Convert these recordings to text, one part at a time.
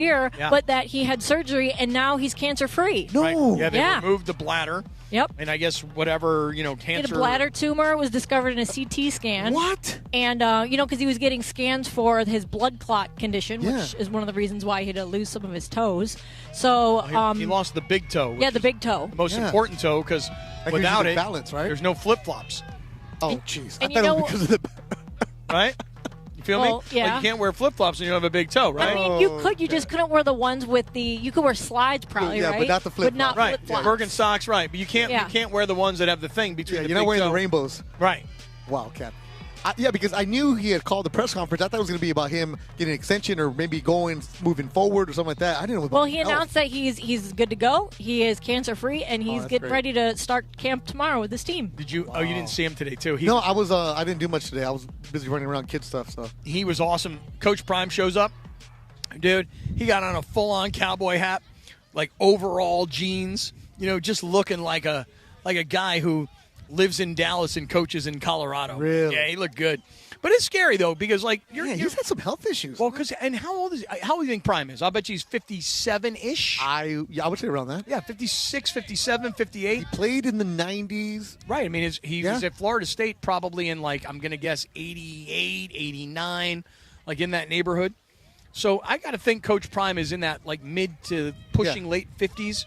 year, but that he had surgery and now he's cancer-free. No. Right. Yeah, they removed the bladder. Yep. And I guess whatever, cancer. He had a bladder tumor, was discovered in a CT scan. What? And, because he was getting scans for his blood clot condition, which is one of the reasons why he had to lose some of his toes. So he lost the big toe. Yeah, the big toe. The most important toe, because without it, balance, right? there's no flip-flops. Oh, jeez. I and thought it was because of the... Right? You feel me? Yeah. Like you can't wear flip-flops and you don't have a big toe, right? I mean, you could. You just couldn't wear the ones with the... You could wear slides probably, right? but not the flip-flops. But not Right. flip-flops. Birkenstocks, right. But you can't wear the ones that have the thing between the you're big not wearing toe. the rainbows. Right. Wow, Cap. Because I knew he had called the press conference. I thought it was going to be about him getting an extension or maybe moving forward or something like that. I didn't know. Well, he announced that he's good to go. He is cancer-free, and he's getting ready to start camp tomorrow with his team. Did you? Wow. Oh, you didn't see him today, too. No, I was. I didn't do much today. I was busy running around kid stuff. So he was awesome. Coach Prime shows up, dude. He got on a full-on cowboy hat, like overall jeans. Just looking like a guy who lives in Dallas and coaches in Colorado. Really? Yeah, he looked good. But it's scary, though, because, he's had some health issues. Well, and how old is he? How old do you think Prime is? I'll bet you he's 57-ish. I would say around that. Yeah, 56, 57, 58. He played in the 90s. Right. I mean, he was at Florida State probably in, I'm going to guess, 88, 89, in that neighborhood. So I got to think Coach Prime is in that, mid to pushing late 50s.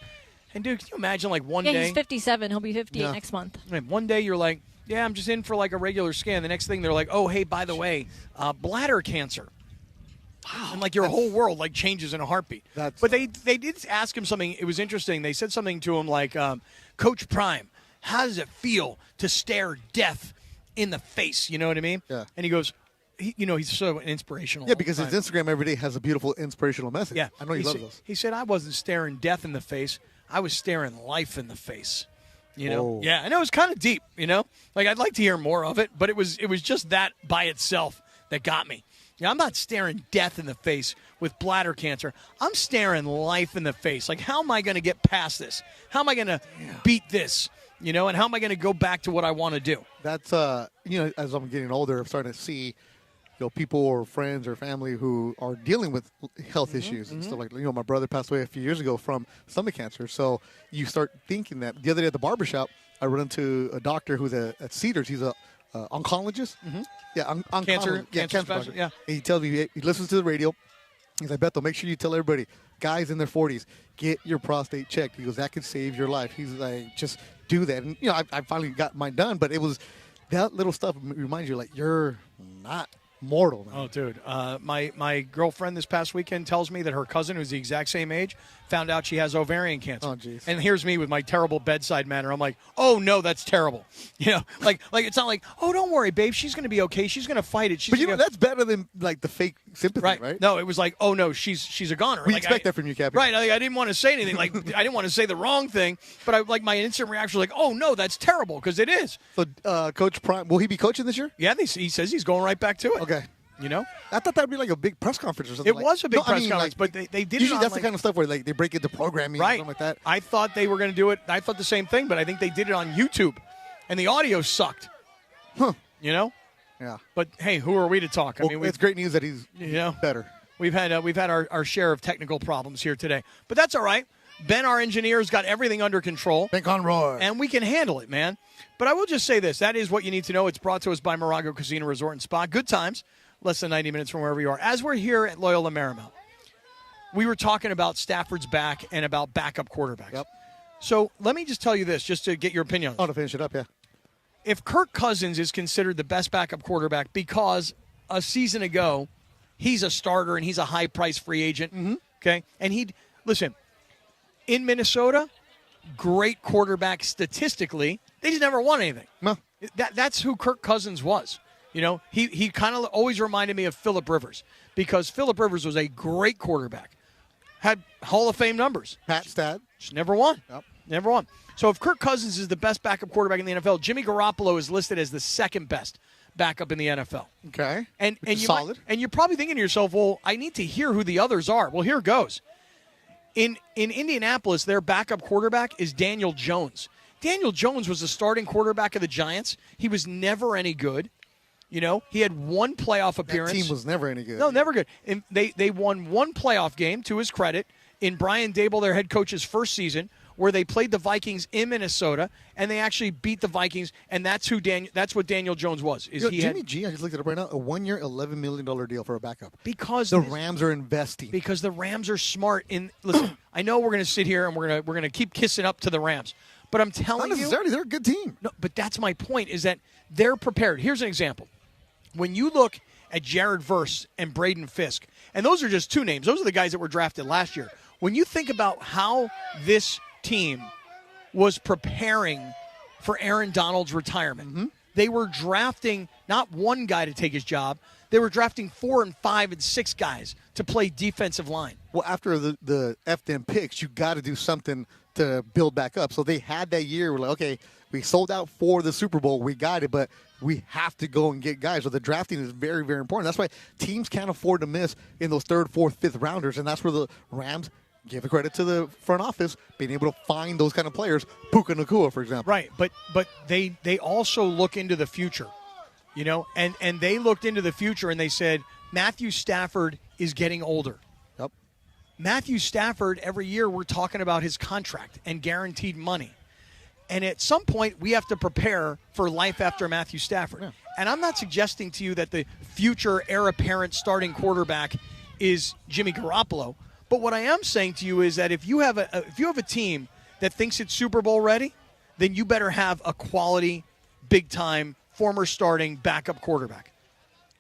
And, dude, can you imagine, one day? Yeah, he's 57. He'll be 58 next month. One day you're like, yeah, I'm just in for, a regular scan. The next thing they're like, oh, hey, by the way, bladder cancer. Wow. And, your whole world, changes in a heartbeat. But they did ask him something. It was interesting. They said something to him like, Coach Prime, how does it feel to stare death in the face? You know what I mean? Yeah. And he goes, he's so inspirational. Yeah, because his Instagram every day has a beautiful inspirational message. Yeah. I know he loves those. He said, I wasn't staring death in the face. I was staring life in the face. Whoa. Yeah, I know it was kind of deep. I'd like to hear more of it, but it was just that by itself that got me. I'm not staring death in the face with bladder cancer. I'm staring life in the face. How am I going to get past this? How am I going to beat this? And how am I going to go back to what I want to do? That's as I'm getting older, I'm starting to see people or friends or family who are dealing with health issues and stuff my brother passed away a few years ago from stomach cancer. So you start thinking that. The other day at the barbershop, I run into a doctor who's at Cedars. He's a oncologist. Mm-hmm. Yeah, cancer specialist. Yeah. And he tells me, he listens to the radio. He's like, Beto, make sure you tell everybody, guys in their 40s, get your prostate checked. He goes, that could save your life. He's like, just do that. And, I finally got mine done, but it was that little stuff reminds you, you're not mortal, man. Oh, dude. My girlfriend this past weekend tells me that her cousin, who's the exact same age, found out she has ovarian cancer. Oh, jeez. And here's me with my terrible bedside manner. I'm like, oh, no, that's terrible. It's not like, oh, don't worry, babe. She's going to be okay. She's going to fight it. But that's better than, the fake sympathy, right? No, it was like, oh, no, she's a goner. We expect that from you, Captain. Right. I didn't want to say anything. I didn't want to say the wrong thing. But my instant reaction was like, oh, no, that's terrible, because it is. So, Coach Prime, will he be coaching this year? Yeah, he says he's going right back to it. Okay. I thought that would be a big press conference or something. It was a big press conference, but they did usually it on that's the kind of stuff where they break into programming or something like that. I thought they were going to do it. I thought the same thing, but I think they did it on YouTube, and the audio sucked. Huh. Yeah. But hey, who are we to talk? I mean, it's great news that he's better. We've had our share of technical problems here today, but that's all right. Ben, our engineer's got everything under control. Ben Conroy. And we can handle it, man. But I will just say this. That is what you need to know. It's brought to us by Morago Casino Resort and Spa. Good times. Less than 90 minutes from wherever you are. As we're here at Loyola Marymount, we were talking about Stafford's back and about backup quarterbacks. Yep. So let me just tell you this, just to get your opinion on this. To finish it up, yeah. If Kirk Cousins is considered the best backup quarterback because a season ago he's a starter and he's a high-priced free agent, okay? And listen, in Minnesota, great quarterback statistically, they just never won anything. No. That's who Kirk Cousins was. He kind of always reminded me of Phillip Rivers because Phillip Rivers was a great quarterback, had Hall of Fame numbers. Pat stat. Just never won. Yep. Never won. So if Kirk Cousins is the best backup quarterback in the NFL, Jimmy Garoppolo is listed as the second best backup in the NFL. Okay. And you solid. And you're probably thinking to yourself, well, I need to hear who the others are. Well, here goes. In Indianapolis, their backup quarterback is Daniel Jones. Daniel Jones was the starting quarterback of the Giants. He was never any good. You know, he had one playoff appearance. That team was never any good. No, never good. And they won one playoff game, to his credit, in Brian Daboll, their head coach's first season, where they played the Vikings in Minnesota, and they actually beat the Vikings, and that's what Daniel Jones was. Jimmy G, I just looked it up right now, a 1-year, $11 million deal for a backup. Because the Rams are investing. Because the Rams are smart. Listen, I know we're going to sit here and we're going to keep kissing up to the Rams, but I'm telling you, not necessarily. They're a good team. No, but that's my point. Is that they're prepared. Here's an example. When you look at Jared Verse and Braden Fisk, and those are just two names. Those are the guys that were drafted last year. When you think about how this team was preparing for Aaron Donald's retirement, they were drafting not one guy to take his job. They were drafting 4 and 5 and 6 guys to play defensive line. Well, after the F-them picks, you got to do something to build back up. So they had that year. We're like, okay, we sold out for the Super Bowl. We got it, but we have to go and get guys. So the drafting is very, very important. That's why teams can't afford to miss in those 3rd, 4th, 5th rounders, and that's where the Rams give the credit to the front office being able to find those kind of players. Puka Naku, for example. Right, but they also look into the future, you know, and they looked into the future and they said Matthew Stafford is getting older. Yep. Matthew Stafford, every year we're talking about his contract and guaranteed money. And at some point, we have to prepare for life after Matthew Stafford. Yeah. And I'm not suggesting to you that the future heir apparent starting quarterback is Jimmy Garoppolo. But what I am saying to you is that if you have a team that thinks it's Super Bowl ready, then you better have a quality, big-time, former starting backup quarterback.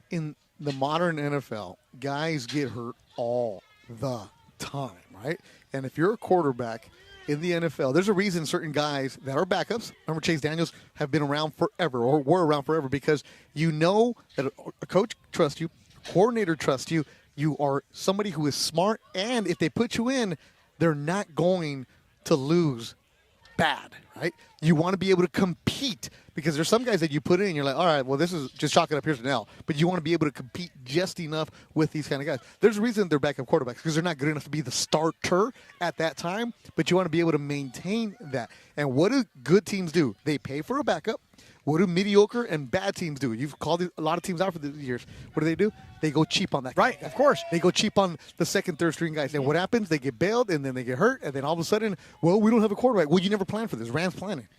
In the modern NFL, guys get hurt all the time, right? And if you're a quarterback in the NFL, there's a reason certain guys that are backups, remember Chase Daniels, have been around forever or were around forever because you know that a coach trusts you, a coordinator trusts you, you are somebody who is smart, and if they put you in, they're not going to lose bad, right? You want to be able to compete because there's some guys that you put in and you're like, all right, well, this is just chalk it up, here's an L. But you want to be able to compete just enough with these kind of guys. There's a reason they're backup quarterbacks because they're not good enough to be the starter at that time, but you want to be able to maintain that. And what do good teams do? They pay for a backup. What do mediocre and bad teams do? You've called a lot of teams out for the years. What do? They go cheap on that. Right, of course. They go cheap on the second, third string guys. And what happens? They get bailed, and then they get hurt, and then all of a sudden, well, we don't have a quarterback. Well, you never planned for this. Rams planning.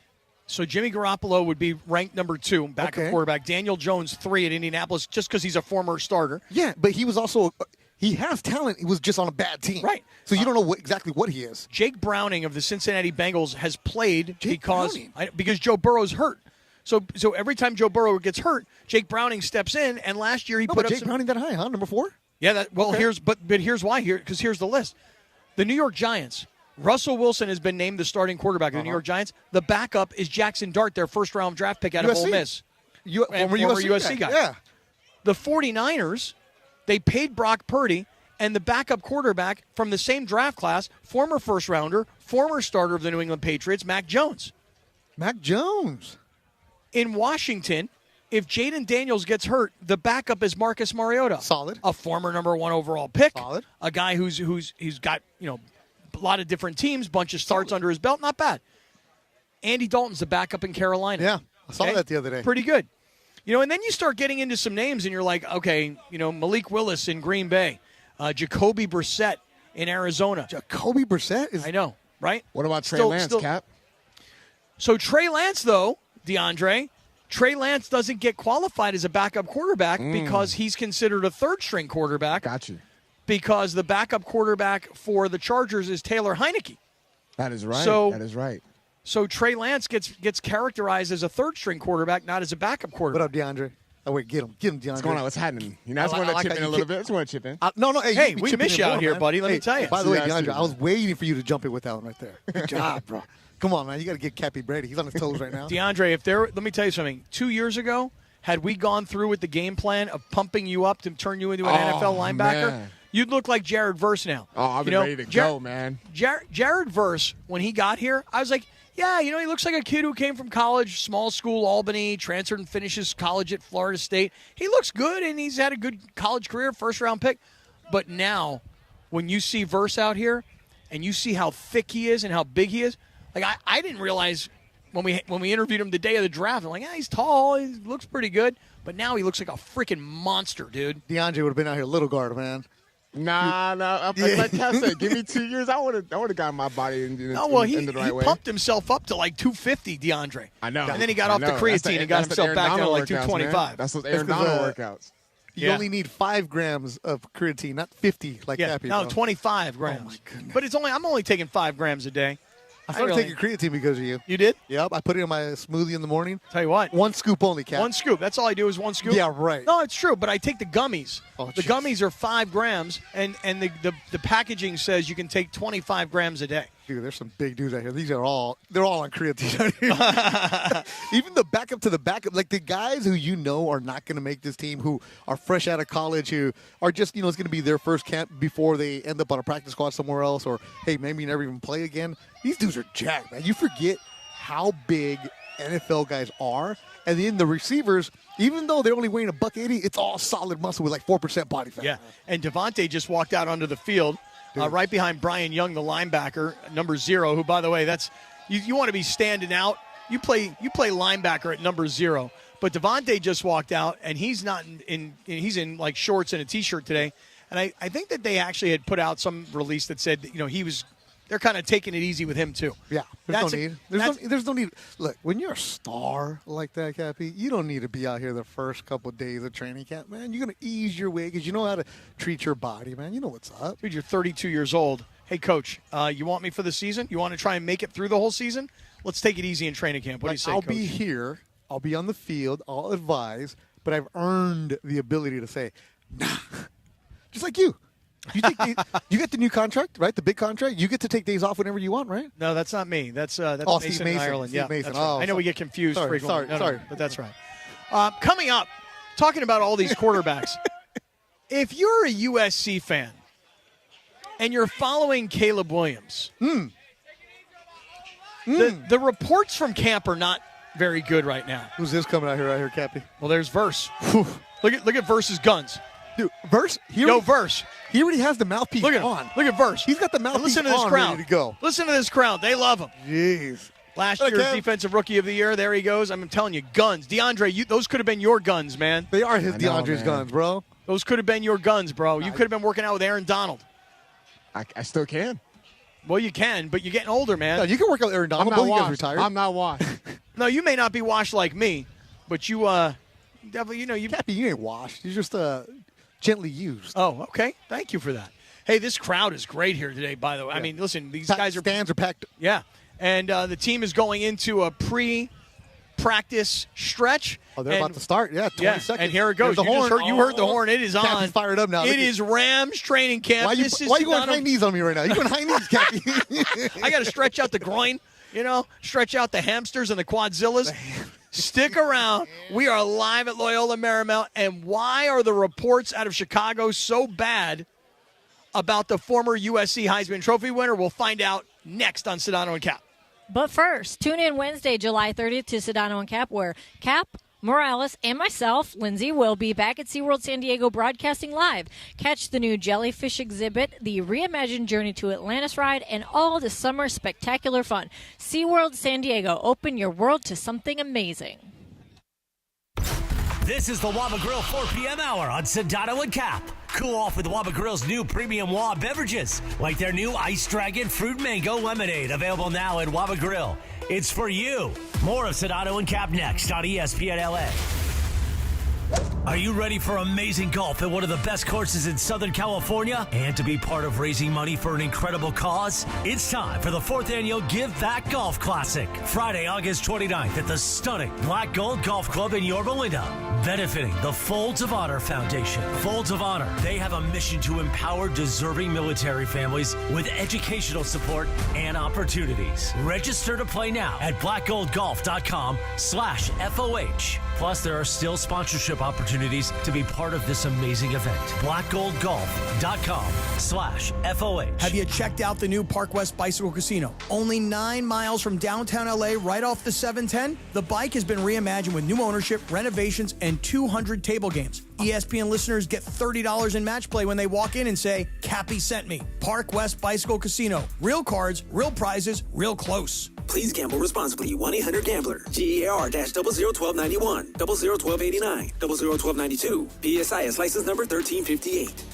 So Jimmy Garoppolo would be ranked number 2, backup quarterback. Daniel Jones, 3 at Indianapolis, just because he's a former starter. Yeah, but he was also he has talent. He was just on a bad team. Right. So you don't know exactly what he is. Jake Browning of the Cincinnati Bengals has played because Joe Burrow's hurt. So every time Joe Burrow gets hurt, Jake Browning steps in, and last year he put up Jake Browning that high, huh? Number 4? Yeah. Here's why because here's the list. The New York Giants. Russell Wilson has been named the starting quarterback of the New York Giants. The backup is Jackson Dart, their first-round draft pick out of Ole Miss. Former USC guy. Yeah. The 49ers, they paid Brock Purdy, and the backup quarterback from the same draft class, former first-rounder, former starter of the New England Patriots, Mac Jones. Mac Jones. In Washington, if Jaden Daniels gets hurt, the backup is Marcus Mariota. Solid. A former number 1 overall pick. Solid. A guy who's got, a lot of different teams, bunch of starts under his belt. Not bad. Andy Dalton's the backup in Carolina. Yeah, I saw that the other day. Pretty good. And then you start getting into some names, and you're like, okay, Malik Willis in Green Bay, Jacoby Brissett in Arizona. Jacoby Brissett is. I know, right? What about Trey Lance, Cap? So Trey Lance, though, DeAndre, Trey Lance doesn't get qualified as a backup quarterback because he's considered a third-string quarterback. Got you. Because the backup quarterback for the Chargers is Taylor Heineke. That is right. That is right. So Trey Lance gets characterized as a third-string quarterback, not as a backup quarterback. What up, DeAndre? Oh, wait, get him, DeAndre. What's going on? What's happening? I just want to chip in a little bit. I just want to chip in. No. Hey, we miss you out here, buddy. Let me tell you. By the way, DeAndre, I was waiting for you to jump in with that one right there. Good job, bro. Come on, man. You got to get Cappy Brady. He's on his toes right now. DeAndre, let me tell you something. 2 years ago, had we gone through with the game plan of pumping you up to turn you into an NFL linebacker, man, you'd look like Jared Verse now. Oh, I'll be ready to go, man. Jared Verse, when he got here, I was like, yeah, he looks like a kid who came from college, small school, Albany, transferred and finishes college at Florida State. He looks good, and he's had a good college career, first-round pick. But now, when you see Verse out here, and you see how thick he is and how big he is, like I didn't realize when we interviewed him the day of the draft, I'm like, yeah, he's tall, he looks pretty good. but now he looks like a freaking monster, dude. DeAndre would have been out here little guard, man. Nah. Like Cal said, give me 2 years. I would have gotten my body in the right way. He pumped himself up to like 250, DeAndre. I know. And then he got off the creatine and got himself back down to like 225. Man. That's those Aaron Donald workouts. You only need 5 grams of creatine, not 50 like Cappy. No, 25 grams. Oh, my goodness. But I'm only taking 5 grams a day. I started taking creatine because of you. You did? Yep. I put it in my smoothie in the morning. Tell you what. 1 scoop only, Cap. 1 scoop. That's all I do is 1 scoop? Yeah, right. No, it's true. But I take the gummies. Oh, the gummies are 5 grams, and the packaging says you can take 25 grams a day. Dude, there's some big dudes out here. They're all on creatine out here. Even the backup to the backup, like the guys who are not going to make this team, who are fresh out of college, who are just, it's going to be their first camp before they end up on a practice squad somewhere else, or, hey, maybe never even play again. These dudes are jacked, man. You forget how big NFL guys are. And then the receivers, even though they're only weighing $180, it's all solid muscle with like 4% body fat. Yeah, and Devontae just walked out onto the field. Right behind Brian Young, the linebacker, number 0, who, by the way, that's you want to be standing out. You play linebacker at number 0. But Devontae just walked out, and he's not he's in like shorts and a T-shirt today. And I think that they actually had put out some release that said, they're kind of taking it easy with him too. Yeah, there's no need. Look, when you're a star like that, Cappy, you don't need to be out here the first couple of days of training camp, man. You're gonna ease your way because you know how to treat your body, man. You know what's up. Dude, you're 32 years old. Hey, coach, you want me for the season? You want to try and make it through the whole season? Let's take it easy in training camp. What do you say, I'll Coach? be here. I'll be on the field. I'll advise, but I've earned the ability to say, nah, just like you. You get the new contract, right? The big contract. You get to take days off whenever you want, right? No, that's not me. That's Mason in Ireland. Steve Mason. That's right. I know we get confused frequently. Sorry. But that's right. Coming up, talking about all these quarterbacks. If you're a USC fan and you're following Caleb Williams, the reports from camp are not very good right now. Who's this coming out here, Cappy? Well, there's Verse. Look at Verse's guns. Dude, Verse. Verse. He already has the mouthpiece on. Look at Verse. He's got the mouthpiece on, ready to go. Listen to this crowd. They love him. Jeez. Last year's Defensive Rookie of the Year. There he goes. I'm telling you, guns. DeAndre, those could have been your guns, man. They are DeAndre's guns, bro. Those could have been your guns, bro. You could have been working out with Aaron Donald. I still can. Well, you can, but you're getting older, man. No, you can work out with Aaron Donald. I'm not washed. Retired. I'm not washed. No, you may not be washed like me, but you definitely, Cappy, you ain't washed. You're just gently used. Oh, okay. Thank you for that. Hey, this crowd is great here today, by the way. Yeah. I mean, listen, these guys stands are packed. Yeah. And the team is going into a pre-practice stretch. Oh, they're about to start. Yeah, 20 seconds. And here it goes. You heard the horn. It is on. Cappy's fired up now. It is Rams training camp. Why are you going high knees on me right now? You're going high knees, Cappy. I got to stretch out the groin, stretch out the hamsters and the quadzillas. Stick around. We are live at Loyola Marymount. And why are the reports out of Chicago so bad about the former USC Heisman Trophy winner? We'll find out next on Sedano and Kap. But first, tune in Wednesday, July 30th to Sedano and Kap, where Kap, Morales, and myself, Lindsay, will be back at SeaWorld San Diego broadcasting live. Catch the new jellyfish exhibit, the reimagined Journey to Atlantis ride, and all the summer spectacular fun. SeaWorld San Diego, open your world to something amazing. This is the Waba Grill 4 p.m. hour on Sedano and Kap. Cool off with Waba Grill's new premium Waba beverages, like their new Ice Dragon Fruit Mango Lemonade, available now at Waba Grill. It's for you. More of Sedano and Kap next on ESPN LA. Are you ready for amazing golf at one of the best courses in Southern California and to be part of raising money for an incredible cause? It's time for the 4th annual Give Back Golf Classic, Friday, August 29th at the stunning Black Gold Golf Club in Yorba Linda, benefiting the Folds of Honor Foundation. Folds of Honor, they have a mission to empower deserving military families with educational support and opportunities. Register to play now at blackgoldgolf.com/FOH. Plus, there are still sponsorship opportunities to be part of this amazing event. blackgoldgolf.com/FOH. Have you checked out the new Park West Bicycle Casino? Only 9 miles from downtown LA, right off the 710. The bike has been reimagined with new ownership, renovations, and 200 table games. ESPN listeners get $30 in match play when they walk in and say, Cappy sent me. Park West Bicycle Casino. Real cards, real prizes, real close. Please gamble responsibly. 1-800-GAMBLER. GER-0021291. 001289. 001292. PSIS license number 1358.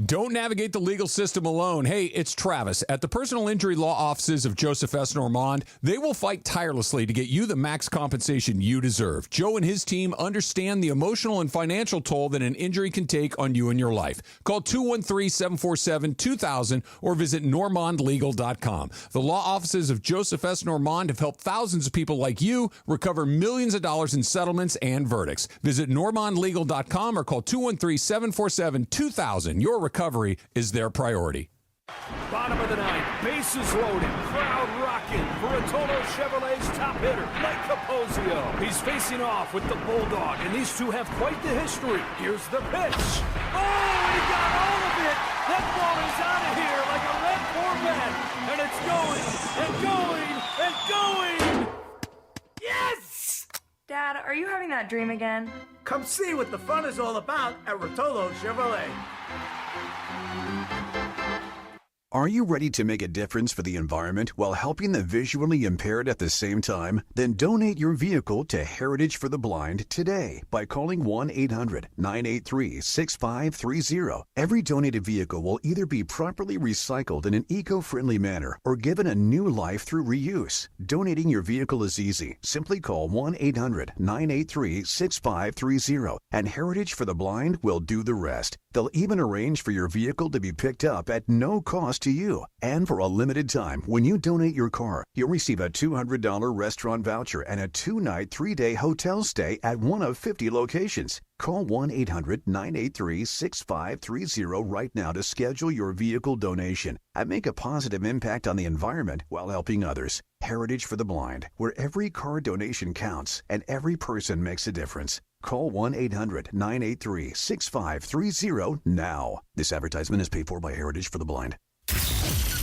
Don't navigate the legal system alone. Hey, it's Travis. At the personal injury law offices of Joseph S. Normand, they will fight tirelessly to get you the max compensation you deserve. Joe and his team understand the emotional and financial toll that an injury can take on you and your life. Call 213-747-2000 or visit normandlegal.com. The law offices of Joseph S. Normand have helped thousands of people like you recover millions of dollars in settlements and verdicts. Visit normandlegal.com or call 213-747-2000. Your recovery is their priority. Bottom of the ninth, bases loaded, crowd rocking for Rotolo Chevrolet's top hitter, Mike Capozio. He's facing off with the Bulldog, and these two have quite the history. Here's the pitch. Oh, he got all of it. That ball is out of here like a red Corvette, and it's going and going and going. Yes! Dad, are you having that dream again? Come see what the fun is all about at Rotolo Chevrolet. Are you ready to make a difference for the environment while helping the visually impaired at the same time? Then donate your vehicle to Heritage for the Blind today by calling 1-800-983-6530. Every donated vehicle will either be properly recycled in an eco-friendly manner or given a new life through reuse. Donating your vehicle is easy. Simply call 1-800-983-6530 and Heritage for the Blind will do the rest. They'll even arrange for your vehicle to be picked up at no cost to you. And for a limited time, when you donate your car, you'll receive a $200 restaurant voucher and a 2-night, 3-day hotel stay at one of 50 locations. Call 1-800-983-6530 right now to schedule your vehicle donation and make a positive impact on the environment while helping others. Heritage for the Blind, where every car donation counts and every person makes a difference. Call 1-800-983-6530 now. This advertisement is paid for by Heritage for the Blind.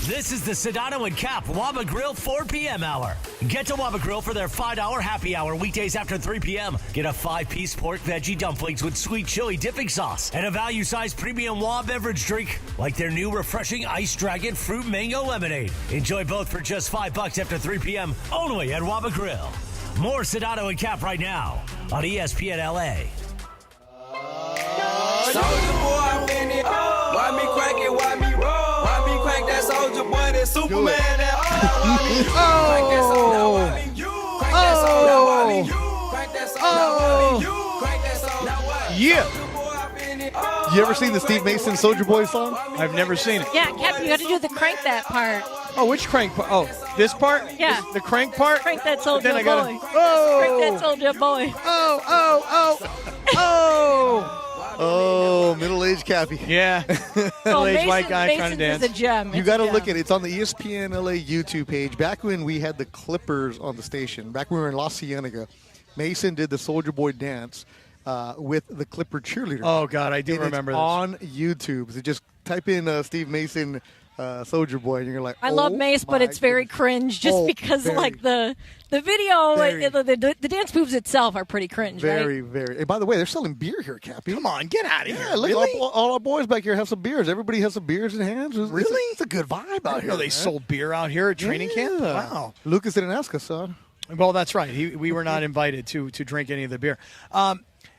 This is the Sedano and Kap Waba Grill 4 p.m. hour. Get to Waba Grill for their $5 happy hour weekdays after 3 p.m. Get a 5-piece pork veggie dumplings with sweet chili dipping sauce and a value-sized premium Wa beverage drink like their new refreshing Ice Dragon Fruit Mango Lemonade. Enjoy both for just $5 after 3 p.m. only at Waba Grill. More Sedano and Kap right now on ESPN LA. Soulja Boy, I'm in it. Why me crack it? Why me roll? Why me crack that Soulja Boy? That Superman? That why me you? Crack that soul, now why me you? Crack that soul, now why me you? Crack that soul, now why me you? Crack that soul, now why? Yeah. You ever seen the Steve Mason Soulja Boy song? I've never seen it. Yeah, Cap, you got to do the crank that part. Oh, which crank part? Oh, this part? Yeah. The crank part? Crank that Soulja Boy. Oh! Crank that Soulja Boy. Oh, middle-aged Cappy. Yeah. Middle-aged white guy trying to dance. Is a gem. You got to look at it. It's on the ESPN LA YouTube page. Back when we had the Clippers on the station, back when we were in La Cienega, Mason did the Soulja Boy dance with the Clipper cheerleader. Oh, God, I do remember this. On YouTube. So just type in Steve Mason Soulja Boy, and you're like, I love Mace, but it's very cringe just because, like, the video, the dance moves itself are pretty cringe, very, right? very. Hey, by the way, they're selling beer here, Cappy. Come on, get out of here. Yeah, look, really? all our boys back here have some beers. Everybody has some beers in hands. Really? It's a good vibe out here. They sold beer out here at training camp? Wow. Lucas didn't ask us, son. Well, that's right. We were not invited to drink any of the beer.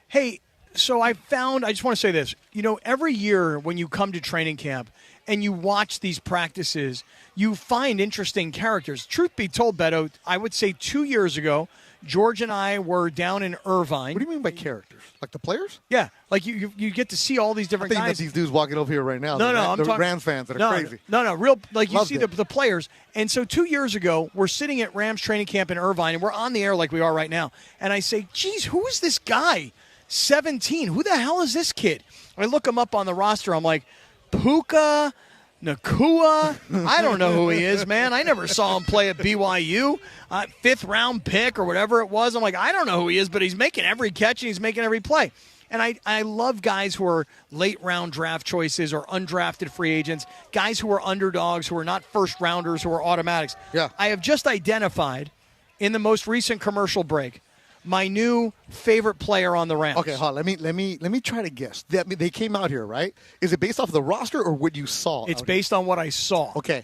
Hey, so I just want to say this. You know, every year when you come to training camp and you watch these practices, you find interesting characters. Truth be told, Beto, I would say 2 years ago, George and I were down in Irvine. What do you mean by characters? Like the players? Yeah, like you get to see all these different guys. I think that these dudes walking over here right now. No, I'm talking Rams fans that are crazy. No, real, like you Loved see it. the players. And so 2 years ago, we're sitting at Rams training camp in Irvine, and we're on the air like we are right now. And I say, geez, who is this guy? 17. Who the hell is this kid? I look him up on the roster. I'm like, Puka Naku? I don't know who he is, man. I never saw him play at BYU. 5th-round pick or whatever it was. I'm like, I don't know who he is, but he's making every catch and he's making every play. And I love guys who are late-round draft choices or undrafted free agents, guys who are underdogs, who are not first-rounders, who are automatics. Yeah. I have just identified in the most recent commercial break my new favorite player on the Rams. Okay, hold on. Let me try to guess. They came out here, right? Is it based off the roster or what you saw? It's based on what I saw. Okay.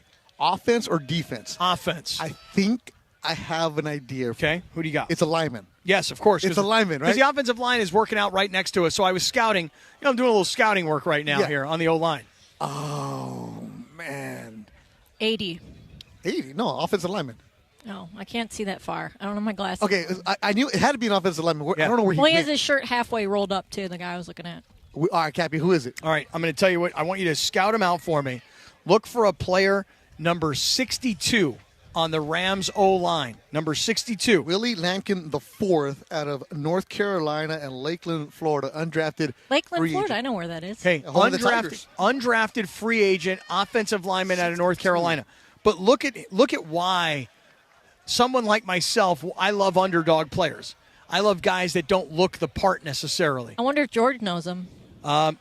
offense or defense? Offense. I think I have an idea. Okay, who do you got? It's a lineman. Yes, of course. It's a lineman, right? Because the offensive line is working out right next to us. So I was scouting. I'm doing a little scouting work right now here on the O-line. Oh, man. 80. 80? No, offensive lineman. No, I can't see that far. I don't have my glasses. Okay, I knew it had to be an offensive lineman. I don't know where he has his shirt halfway rolled up, too, the guy I was looking at. All right, Cappy, who is it? All right, I'm going to tell you what. I want you to scout him out for me. Look for a player number 62 on the Rams O-line. Number 62. Willie Lampkin IV out of North Carolina and Lakeland, Florida. Undrafted. Lakeland, Florida. I know where that is. Okay, undrafted free agent, offensive lineman out of North Carolina. But look at why someone like myself, I love underdog players. I love guys that don't look the part necessarily. I wonder if George knows him. Well,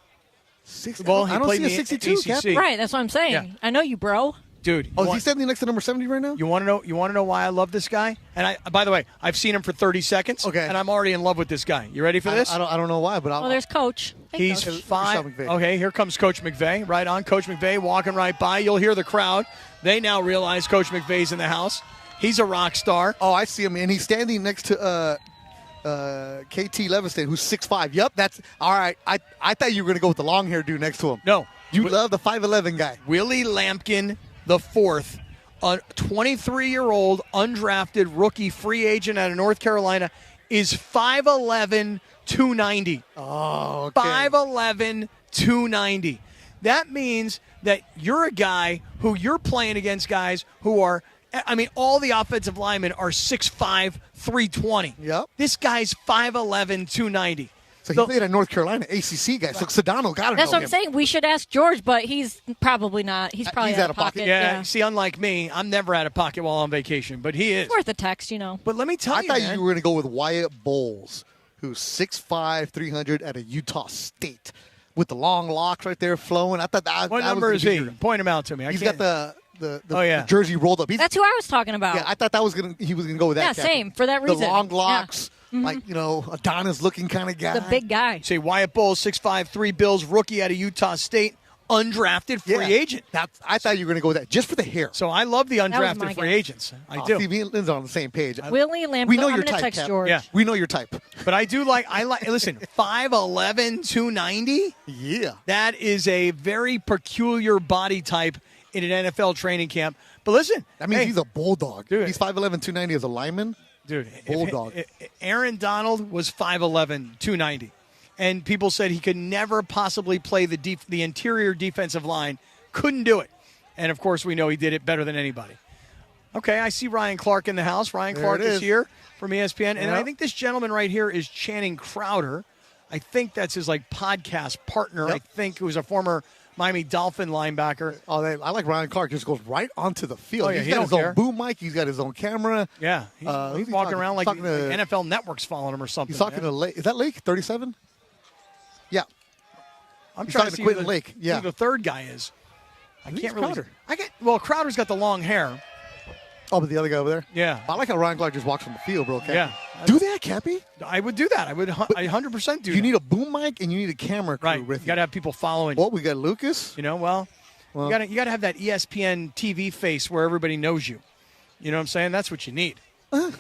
he played in the 62, ACC. Right, that's what I'm saying. Yeah. I know you, bro. Dude. Is he standing next to number 70 right now? You want to know why I love this guy? And by the way, I've seen him for 30 seconds. Okay. And I'm already in love with this guy. You ready for this? I don't know why, but there's Coach. Hey, He's Coach. 5. Okay, here comes Coach McVay. Right on. Coach McVay walking right by. You'll hear the crowd. They now realize Coach McVay's in the house. He's a rock star. Oh, I see him, and he's standing next to KT Levinston, who's 6'5". Yep, that's all right. I thought you were going to go with the long hair dude next to him. No. You love the 5'11" guy. Willie Lampkin IV, a 23-year-old undrafted rookie free agent out of North Carolina, is 5'11", 290. Oh, okay. 5'11", 290. That means that you're a guy who you're playing against guys who are, all the offensive linemen are 6'5", 320. Yep. This guy's 5'11", 290. So he played at North Carolina, ACC guy. So Sedano got to know That's what I'm him. saying. We should ask George, but he's probably not. He's probably out of pocket. Yeah, see, unlike me, I'm never out of pocket while on vacation, but he is. It's worth a text, But let me tell you, I thought you were going to go with Wyatt Bowles, who's 6'5", 300 at a Utah State, with the long locks right there flowing. I thought that. What number is he? Point him out to me. He's got the jersey rolled up. That's who I was talking about. Yeah, I thought he was gonna go with that. Yeah, same for that reason. The long locks, yeah. like Adonis looking kind of guy. The big guy. Say Wyatt Bowles, 6'5", 3 Bills, rookie out of Utah State, undrafted free agent. I thought you were gonna go with that just for the hair. So I love the undrafted free agents. I do. See, me and Lynn's on the same page. Willie Lampkin. We know I'm your gonna type, text Cap. George. Yeah, we know your type. But I do like. Listen, 5'11", 290. Yeah, that is a very peculiar body type in an NFL training camp. But listen, that means he's a bulldog. Dude, he's 5'11", 290 as a lineman. Dude, bulldog. Aaron Donald was 5'11", 290. And people said he could never possibly play the interior defensive line. Couldn't do it. And, of course, we know he did it better than anybody. Okay, I see Ryan Clark in the house. Ryan Clark is here from ESPN. And I think this gentleman right here is Channing Crowder. I think that's his, podcast partner. Yep. I think who was a former Miami Dolphin linebacker. Oh, I like Ryan Clark. Just goes right onto the field. Oh, yeah, he's he got his don't care. own boom mic. He's got his own camera. Yeah, he's walking around like NFL Network's following him or something. He's talking to Lake. Is that Lake 37? Yeah. I'm he's trying to see Quentin Lake. Yeah. who the third guy is. I can't really. Crowder. Crowder's got the long hair. Oh, but the other guy over there? Yeah. I like how Ryan Clark just walks from the field, bro. Cappy. Yeah. Do that, Cappy. I would do that. I 100% do that. You need a boom mic and you need a camera crew right. with You got to have people following. Well, we got Lucas. You got to have that ESPN TV face where everybody knows you. You know what I'm saying? That's what you need.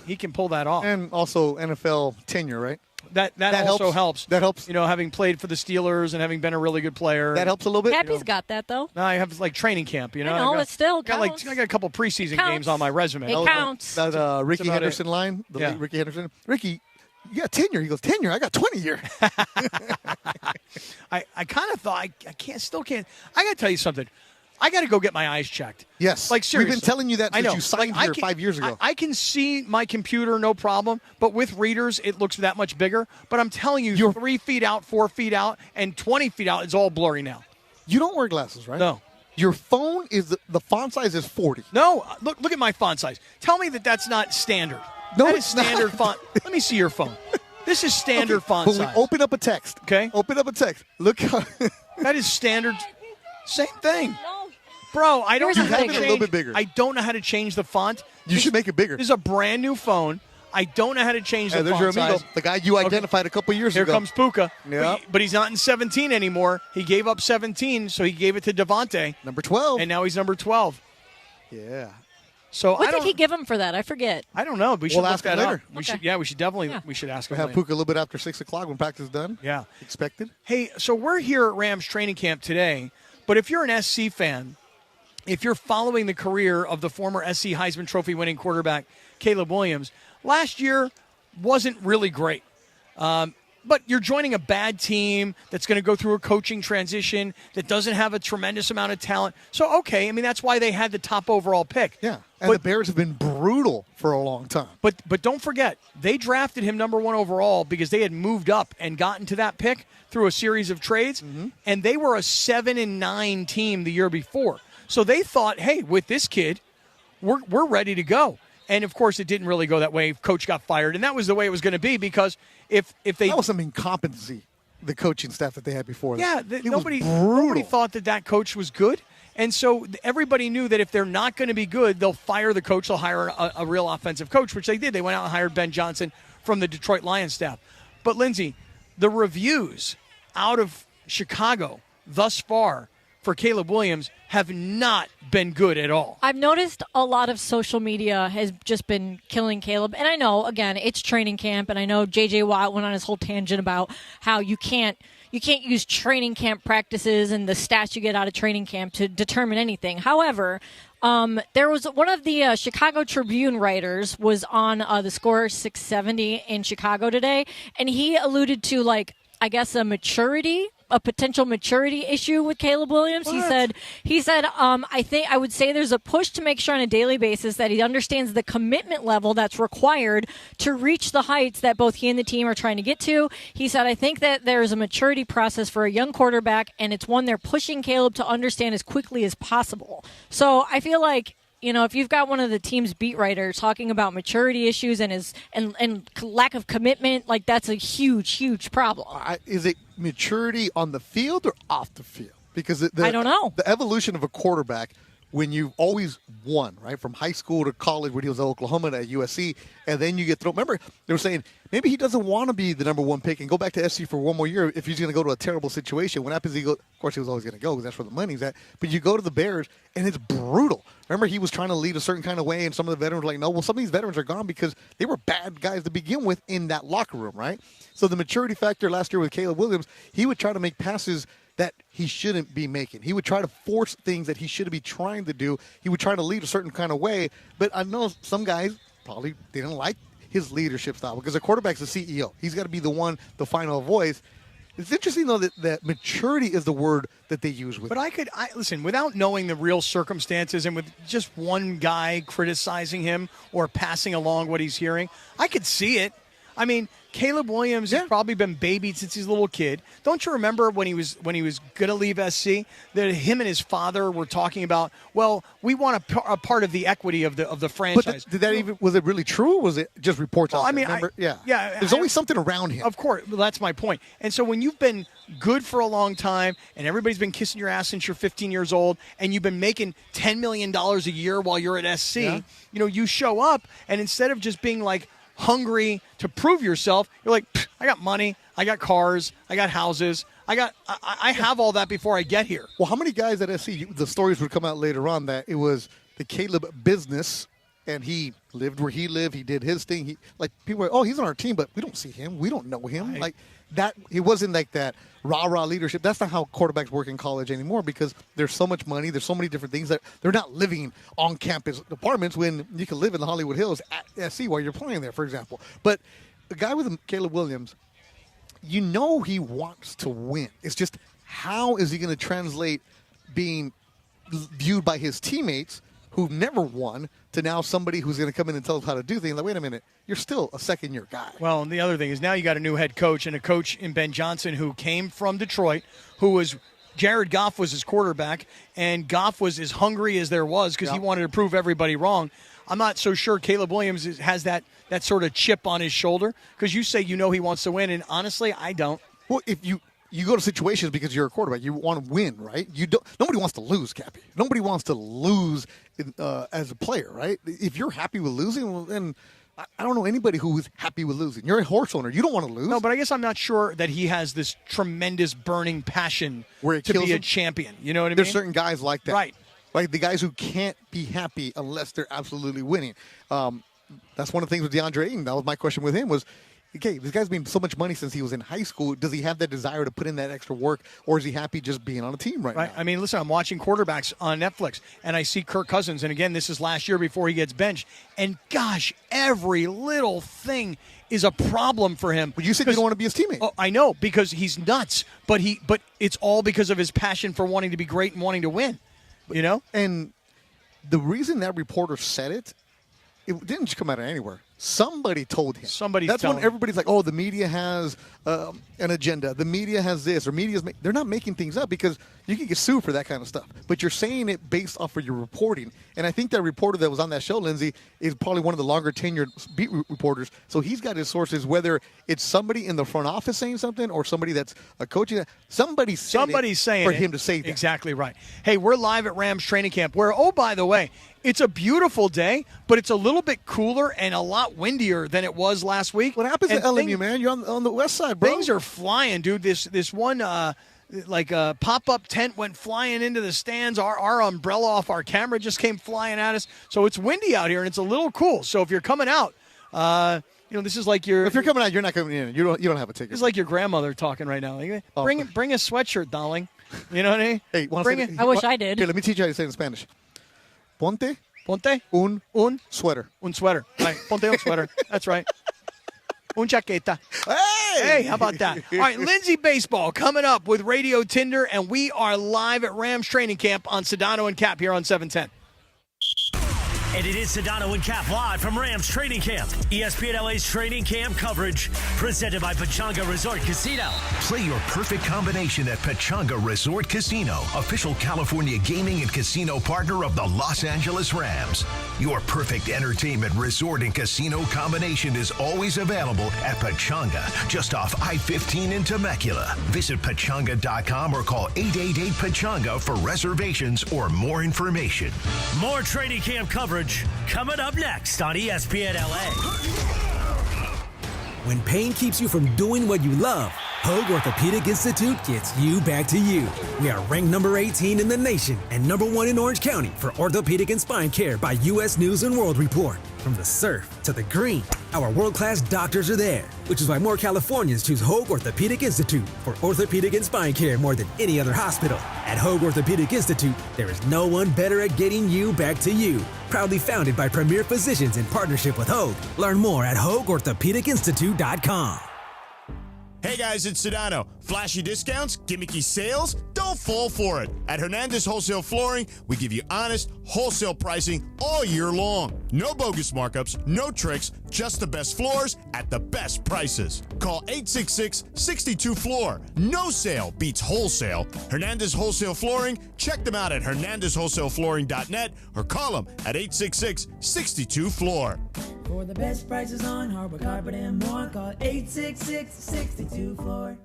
He can pull that off. And also NFL tenure, right? That also helps. That helps. Having played for the Steelers and having been a really good player. That helps a little bit. Cappy's got that, though. No, I have training camp. I know, it still counts. I got a couple preseason games on my resume. It counts. That Ricky Henderson line. Late Ricky Henderson. Ricky, you got tenure. He goes, tenure? I got 20 year. I kind of thought, I can't. I got to tell you something. I got to go get my eyes checked. Yes. Seriously. We've been telling you that since you signed here 5 years ago. I can see my computer, no problem, but with readers, it looks that much bigger. But I'm telling you, you're 3 feet out, 4 feet out, and 20 feet out, it's all blurry now. You don't wear glasses, right? No. Your phone is, the font size is 40. No. Look at my font size. Tell me that's not standard. No, that it's is standard not. font. Let me see your phone. This is standard font but size. We open up a text. Okay. Open up a text. Look how. That is standard. Same thing. No. Bro, I don't know how to a little bit bigger. I don't know how to change the font. You should make it bigger. This is a brand new phone. I don't know how to change the there's font your amigo, size. the guy you identified a couple years Here ago. Here comes Puka. Yep. But he's not in 17 anymore. He gave up 17, so he gave it to Devontae. Number 12. And now he's number 12. Yeah. So what did he give him for that? I forget. I don't know. We should look ask that him up. later. We should. Yeah, we should definitely. We should ask him. We'll have later. Puka a little bit after 6 o'clock when practice is done. Yeah. Expected. Hey, so we're here at Rams training camp today, but if you're an SC fan, if you're following the career of the former SC Heisman Trophy winning quarterback Caleb Williams, last year wasn't really great. But you're joining a bad team that's going to go through a coaching transition that doesn't have a tremendous amount of talent. So, okay, I mean, that's why they had the top overall pick. Yeah, and the Bears have been brutal for a long time. But don't forget, they drafted him number 1 overall because they had moved up and gotten to that pick through a series of trades, and they were a 7-9 team the year before. So they thought, hey, with this kid, we're ready to go. And, of course, it didn't really go that way. Coach got fired, and that was the way it was going to be because if they... That was some incompetency, the coaching staff that they had before. Yeah, nobody thought that coach was good. And so everybody knew that if they're not going to be good, they'll fire the coach. They'll hire a real offensive coach, which they did. They went out and hired Ben Johnson from the Detroit Lions staff. But, Lindsay, the reviews out of Chicago thus far for Caleb Williams have not been good at all. I've noticed a lot of social media has just been killing Caleb. And I know, again, it's training camp, and I know J.J. Watt went on his whole tangent about how you can't use training camp practices and the stats you get out of training camp to determine anything. However, there was one of the Chicago Tribune writers was on the Score 670 in Chicago today, and he alluded to, like, I guess a potential maturity issue with Caleb Williams. What? He said, I would say there's a push to make sure on a daily basis that he understands the commitment level that's required to reach the heights that both he and the team are trying to get to. He said, I think that there's a maturity process for a young quarterback, and it's one they're pushing Caleb to understand as quickly as possible. So I feel like, you know, if you've got one of the team's beat writers talking about maturity issues and lack of commitment, like, that's a huge, huge problem. Is it maturity on the field or off the field? Because I don't know. The evolution of a quarterback, when you've always won, right, from high school to college, when he was at Oklahoma and at USC, and then you get thrown. Remember, they were saying maybe he doesn't want to be the number 1 pick and go back to SC for one more year if he's going to go to a terrible situation. What happens? Of course, he was always going to go because that's where the money's at. But you go to the Bears, and it's brutal. Remember, he was trying to lead a certain kind of way, and some of the veterans were like, no, well, some of these veterans are gone because they were bad guys to begin with in that locker room, right? So the maturity factor last year with Caleb Williams, he would try to make passes that he shouldn't be making. He would try to force things that he shouldn't be trying to do. He would try to lead a certain kind of way. But I know some guys probably didn't like his leadership style because a quarterback's the CEO. He's got to be the one, the final voice. It's interesting, though, that maturity is the word that they use with. But listen, without knowing the real circumstances and with just one guy criticizing him or passing along what he's hearing, I could see it. I mean, Caleb Williams has probably been babied since he's a little kid. Don't you remember when he was going to leave SC that him and his father were talking about, well, we want a part of the equity of the franchise. But was it really true, or was it just reports? Well, I mean, there's always something around him. Of course, well, that's my point. And so when you've been good for a long time and everybody's been kissing your ass since you're 15 years old and you've been making $10 million a year while you're at SC, you show up and instead of just being like hungry to prove yourself, you're like, I got money, I got cars, I got houses, I have all that before I get here. Well, how many guys at SC, the stories would come out later on that it was the Caleb business, and he lived where he lived, he did his thing. People were, he's on our team, but we don't see him, we don't know him. Like that, it wasn't like that rah-rah leadership. That's not how quarterbacks work in college anymore because there's so much money, there's so many different things that they're not living on campus apartments when you can live in the Hollywood Hills at SC while you're playing there, for example. But a guy with Caleb Williams, he wants to win. It's just how is he going to translate being viewed by his teammates who've never won to now somebody who's going to come in and tell us how to do things. Like, wait a minute, you're still a second-year guy. Well, and the other thing is now you got a new head coach and a coach in Ben Johnson who came from Detroit, Jared Goff was his quarterback, and Goff was as hungry as there was because he wanted to prove everybody wrong. I'm not so sure Caleb Williams has that sort of chip on his shoulder because you say he wants to win, and honestly, I don't. Well, if you go to situations because you're a quarterback, you want to win, right? Nobody wants to lose, Cappy. Nobody wants to lose as a player, right? If you're happy with losing, well, then I don't know anybody who's happy with losing. You're a horse owner. You don't want to lose. No, but I guess I'm not sure that he has this tremendous burning passion to be a champion. You know what I mean? There's certain guys like that. Right. Like the guys who can't be happy unless they're absolutely winning. That's one of the things with DeAndre Ayton. That was my question with him was, okay, this guy's made so much money since he was in high school. Does he have that desire to put in that extra work, or is he happy just being on a team right now? I mean, listen, I'm watching quarterbacks on Netflix, and I see Kirk Cousins. And again, this is last year before he gets benched. And gosh, every little thing is a problem for him. But you said you don't want to be his teammate. Oh, I know, because he's nuts. But it's all because of his passion for wanting to be great and wanting to win. You know? And the reason that reporter said it didn't just come out of anywhere. Somebody told him. That's when everybody's like, oh, the media has an agenda. The media has this, or they're not making things up, because you can get sued for that kind of stuff. But you're saying it based off of your reporting. And I think that reporter that was on that show, Lindsay, is probably one of the longer tenured beat reporters. So he's got his sources, whether it's somebody in the front office saying something or somebody that's coaching. Somebody's saying for him to say that. Exactly right. Hey, we're live at Rams training camp where, oh, by the way, it's a beautiful day, but it's a little bit cooler and a lot windier than it was last week. What happens to LMU, man? You're on the west side, bro. Things are flying, dude. This one pop-up tent went flying into the stands. Our umbrella off our camera just came flying at us. So it's windy out here, and it's a little cool. So if you're coming out, this is like your... If you're coming out, you're not coming in. You don't have a ticket. It's like your grandmother talking right now. Like, bring a sweatshirt, darling. You know what I mean? Hey, I wish I did. Here, let me teach you how to say it in Spanish. Ponte un sweater. Un sweater. Right. Ponte un sweater. That's right. Un chaqueta. Hey, how about that? All right, Lindsay Baseball coming up with Radio Tinder, and we are live at Rams training camp on Sedano and Kap here on 710. And it is Sedano and Kap live from Rams training camp. ESPN LA's training camp coverage presented by Pechanga Resort Casino. Play your perfect combination at Pechanga Resort Casino, official California gaming and casino partner of the Los Angeles Rams. Your perfect entertainment resort and casino combination is always available at Pechanga, just off I-15 in Temecula. Visit Pechanga.com or call 888-PECHANGA for reservations or more information. More training camp coverage coming up next on ESPN LA. When pain keeps you from doing what you love, Hoag Orthopedic Institute gets you back to you. We are ranked number 18 in the nation and number 1 in Orange County for orthopedic and spine care by U.S. News & World Report. From the surf to the green, our world-class doctors are there, which is why more Californians choose Hoag Orthopedic Institute for orthopedic and spine care more than any other hospital. At Hoag Orthopedic Institute, there is no one better at getting you back to you. Proudly founded by premier physicians in partnership with Hoag. Learn more at HoagOrthopedicInstitute.com. Hey guys, it's Sedano. Flashy discounts, gimmicky sales? Don't fall for it. At Hernandez Wholesale Flooring, we give you honest, wholesale pricing all year long. No bogus markups, no tricks, just the best floors at the best prices. Call 866-62-FLOOR. No sale beats wholesale. Hernandez Wholesale Flooring, check them out at hernandezwholesaleflooring.net or call them at 866-62-FLOOR. For the best prices on hardwood carpet and more, call 866-62-FLOOR.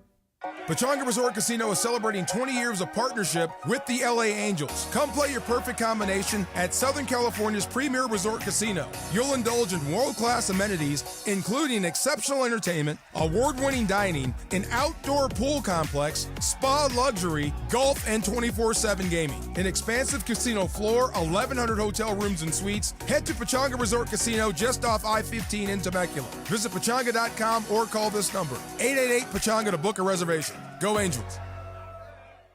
Pechanga Resort Casino is celebrating 20 years of partnership with the LA Angels. Come play your perfect combination at Southern California's premier resort casino. You'll indulge in world-class amenities, including exceptional entertainment, award-winning dining, an outdoor pool complex, spa luxury, golf, and 24/7 gaming. An expansive casino floor, 1,100 hotel rooms and suites. Head to Pechanga Resort Casino just off I-15 in Temecula. Visit Pechanga.com or call this number, 888-PECHANGA to book a reservation. Go Angels.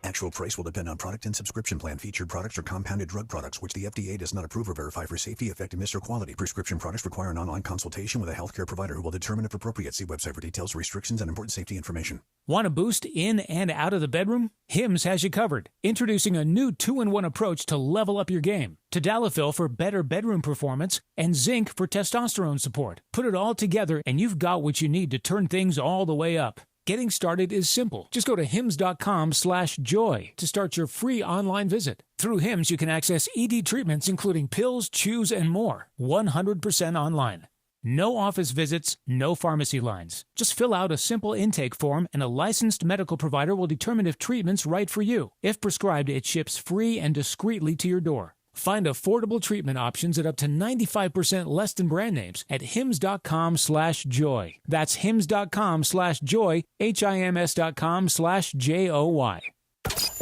Actual price will depend on product and subscription plan. Featured products are compounded drug products, which the FDA does not approve or verify for safety, effectiveness, or quality. Prescription products require an online consultation with a healthcare provider who will determine if appropriate. See website for details, restrictions, and important safety information. Want a boost in and out of the bedroom? Hims has you covered. Introducing a new 2-in-1 approach to level up your game. Tadalafil for better bedroom performance and zinc for testosterone support. Put it all together and you've got what you need to turn things all the way up. Getting started is simple. Just go to hims.com/joy to start your free online visit. Through Hims, you can access ED treatments including pills, chews, and more. 100% online. No office visits, no pharmacy lines. Just fill out a simple intake form and a licensed medical provider will determine if treatment's right for you. If prescribed, it ships free and discreetly to your door. Find affordable treatment options at up to 95% less than brand names at hims.com/joy. That's hims.com/joy, HIMS.com/JOY.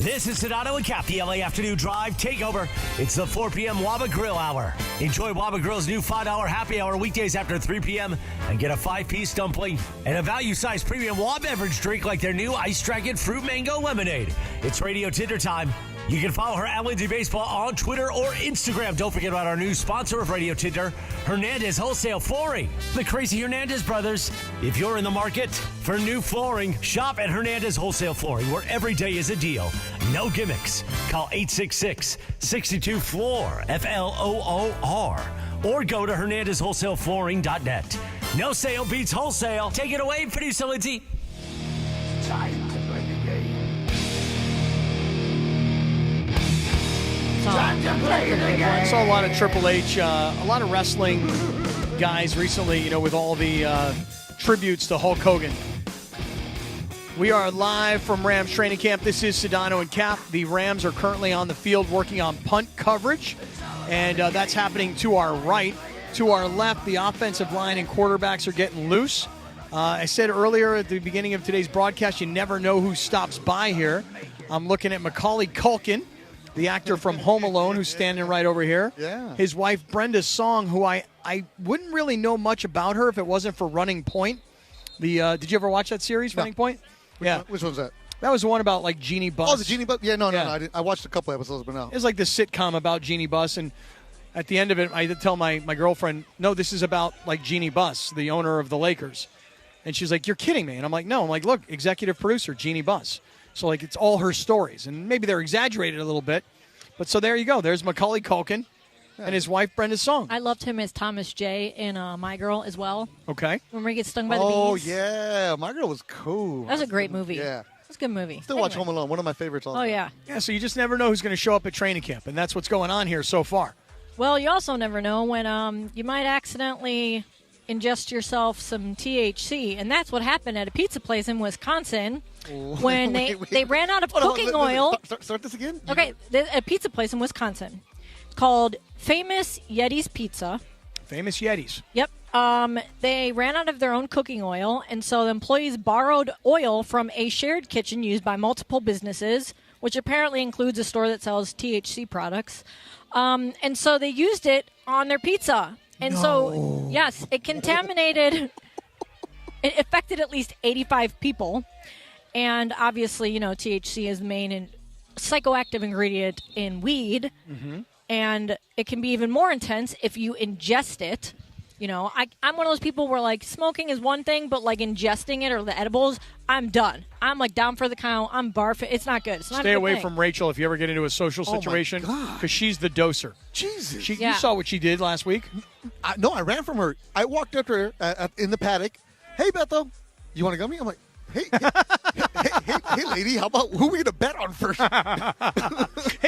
This is Sedano and Kap, the LA Afternoon Drive Takeover. It's the 4 p.m. Waba Grill Hour. Enjoy Waba Grill's new $5 happy hour weekdays after 3 p.m. and get a 5-piece dumpling and a value-sized premium Waba beverage drink like their new Ice Dragon Fruit Mango Lemonade. It's Radio Tinder time. You can follow her at Lindsay Baseball on Twitter or Instagram. Don't forget about our new sponsor of Radio Tinder, Hernandez Wholesale Flooring. The Crazy Hernandez brothers. If you're in the market for new flooring, shop at Hernandez Wholesale Flooring, where every day is a deal. No gimmicks. Call 866-62-FLOOR, F-L-O-O-R, or go to HernandezWholesaleFlooring.net. No sale beats wholesale. Take it away, producer Lindsay. Time to play the game. I saw a lot of Triple H, a lot of wrestling guys recently, with all the tributes to Hulk Hogan. We are live from Rams training camp. This is Sedano and Kap. The Rams are currently on the field working on punt coverage, and that's happening to our right. To our left, the offensive line and quarterbacks are getting loose. I said earlier at the beginning of today's broadcast, you never know who stops by here. I'm looking at Macaulay Culkin, the actor from Home Alone, who's standing right over here. Yeah. His wife, Brenda Song, who I wouldn't really know much about her if it wasn't for Running Point. Did you ever watch that series, Running Point? Which one's that? That was the one about, like, Jeannie Buss. Oh, the Jeannie Buss? Yeah, no, I watched a couple episodes, but no. It was like this sitcom about Jeannie Buss, and at the end of it, I did tell my girlfriend, no, this is about, like, Jeannie Buss, the owner of the Lakers. And she's like, you're kidding me. And I'm like, no. I'm like, look, executive producer, Jeannie Buss. So, like, it's all her stories. And maybe they're exaggerated a little bit. But so there you go. There's Macaulay Culkin and his wife, Brenda Song. I loved him as Thomas J. in My Girl as well. Okay. Remember he gets stung by the bees? Oh, yeah. My Girl was cool. That was a great movie. Yeah. It was a good movie. Still watch Home Alone. One of my favorites. Oh, yeah. Yeah, so you just never know who's going to show up at training camp. And that's what's going on here so far. Well, you also never know when you might accidentally ingest yourself some THC. And that's what happened at a pizza place in Wisconsin when they ran out of cooking oil. Start this again? Okay, a pizza place in Wisconsin. It's called Famous Yeti's Pizza. Famous Yetis. Yep. They ran out of their own cooking oil, and so the employees borrowed oil from a shared kitchen used by multiple businesses, which apparently includes a store that sells THC products. And so they used it on their pizza. And so, yes, it contaminated, it affected at least 85 people. And obviously, THC is the main psychoactive ingredient in weed. Mm-hmm. And it can be even more intense if you ingest it. I'm one of those people where, like, smoking is one thing, but, like, ingesting it or the edibles, I'm done. I'm, like, down for the count. I'm barfing. It's not good. It's not Stay a good away thing. from Rachel if you ever get into a social situation, because she's the doser. Jesus. You saw what she did last week? No, I ran from her. I walked up to her in the paddock. Hey, Bethel, you want to gummy? I'm like, hey, lady, how about who we going to bet on first? Hey,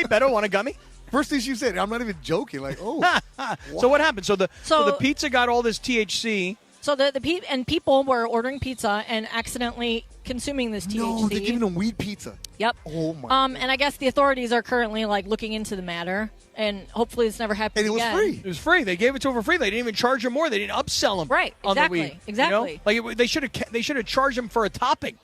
Beto, want a gummy? First thing she said, I'm not even joking. Like, oh. So what happened? So the pizza got all this THC. So people were ordering pizza and accidentally consuming this THC. No, they're giving them weed pizza. Yep. Oh my. And I guess the authorities are currently, like, looking into the matter, and hopefully this never happens again. And it was free. It was free. They gave it to them for free. They didn't even charge them more. They didn't upsell them. Right. On exactly. the weed. Exactly. Like they should have charged them for a topping.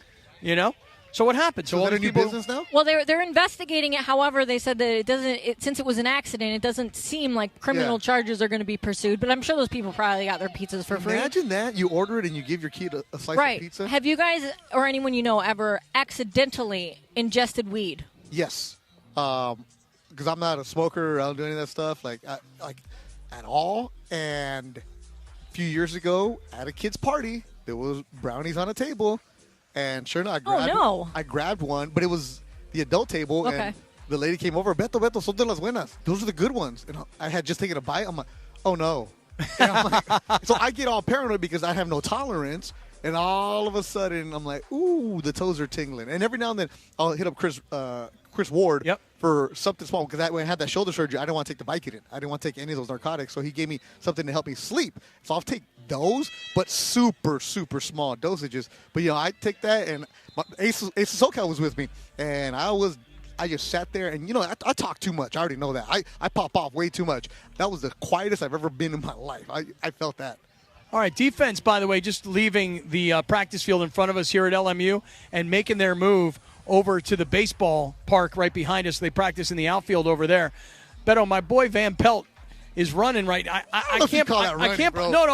So what happened? So is that a new business now? Well, they're investigating it. However, they said that since it was an accident, it doesn't seem like criminal charges are going to be pursued. But I'm sure those people probably got their pizzas for free. Imagine that. You order it and you give your kid a slice of pizza. Have you guys or anyone you know ever accidentally ingested weed? Yes. Because I'm not a smoker. I don't do any of that stuff like at all. And a few years ago at a kid's party, there was brownies on a table. And sure enough, I grabbed one, but it was the adult table, and the lady came over. Beto, son de las buenas. Those are the good ones. And I had just taken a bite. I'm like, oh, no. And I'm like, so I get all paranoid because I have no tolerance. And all of a sudden, I'm like, ooh, the toes are tingling. And every now and then, I'll hit up Chris Ward for something small. Because when I had that shoulder surgery, I didn't want to take the Vicodin. I didn't want to take any of those narcotics. So he gave me something to help me sleep. So I'll take those, but super, super small dosages. But, I take that, and Ace of SoCal was with me. And I just sat there, and, I talk too much. I already know that. I pop off way too much. That was the quietest I've ever been in my life. I felt that. All right, defense, by the way, just leaving the practice field in front of us here at LMU and making their move over to the baseball park right behind us. They practice in the outfield over there. Beto, my boy Van Pelt is running right. I can't call that running, I can't. Bro. No.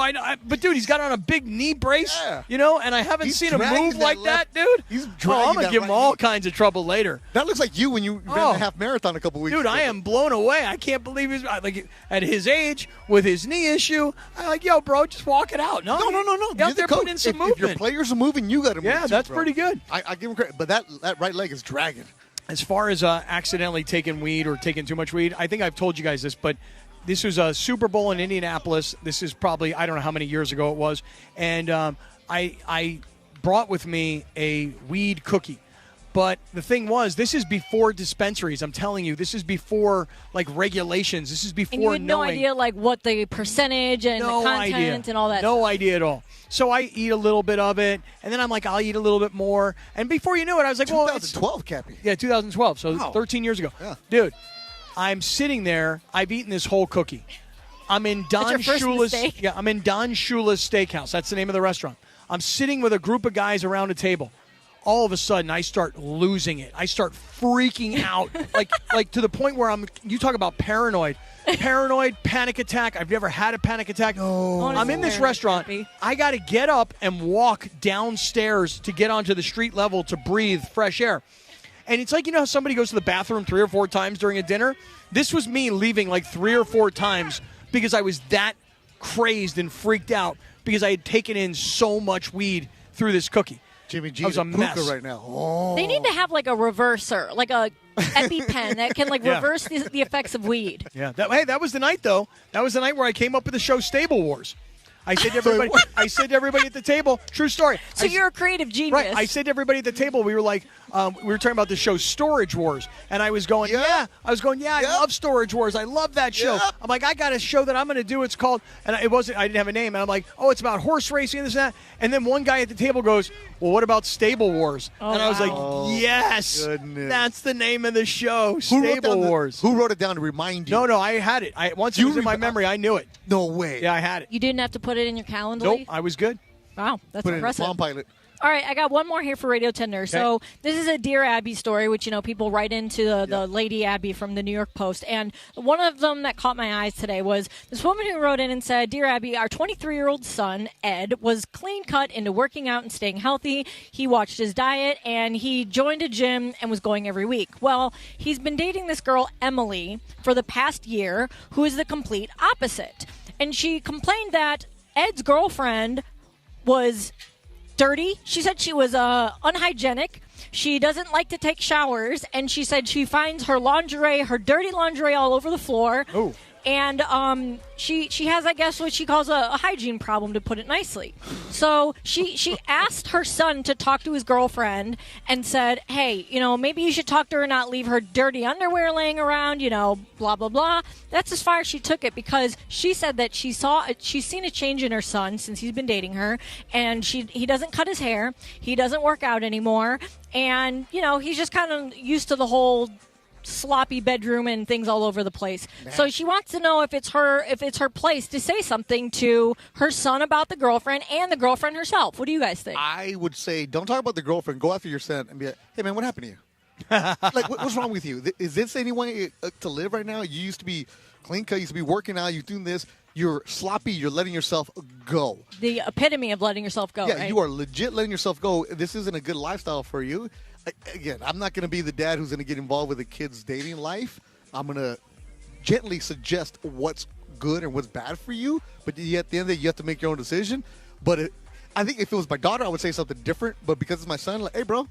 But dude, he's got on a big knee brace. Yeah. And I haven't seen him move like that, dude. He's I'm gonna give him all kinds of trouble later. That looks like you when you ran the half marathon a couple weeks ago. Dude, I am blown away. I can't believe he's like at his age with his knee issue. I'm like, yo, bro, just walk it out. No. You're out there putting in some movement. If your players are moving, you got to move. Yeah, that's pretty good. I give him credit, but that right leg is dragging. As far as accidentally taking weed or taking too much weed, I think I've told you guys this, but this was a Super Bowl in Indianapolis. This is probably, I don't know how many years ago it was. And I brought with me a weed cookie. But the thing was, this is before dispensaries. I'm telling you, this is before, like, regulations. This is before and you had no idea, like, what the percentage and the content and all that No stuff. idea at all. So I eat a little bit of it, and then I'm like, I'll eat a little bit more. And before you knew it, I was like, 2012, Cappy. Yeah, 2012. So 13 years ago. Yeah. Dude. I'm sitting there. I've eaten this whole cookie. I'm in Don Shula's. Yeah, I'm in Don Shula's Steakhouse. That's the name of the restaurant. I'm sitting with a group of guys around a table. All of a sudden, I start losing it. I start freaking out, like to the point where you talk about paranoid, panic attack. I've never had a panic attack. No. I'm in this restaurant. I got to get up and walk downstairs to get onto the street level to breathe fresh air. And it's like, how somebody goes to the bathroom 3 or 4 times during a dinner? This was me leaving like 3 or 4 times because I was that crazed and freaked out because I had taken in so much weed through this cookie. Jimmy G was a mess right now. Oh. They need to have like a reverser, like a EpiPen that can reverse the effects of weed. Yeah. That was the night, though. That was the night where I came up with the show Stable Wars. I said to everybody at the table, true story. So you're a creative genius. Right. I said to everybody at the table, we were like, we were talking about the show Storage Wars. And I was going, I love Storage Wars. I love that show. Yep. I'm like, I got a show that I'm going to do. It's called, and I didn't have a name. And I'm like, it's about horse racing and this and that. And then one guy at the table goes, well, what about Stable Wars? And I was like, yes, that's the name of the show, Stable Wars. Who wrote it down to remind you? No, I had it. Once it was in my memory, I knew it. No way. Yeah, I had it. You didn't have to put it in your calendar? Nope, I was good. Wow, that's Put impressive. It in Palm Pilot. All right, I got one more here for Radio Tender. Okay. So this is a Dear Abby story, which, people write into the Lady Abby from the New York Post. And one of them that caught my eyes today was this woman who wrote in and said, Dear Abby, our 23-year-old son, Ed, was clean-cut into working out and staying healthy. He watched his diet, and he joined a gym and was going every week. Well, he's been dating this girl, Emily, for the past year, who is the complete opposite. And she complained that Ed's girlfriend was dirty. She said she was unhygienic. She doesn't like to take showers, and she said she finds her dirty lingerie all over the floor. Oh. And she has, I guess, what she calls a hygiene problem, to put it nicely. So she asked her son to talk to his girlfriend and said, hey, maybe you should talk to her and not leave her dirty underwear laying around, blah, blah, blah. That's as far as she took it, because she said that she's seen a change in her son since he's been dating her, and he doesn't cut his hair, he doesn't work out anymore, and, he's just kind of used to the whole sloppy bedroom and things all over the place. Man. So she wants to know if it's her place to say something to her son about the girlfriend and the girlfriend herself. What do you guys think? I would say don't talk about the girlfriend. Go after your son and be like, hey, man, what happened to you? Like, what's wrong with you? Is this any way to live right now? You used to be clean cut. You used to be working out. You're doing this. You're sloppy. You're letting yourself go. The epitome of letting yourself go, Yeah, right? You are legit letting yourself go. This isn't a good lifestyle for you. Again, I'm not going to be the dad who's going to get involved with a kid's dating life. I'm going to gently suggest what's good and what's bad for you. But at the end of the day, you have to make your own decision. But I think if it was my daughter, I would say something different. But because it's my son, like, hey, bro,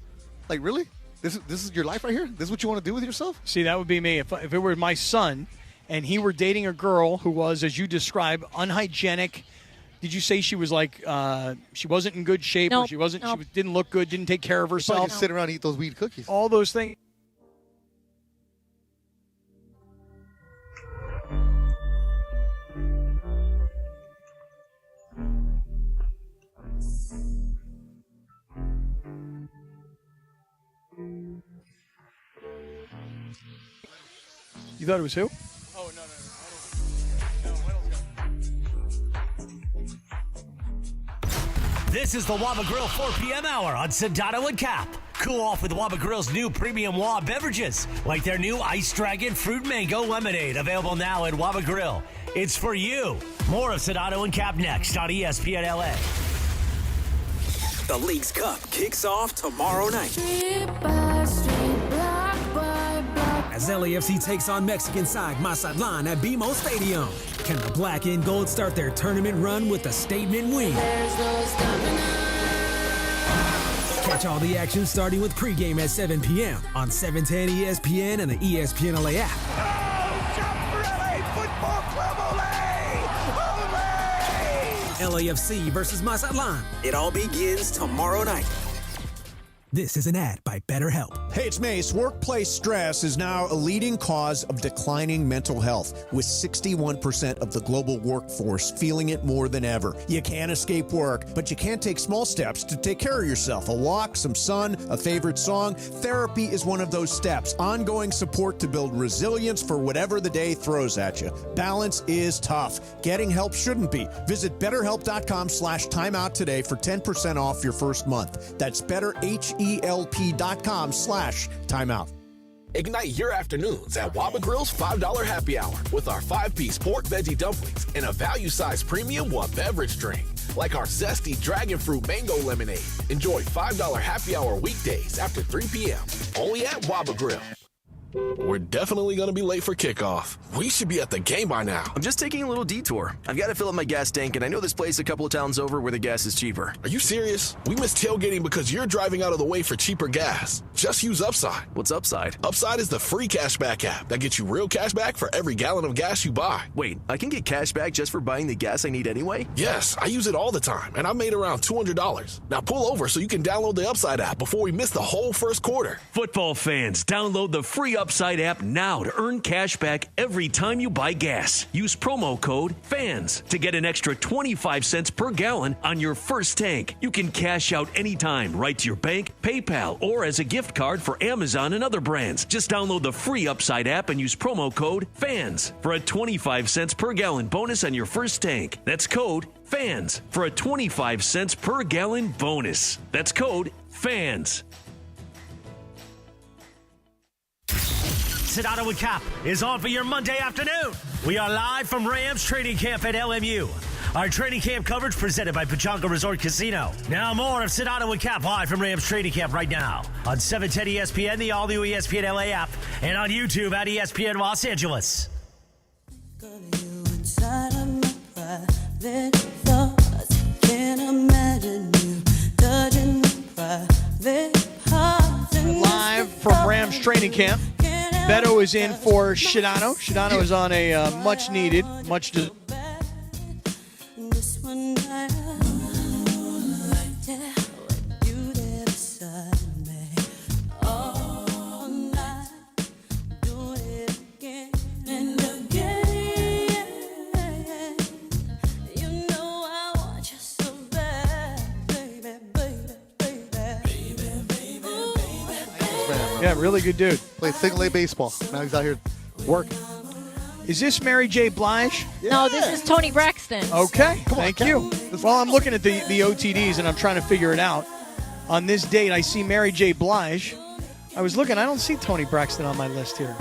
like, really? This is your life right here? This is what you want to do with yourself? See, that would be me. If it were my son and he were dating a girl who was, as you describe, unhygienic. Did you say she was like she wasn't in good shape, nope, or she wasn't? Nope. She didn't look good, didn't take care of herself. Probably just sit around and eat those weed cookies. All those things. You thought it was who? Oh no. This is the Waba Grill 4 p.m. hour on Sedano and Cap. Cool off with Waba Grill's new premium Wah beverages, like their new Ice Dragon Fruit Mango Lemonade, available now at Waba Grill. It's for you. More of Sedano and Kap next on ESPN LA. The League's Cup kicks off tomorrow night. As LAFC takes on Mexican side Mazatlan at BMO Stadium. Can the black and gold start their tournament run with a statement win? Catch all the action starting with pregame at 7 p.m. on 710 ESPN and the ESPN LA app. LAFC versus Mazatlan. It all begins tomorrow night. This is an ad by BetterHelp. Hey, it's Mace. Workplace stress is now a leading cause of declining mental health, with 61% of the global workforce feeling it more than ever. You can't escape work, but you can take small steps to take care of yourself. A walk, some sun, a favorite song. Therapy is one of those steps. Ongoing support to build resilience for whatever the day throws at you. Balance is tough. Getting help shouldn't be. Visit BetterHelp.com/timeout today for 10% off your first month. That's BetterHelp.com/timeout. Ignite your afternoons at Waba Grill's $5 happy hour with our 5-piece pork veggie dumplings and a value-sized premium Wah beverage drink, like our zesty dragon fruit mango lemonade. Enjoy $5 happy hour weekdays after 3 p.m. only at Waba Grill. We're definitely going to be late for kickoff. We should be at the game by now. I'm just taking a little detour. I've got to fill up my gas tank, and I know this place a couple of towns over where the gas is cheaper. Are you serious? We missed tailgating because you're driving out of the way for cheaper gas. Just use Upside. What's Upside? Upside is the free cashback app that gets you real cash back for every gallon of gas you buy. Wait, I can get cash back just for buying the gas I need anyway? Yes, I use it all the time, and I made around $200. Now pull over so you can download the Upside app before we miss the whole first quarter. Football fans, download the free Upside app now to earn cash back every time you buy gas. Use promo code FANS to get an extra 25 cents per gallon on your first tank. You can cash out anytime, right to your bank, PayPal, or as a gift card for Amazon and other brands. Just download the free Upside app and use promo code FANS for a 25 cents per gallon bonus on your first tank. That's code FANS for a 25 cents per gallon bonus. That's code FANS. Sedano and Kap is on for your Monday afternoon. We are live from Rams training camp at LMU. Our training camp coverage presented by Pechanga Resort Casino. Now more of Sedano and Kap live from Rams training camp right now on 710 ESPN, the all-new ESPN LA app, and on YouTube at ESPN Los Angeles. Live from Rams training camp. Beto is in for Sedano. Sedano is on a much-needed, Yeah, really good dude. Played single-A baseball. Now he's out here working. Is this Mary J. Blige? No, this is Tony Braxton. Okay, thank you. Well, I'm looking at the OTDs, and I'm trying to figure it out. On this date, I see Mary J. Blige. I was looking. I don't see Tony Braxton on my list here.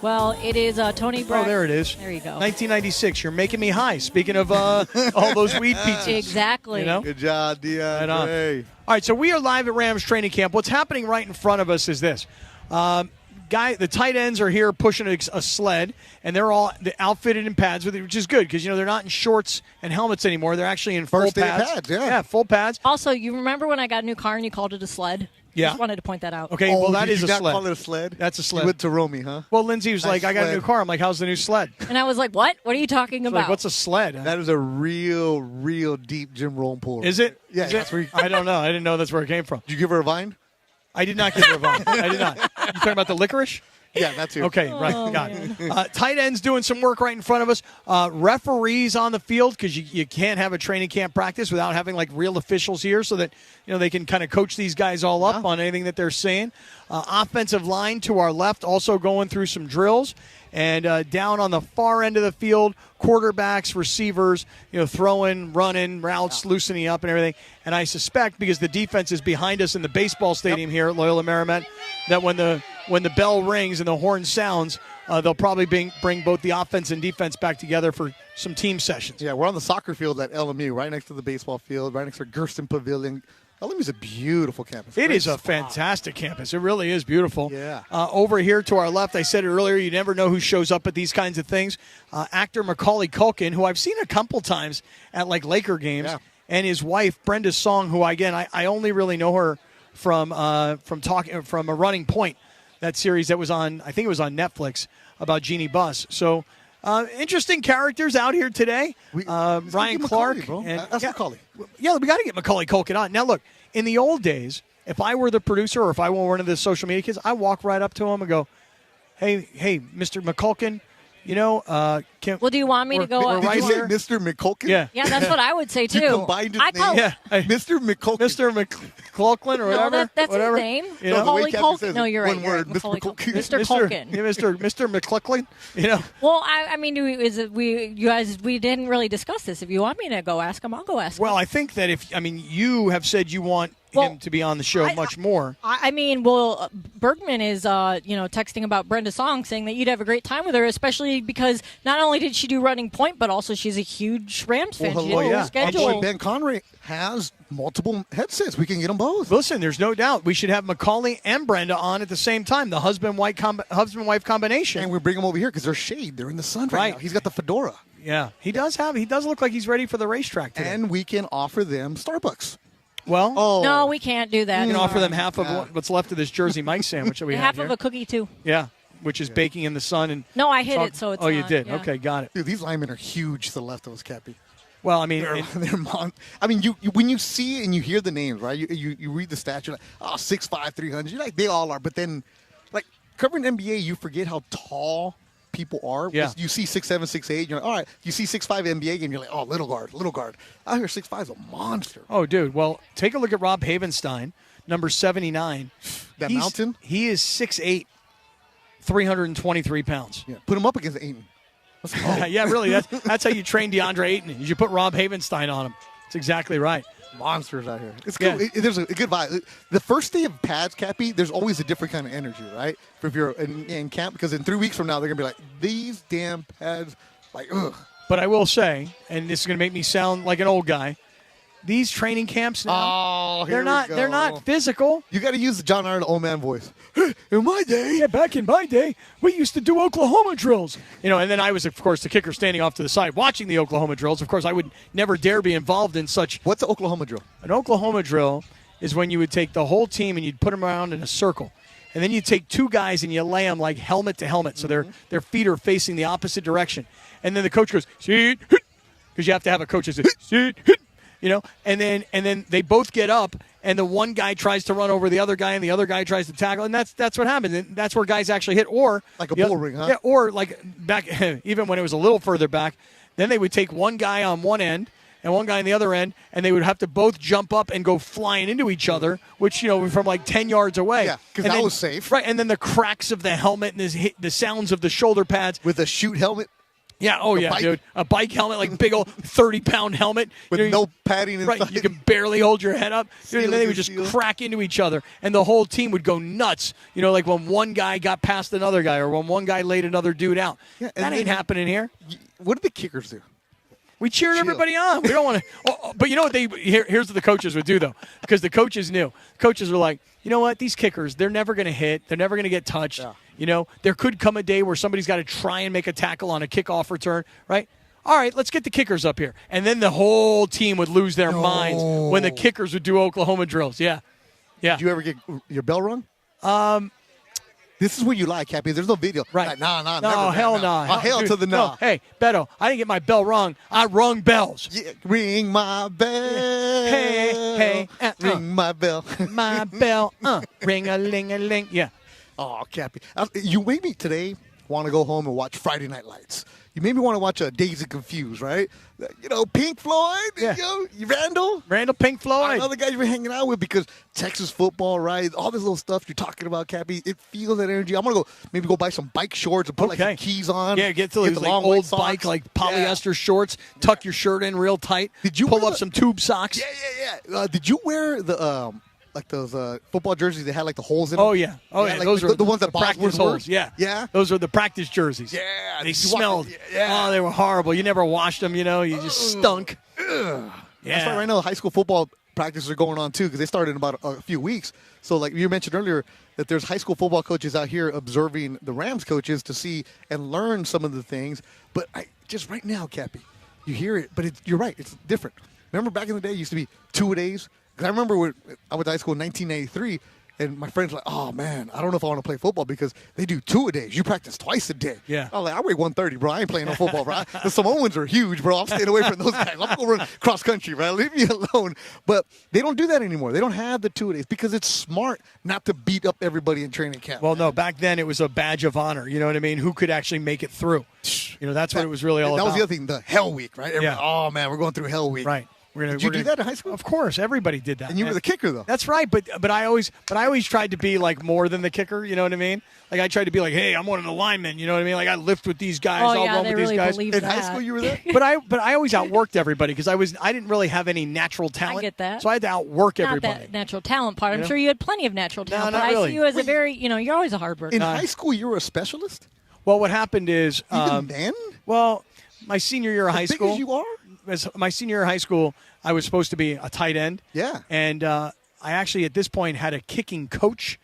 Well, it is Tony Braxton. Oh, there it is. There you go. 1996. You're making me high. Speaking of all those weed pizzas. Exactly. You know? Good job, DeAndre. Right on. All right, so we are live at Rams training camp. What's happening right in front of us is this. The tight ends are here pushing a sled, and they're all outfitted in pads, which is good because, they're not in shorts and helmets anymore. They're actually in full pads. Yeah, full pads. Also, you remember when I got a new car and you called it a sled? Yeah. Just wanted to point that out. Okay, well, that is a sled. sled. Call it a sled? That's a sled. You went to Romy, huh? Well, Lindsay was like, I got a new car. I'm like, how's the new sled? And I was like, what? What are you talking She's about? like, what's a sled? That is a real deep Jim Rome pull. Is it? Yeah. Is it? I don't know. I didn't know that's where it came from. Did you give her a vine? I did not give her a vine. I did not. You talking about the licorice? Yeah, that's you. Okay, right. Got it. Tight ends doing some work right in front of us. Referees on the field, because you can't have a training camp practice without having like real officials here, so that they can kind of coach these guys all up on anything that they're saying. Offensive line to our left also going through some drills. And down on the far end of the field, quarterbacks, receivers, throwing, running, routes, loosening up and everything. And I suspect, because the defense is behind us in the baseball stadium here at Loyola Marymount, that when the bell rings and the horn sounds, they'll probably bring both the offense and defense back together for some team sessions. Yeah, we're on the soccer field at LMU, right next to the baseball field, right next to Gersten Pavilion. LMU is a beautiful campus. It is a fantastic campus. It really is beautiful. Yeah. Over here to our left, I said it earlier, you never know who shows up at these kinds of things. Actor Macaulay Culkin, who I've seen a couple times at like Laker games, and his wife Brenda Song, who I only really know her from A Running Point, that series that was on, I think it was on Netflix, about Jeannie Buss. So interesting characters out here today. Ryan Clark. That's Macaulay. Yeah, we got to get Macaulay Culkin on. Now, look, in the old days, if I were the producer or if I were one of the social media kids, I walk right up to him and go, hey, Mr. McCulkin, well, do you want me to go up? Did you say Mr. McCulkin? Yeah. Yeah, that's what I would say, too. You combined his name? Mr. McCulkin. Mr. McCulkin or whatever. No, that's whatever. his name. No, Macaulay Culkin. No, you're right. One word, Mr. McCulkin. Mr. Culkin. Yeah, Mr. McCulkin. Well, I mean, you guys, we didn't really discuss this. If you want me to go ask him, I'll go ask him. Well, I think that you have said you want him to be on the show much more. I mean, Bergman is, texting about Brenda Song, saying that you'd have a great time with her, especially because not only did she do Running Point, but also she's a huge Rams fan. And Ben Conway has multiple headsets. We can get them both. Listen, there's no doubt we should have Macaulay and Brenda on at the same time, the husband-wife combination. And we bring them over here because they're shade. They're in the sun right now. He's got the fedora. Yeah, he does look like he's ready for the racetrack today. And we can offer them Starbucks. Well, no, we can't do that. You can offer them half of what's left of this Jersey Mike's sandwich that we have half here. of a cookie, too. Yeah, which is baking in the sun. And no, I hit it, so it's you did? Yeah. Okay, got it. Dude, these linemen are huge to the left of us, Cappy. Well, I mean, you when you see and you hear the names, right? You read the stats, you're like, 6'5", 300. You're like, they all are. But then, like, covering NBA, you forget how tall people are. Yeah. You see 6'7", 6'8", you're like, all right. You see 6'5" NBA game, you're like, oh, little guard. Out here, 6'5" is a monster. Oh, dude. Well, take a look at Rob Havenstein, number 79. That mountain? He is 6'8", 323 pounds. Yeah. Put him up against Ayton. Yeah, really. That's how you train DeAndre Ayton. You put Rob Havenstein on him. That's exactly right. Monsters out here. It's cool. Yeah. There's a good vibe. The first day of pads, Cappy, there's always a different kind of energy, right? If you're in camp, because in 3 weeks from now, they're going to be like, these damn pads, like, ugh. But I will say, and this is going to make me sound like an old guy, these training camps now, they're not physical. You got to use the John Arnold old man voice. In my day. Yeah, back in my day, we used to do Oklahoma drills. And then I was, of course, the kicker standing off to the side watching the Oklahoma drills. Of course, I would never dare be involved in such. What's an Oklahoma drill? An Oklahoma drill is when you would take the whole team and you'd put them around in a circle. And then you take two guys and you lay them like helmet to helmet, so their feet are facing the opposite direction. And then the coach goes, sit, because you have to have a coach that says, sit, and then they both get up, and the one guy tries to run over the other guy, and the other guy tries to tackle, and that's what happens. And that's where guys actually hit, or like a bull ring, huh? Yeah, or like back, even when it was a little further back, then they would take one guy on one end and one guy on the other end, and they would have to both jump up and go flying into each other, which, from like 10 yards away. Yeah, because that was safe. Right, and then the cracks of the helmet and the sounds of the shoulder pads. With a chute helmet? Yeah, dude. A bike helmet, like big old 30-pound helmet. With no padding inside. Right, you can barely hold your head up. Dude, and then they would just crack into each other, and the whole team would go nuts. Like when one guy got past another guy or when one guy laid another dude out. Yeah, that ain't happening here. What did the kickers do? We cheered everybody on. We don't want to. But you know what here's what the coaches would do, though, because the coaches knew. Coaches were like, you know what? These kickers, they're never going to hit. They're never going to get touched. Yeah. There could come a day where somebody's got to try and make a tackle on a kickoff return, right? All right, let's get the kickers up here. And then the whole team would lose their minds when the kickers would do Oklahoma drills. Yeah. Did you ever get your bell rung? This is where you lie, Cappy. There's no video. Right. Like, no, hell no. Hell to the no. No. Hey, Beto, I didn't get my bell rung. I rung bells. Yeah, ring my bell. Hey. Ring my bell. My bell. Ring-a-ling-a-ling. Yeah. Oh, Cappy. You made me today want to go home and watch Friday Night Lights. You made me want to watch Dazed and Confused, right? You know, Pink Floyd, Randall, Pink Floyd. Other guys you've been hanging out with because Texas football, right? All this little stuff you're talking about, Cappy, it feels that energy. I'm going to maybe go buy some bike shorts and put like some keys on. Yeah, get the long old bike, like polyester shorts, tuck your shirt in real tight. Did you pull up some tube socks? Yeah. Did you wear the like those football jerseys that had like the holes in them? Oh yeah. Like those are the ones that practice holes. Yeah. Those are the practice jerseys. Yeah. They smelled. Oh, they were horrible. You never washed them. You know, you just stunk. Yeah. That's why right now high school football practices are going on too because they started in about a few weeks. So like you mentioned earlier that there's high school football coaches out here observing the Rams coaches to see and learn some of the things. But just right now, Cappy, you hear it, but you're right. It's different. Remember back in the day, it used to be 2-a-days. Because I remember when I went to high school in 1983, and my friends were like, oh, man, I don't know if I want to play football because they do 2-a-days. You practice twice a day. Yeah. I was like, I weigh 130, bro. I ain't playing no football, bro. The Samoans are huge, bro. I'm staying away from those guys. I'm going to run cross country, bro. Leave me alone. But they don't do that anymore. They don't have the 2-a-days because it's smart not to beat up everybody in training camp. Well, no, back then it was a badge of honor. You know what I mean? Who could actually make it through? You know, that's what it was really all about. That was the other thing, the Hell Week, right? Yeah. Oh, man, we're going through Hell Week. Right. Did you do that in high school? Of course, everybody did that. And you were the kicker, though. That's right, but I always tried to be like more than the kicker. You know what I mean? Like I tried to be like, hey, I'm one of the linemen. You know what I mean? Like I lift with these guys. I'll run with these guys. In high school, you were there. But I always outworked everybody because I didn't really have any natural talent. I get that. So I had to outwork everybody. Not that natural talent part. I'm You know? sure you had plenty of natural talent. not but really. I see you as a very, you're always a hard worker. In high school, you were a specialist? Well, what happened is Even then? Well, my senior year of high school. As you are? My senior year of high school, I was supposed to be a tight end. Yeah. And I actually, at this point, had a kicking coach.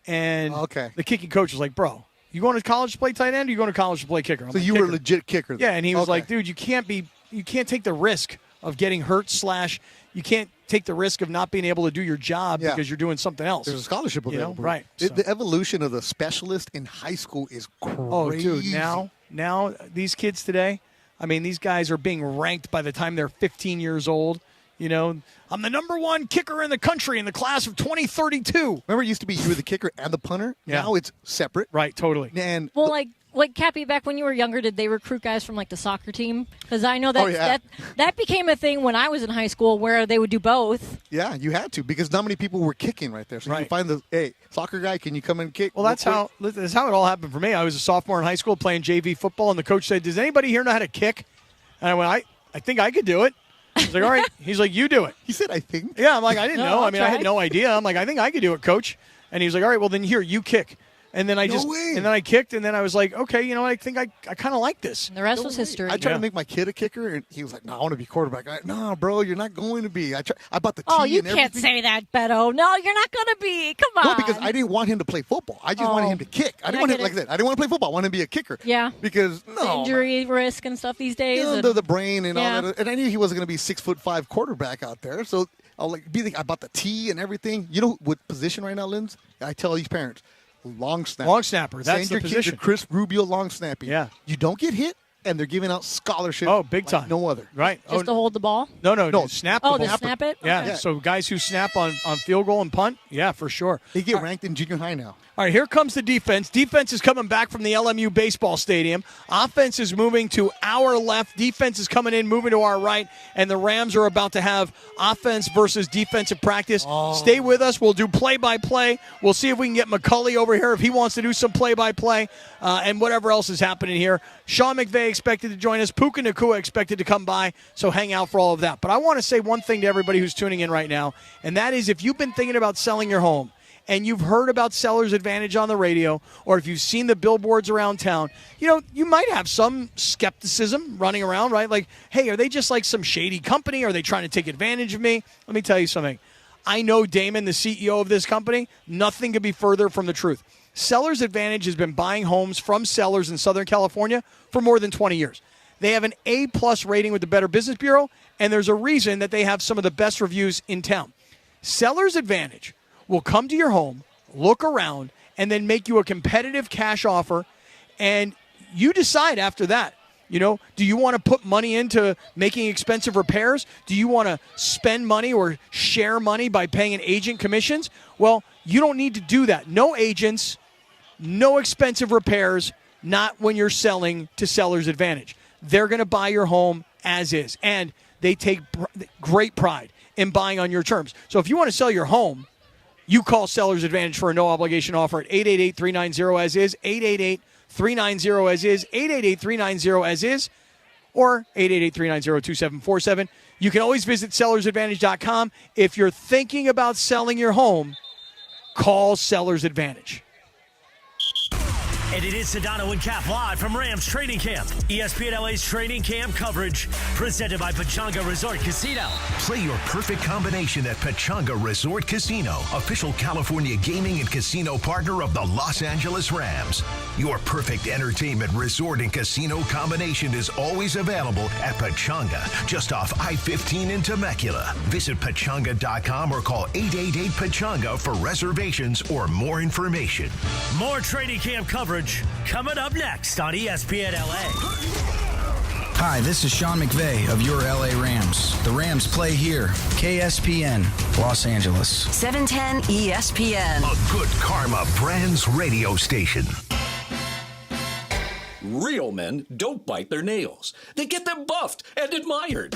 And the kicking coach was like, bro, you going to college to play tight end or you going to college to play kicker? I'm So like, you kicker. were a legit kicker. Yeah, and he was like, dude, you can't take the risk of getting hurt / you can't take the risk of not being able to do your job because you're doing something else. There's a scholarship available. Right. The evolution of the specialist in high school is crazy. Oh, dude, now these kids today, I mean, these guys are being ranked by the time they're 15 years old. You know, I'm the number one kicker in the country in the class of 2032. Remember, it used to be you were the kicker and the punter. Yeah. Now it's separate. Right, totally. And Well, like Cappy, back when you were younger, did they recruit guys from like the soccer team? Because I know that that became a thing when I was in high school where they would do both. Yeah, you had to because not many people were kicking right there. So you find hey, soccer guy, can you come and kick? Well, that's how it all happened for me. I was a sophomore in high school playing JV football, and the coach said, "Does anybody here know how to kick?" And I went, I think I could do it. I was like, all right. He's like, you do it. He said, I think. Yeah, I'm like, I didn't No, know. I'll I mean, I had try. no idea. I'm like, I think I could do it, coach. And he was like, all right, well, then here, you kick. And then I kicked, and then I was like, okay, you know what? I think I kind of like this. And the rest was history. I tried to make my kid a kicker, and he was like, no, I want to be quarterback. No, bro, you're not going to be. I bought the tee Oh, you and can't everything. say that, Beto. No, you're not going to be. Come on. No, because I didn't want him to play football. I just wanted him to kick. I didn't want him, like that. I didn't want to play football. I wanted him to be a kicker. Yeah. Because, The injury risk and stuff these days. the brain and all that. And I knew he wasn't going to be 6'5" quarterback out there. So I bought the tee and everything. You know what position right now, Linz? I tell these parents, long snapper. Long snapper. That's Send the your position. kid to Chris Rubio long snapping. Yeah. You don't get hit, and they're giving out scholarships. Oh, big time. No other. Right. Just to hold the ball? No. Snap the Oh, ball. to snap it? Yeah. Okay. So guys who snap on field goal and punt, yeah, for sure. They get ranked in junior high now. All right, here comes the defense. Defense is coming back from the LMU baseball stadium. Offense is moving to our left. Defense is coming in, moving to our right. And the Rams are about to have offense versus defensive practice. Stay with us. We'll do play-by-play. We'll see if we can get McCulley over here if he wants to do some play-by-play and whatever else is happening here. Sean McVey expected to join us. Puka Naku expected to come by, so hang out for all of that. But I want to say one thing to everybody who's tuning in right now, and that is if you've been thinking about selling your home, and you've heard about Seller's Advantage on the radio, or if you've seen the billboards around town, you might have some skepticism running around, right? Like, hey, are they just like some shady company? Are they trying to take advantage of me? Let me tell you something. I know Damon, the CEO of this company. Nothing could be further from the truth. Seller's Advantage has been buying homes from sellers in Southern California for more than 20 years. They have an A+ rating with the Better Business Bureau, and there's a reason that they have some of the best reviews in town. Seller's Advantage will come to your home, look around, and then make you a competitive cash offer, and you decide after that. Do you want to put money into making expensive repairs? Do you want to spend money or share money by paying an agent commissions? Well, you don't need to do that. No agents, No expensive repairs, not when you're selling to Seller's Advantage. They're going to buy your home as is, and they take great pride in buying on your terms. So if you want to sell your home, you call Seller's Advantage for a no-obligation offer at 888-390-AS-IS, 888-390-AS-IS, 888-390-AS-IS, or 888-390-2747. You can always visit sellersadvantage.com. If you're thinking about selling your home, call Seller's Advantage. And it is Sedano and Kap live from Rams Training Camp. ESPN LA's training camp coverage presented by Pechanga Resort Casino. Play your perfect combination at Pechanga Resort Casino, official California gaming and casino partner of the Los Angeles Rams. Your perfect entertainment resort and casino combination is always available at Pechanga, just off I-15 in Temecula. Visit Pechanga.com or call 888-PECHANGA for reservations or more information. More training camp coverage coming up next on ESPN LA. Hi, this is Sean McVey of your LA Rams. The Rams play here. KSPN, Los Angeles. 710 ESPN. A good karma brands radio station. Real men don't bite their nails. They get them buffed and admired.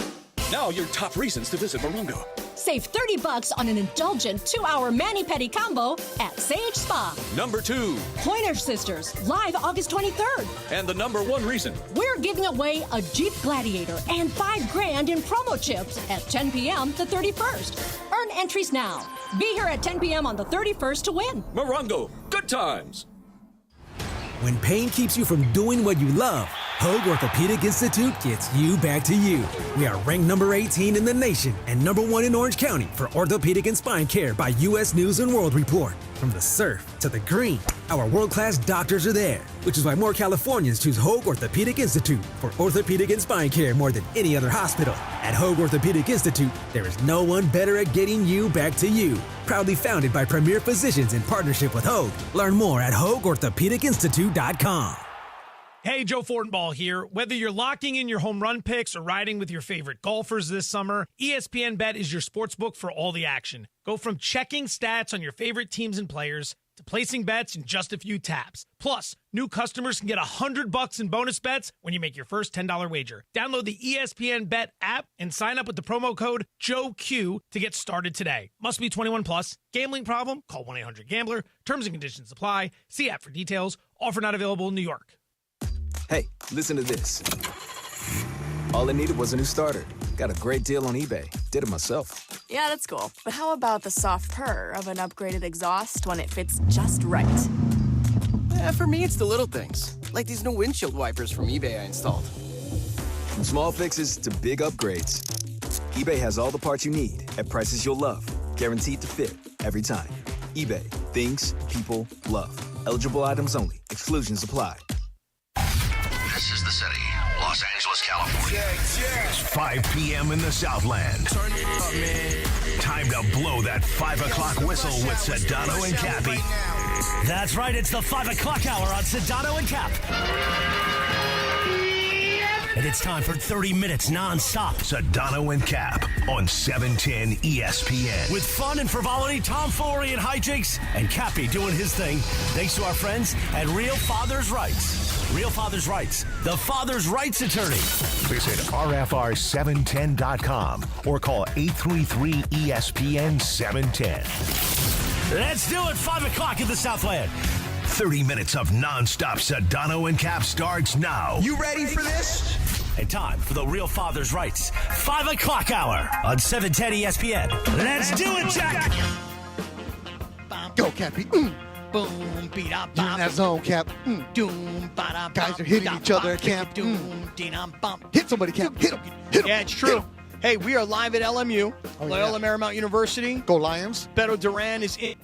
Now your top reasons to visit Morongo. Save $30 on an indulgent 2-hour mani-pedi combo at Sage Spa. Number 2. Pointer Sisters, live August 23rd. And the number 1 reason. We're giving away a Jeep Gladiator and $5,000 in promo chips at 10 p.m. the 31st. Earn entries now. Be here at 10 p.m. on the 31st to win. Morongo, good times. When pain keeps you from doing what you love, Hoag Orthopedic Institute gets you back to you. We are ranked number 18 in the nation and number 1 in Orange County for orthopedic and spine care by U.S. News & World Report. From the surf to the green, our world-class doctors are there, which is why more Californians choose Hoag Orthopedic Institute for orthopedic and spine care more than any other hospital. At Hoag Orthopedic Institute, there is no one better at getting you back to you. Proudly founded by premier physicians in partnership with Hoag. Learn more at HoagOrthopedicInstitute.com. Hey, Joe Fortenbaugh here. Whether you're locking in your home run picks or riding with your favorite golfers this summer, ESPN Bet is your sportsbook for all the action. Go from checking stats on your favorite teams and players to placing bets in just a few taps. Plus, new customers can get $100 in bonus bets when you make your first $10 wager. Download the ESPN Bet app and sign up with the promo code JOEQ to get started today. Must be 21 plus. Gambling problem? Call 1-800-GAMBLER. Terms and conditions apply. See app for details. Offer not available in New York. Hey, listen to this. All I needed was a new starter. Got a great deal on eBay. Did it myself. Yeah, that's cool. But how about the soft purr of an upgraded exhaust when it fits just right? For me, it's the little things. Like these new windshield wipers from eBay I installed. From small fixes to big upgrades, eBay has all the parts you need at prices you'll love. Guaranteed to fit every time. eBay. Things people love. Eligible items only. Exclusions apply. This is the city, Los Angeles, California. It's 5 p.m. in the Southland. Turn it up, man. Time to blow that 5 o'clock whistle with Sedano and Cappy. That's right, it's the 5 o'clock hour on Sedano and Kap. And it's time for 30 minutes non-stop. Sedano and Kap on 710 ESPN. With fun and frivolity, tomfoolery and hijinks, and Cappy doing his thing, thanks to our friends at Real Father's Rights. Real Father's Rights, the father's rights attorney. Visit RFR710.com or call 833-ESPN-710. Let's do it, 5 o'clock in the Southland. 30 minutes of non-stop Sedano and Kap starts now. You ready for this? And time for the Real Father's Rights 5 o'clock hour on 710 ESPN. Let's do it, Jack. Go, Cappy. Boom, beat up, you're in that zone, Cap. Guys are hitting each other at camp. Hit somebody, Cap. Hit him. Yeah, it's true. Hey, we are live at LMU, Loyola Marymount University. Go Lions. Beto Duran is in.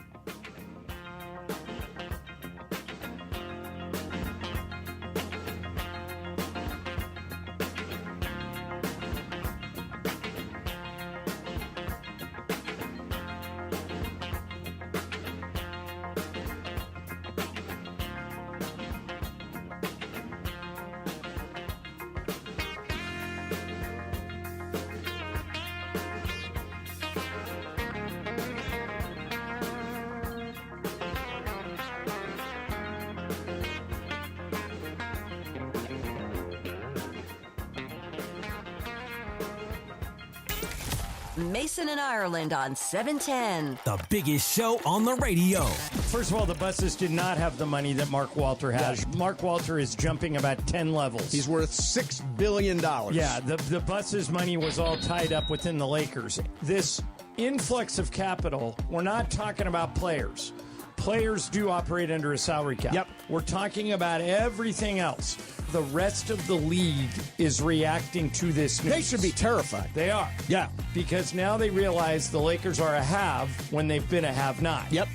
Mason and Ireland on 710. The biggest show on the radio. First of all, the buses did not have the money that Mark Walter has. Mark Walter is jumping about 10 levels. He's worth $6 billion. Yeah, the buses' money was all tied up within the Lakers. This influx of capital, we're not talking about players. Players do operate under a salary cap. Yep. We're talking about everything else. The rest of the league is reacting to this news. They should be terrified. They are. Yeah. Because now they realize the Lakers are a have when they've been a have-not. Yep.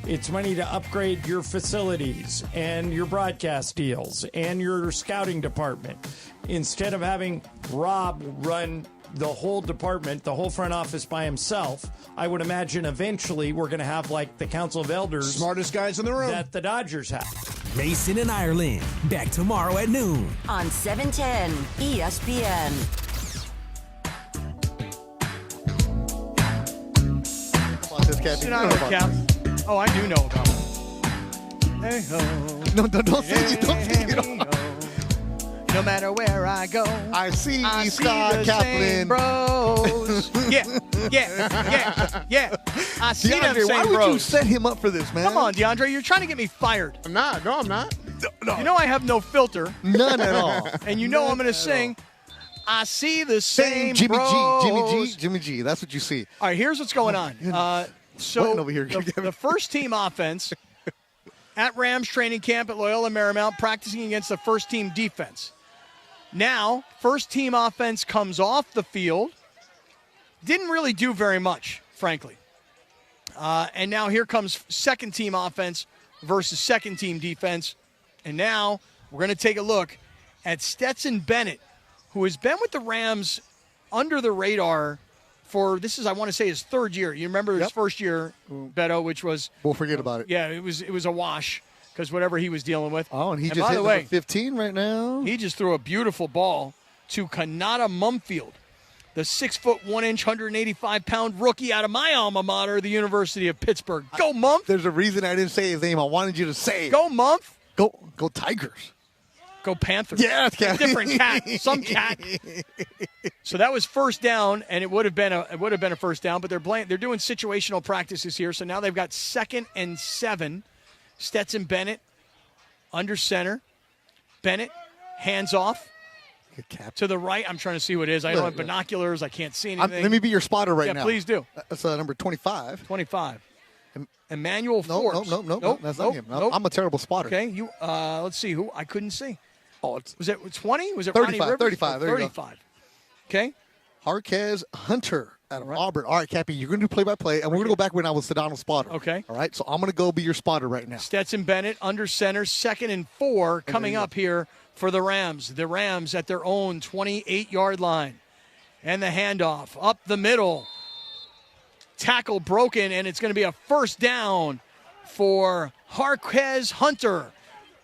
It's money to upgrade your facilities and your broadcast deals and your scouting department. Instead of having Rob run the whole department, the whole front office by himself, I would imagine eventually we're going to have like the Council of Elders. Smartest guys in the room. That the Dodgers have. Mason and Ireland, back tomorrow at noon. On 710 ESPN. Sedano Kap. Oh, I do know about it. Hey ho. No, don't say it. Don't say it. No matter where I go, I see the Scott Kaplan. same bros. Yeah. I see them DeAndre, same why would bros. you set him up for this, man? Come on, DeAndre, you're trying to get me fired. I'm not. No, I'm not. You know I have no filter. None at all. And you know I'm going to sing, I see the same Jimmy bros. Jimmy G. That's what you see. All right, here's what's going on. So over here. the first team offense at Rams training camp at Loyola Marymount practicing against the first team defense. Now, first team offense comes off the field. Didn't really do very much, frankly. And now here comes second team offense versus second team defense. And now we're going to take a look at Stetson Bennett, who has been with the Rams under the radar for, this is, I want to say, his third year. You remember his first year, Beto, which was... We'll forget about it. Yeah, it was a wash because whatever he was dealing with. Oh, and he just by hit the way, number 15 right now. He just threw a beautiful ball to Kanata Mumfield, the 6'1", 185-pound rookie out of my alma mater, the University of Pittsburgh. Go, Mumph! There's a reason I didn't say his name. I wanted you to say it. Go, Mumph! Go Tigers. Go Panthers. Yeah, cat. Different cat. Some cat. So that was first down, and it would have been a first down, but they're doing situational practices here. So now they've got 2nd and 7. Stetson Bennett under center. Bennett hands off to the right. I'm trying to see what it is. I don't have binoculars. I can't see anything. Let me be your spotter right now. Yeah, please do. That's number 25. 25. Emmanuel Forbes. No, that's not him. Nope. I'm a terrible spotter. Okay, let's see who I couldn't see. Oh, was it 20? Was it 35? Ronnie Rivers? 35. There 35. Okay. Marquez Hunter out of Auburn. All right, Cappy, you're going to do play-by-play, and we're going to go back when I was Sedano's spotter. Okay. All right, so I'm going to go be your spotter right now. Stetson Bennett under center, 2nd and 4 coming up here for the Rams. The Rams at their own 28-yard line. And the handoff up the middle. Tackle broken, and it's going to be a first down for Marquez Hunter.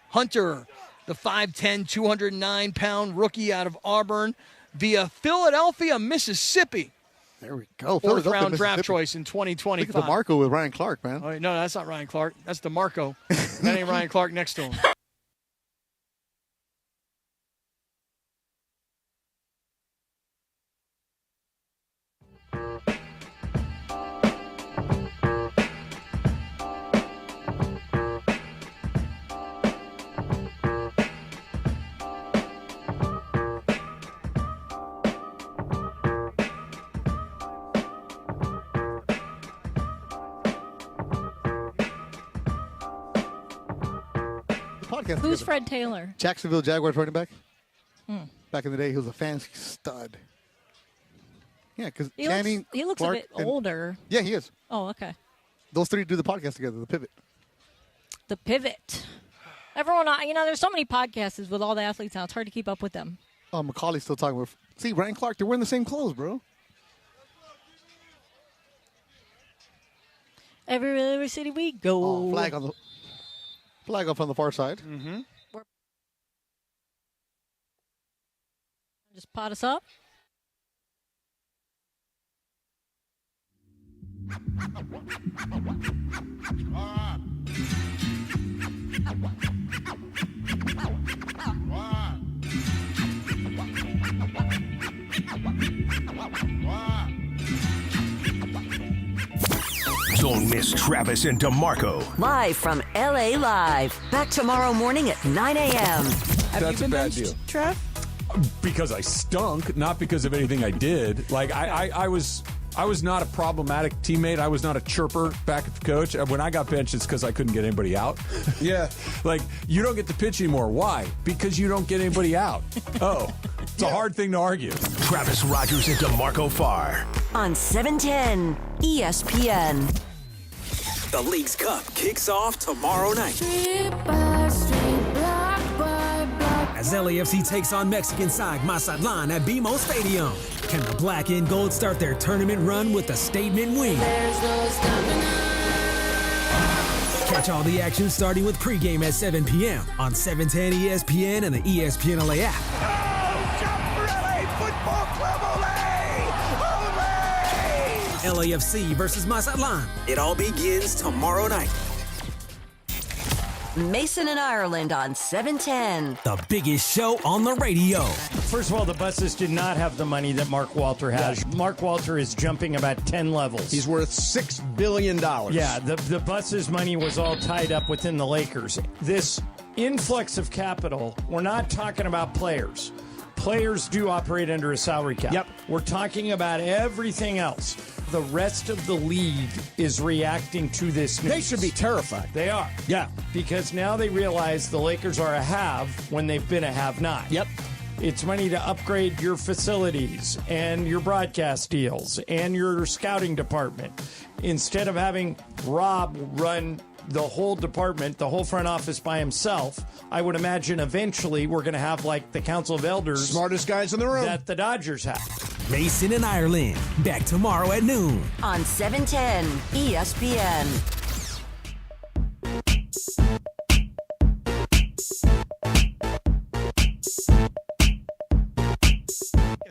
Hunter, the 5'10", 209-pound rookie out of Auburn via Philadelphia, Mississippi. There we go. Fourth-round draft choice in 2025. Look at DeMarco with Ryan Clark, man. Oh, no, that's not Ryan Clark. That's DeMarco. That ain't Ryan Clark next to him. Who's Fred Taylor? Jacksonville Jaguars running back. Back in the day, he was a fancy stud. Yeah, because he looks Clark, a bit older. Yeah, he is. Oh, okay. Those three do the podcast together, The Pivot. The Pivot. Everyone, there's so many podcasts with all the athletes now. It's hard to keep up with them. Oh, Macaulay's still talking with. See, Ryan Clark, they're wearing the same clothes, bro. Every city we go. Oh, flag off on the far side. Mm-hmm. Just pot us up. Don't miss Travis and DeMarco. Live from LA Live. Back tomorrow morning at 9 a.m. That's a bad deal. Trev? Because I stunk, not because of anything I did. Like, I was not a problematic teammate. I was not a chirper back at the coach. When I got benched, it's because I couldn't get anybody out. Yeah. Like, you don't get to pitch anymore. Why? Because you don't get anybody out. Oh, it's a hard thing to argue. Travis Rogers and DeMarco Farr. On 710 ESPN. The League's Cup kicks off tomorrow night. As LAFC takes on Mexican side Mazatlan at BMO Stadium. Can the black and gold start their tournament run with a statement win? Catch all the action starting with pregame at 7 p.m. on 710 ESPN and the ESPN LA app. LAFC versus Mazatlan. It all begins tomorrow night. Mason and Ireland on 710. The biggest show on the radio. First of all, the buses did not have the money that Mark Walter has. Mark Walter is jumping about 10 levels. He's worth $6 billion. Yeah, the buses' money was all tied up within the Lakers. This influx of capital, we're not talking about players. Players do operate under a salary cap. Yep. We're talking about everything else. The rest of the league is reacting to this news. They should be terrified. They are. Yeah. Because now they realize the Lakers are a have when they've been a have-not. Yep. It's money to upgrade your facilities and your broadcast deals and your scouting department. Instead of having Rob run the whole department, the whole front office by himself, I would imagine eventually we're going to have like the Council of Elders. Smartest guys in the room. That the Dodgers have. Mason and Ireland. Back tomorrow at noon. On 710 ESPN.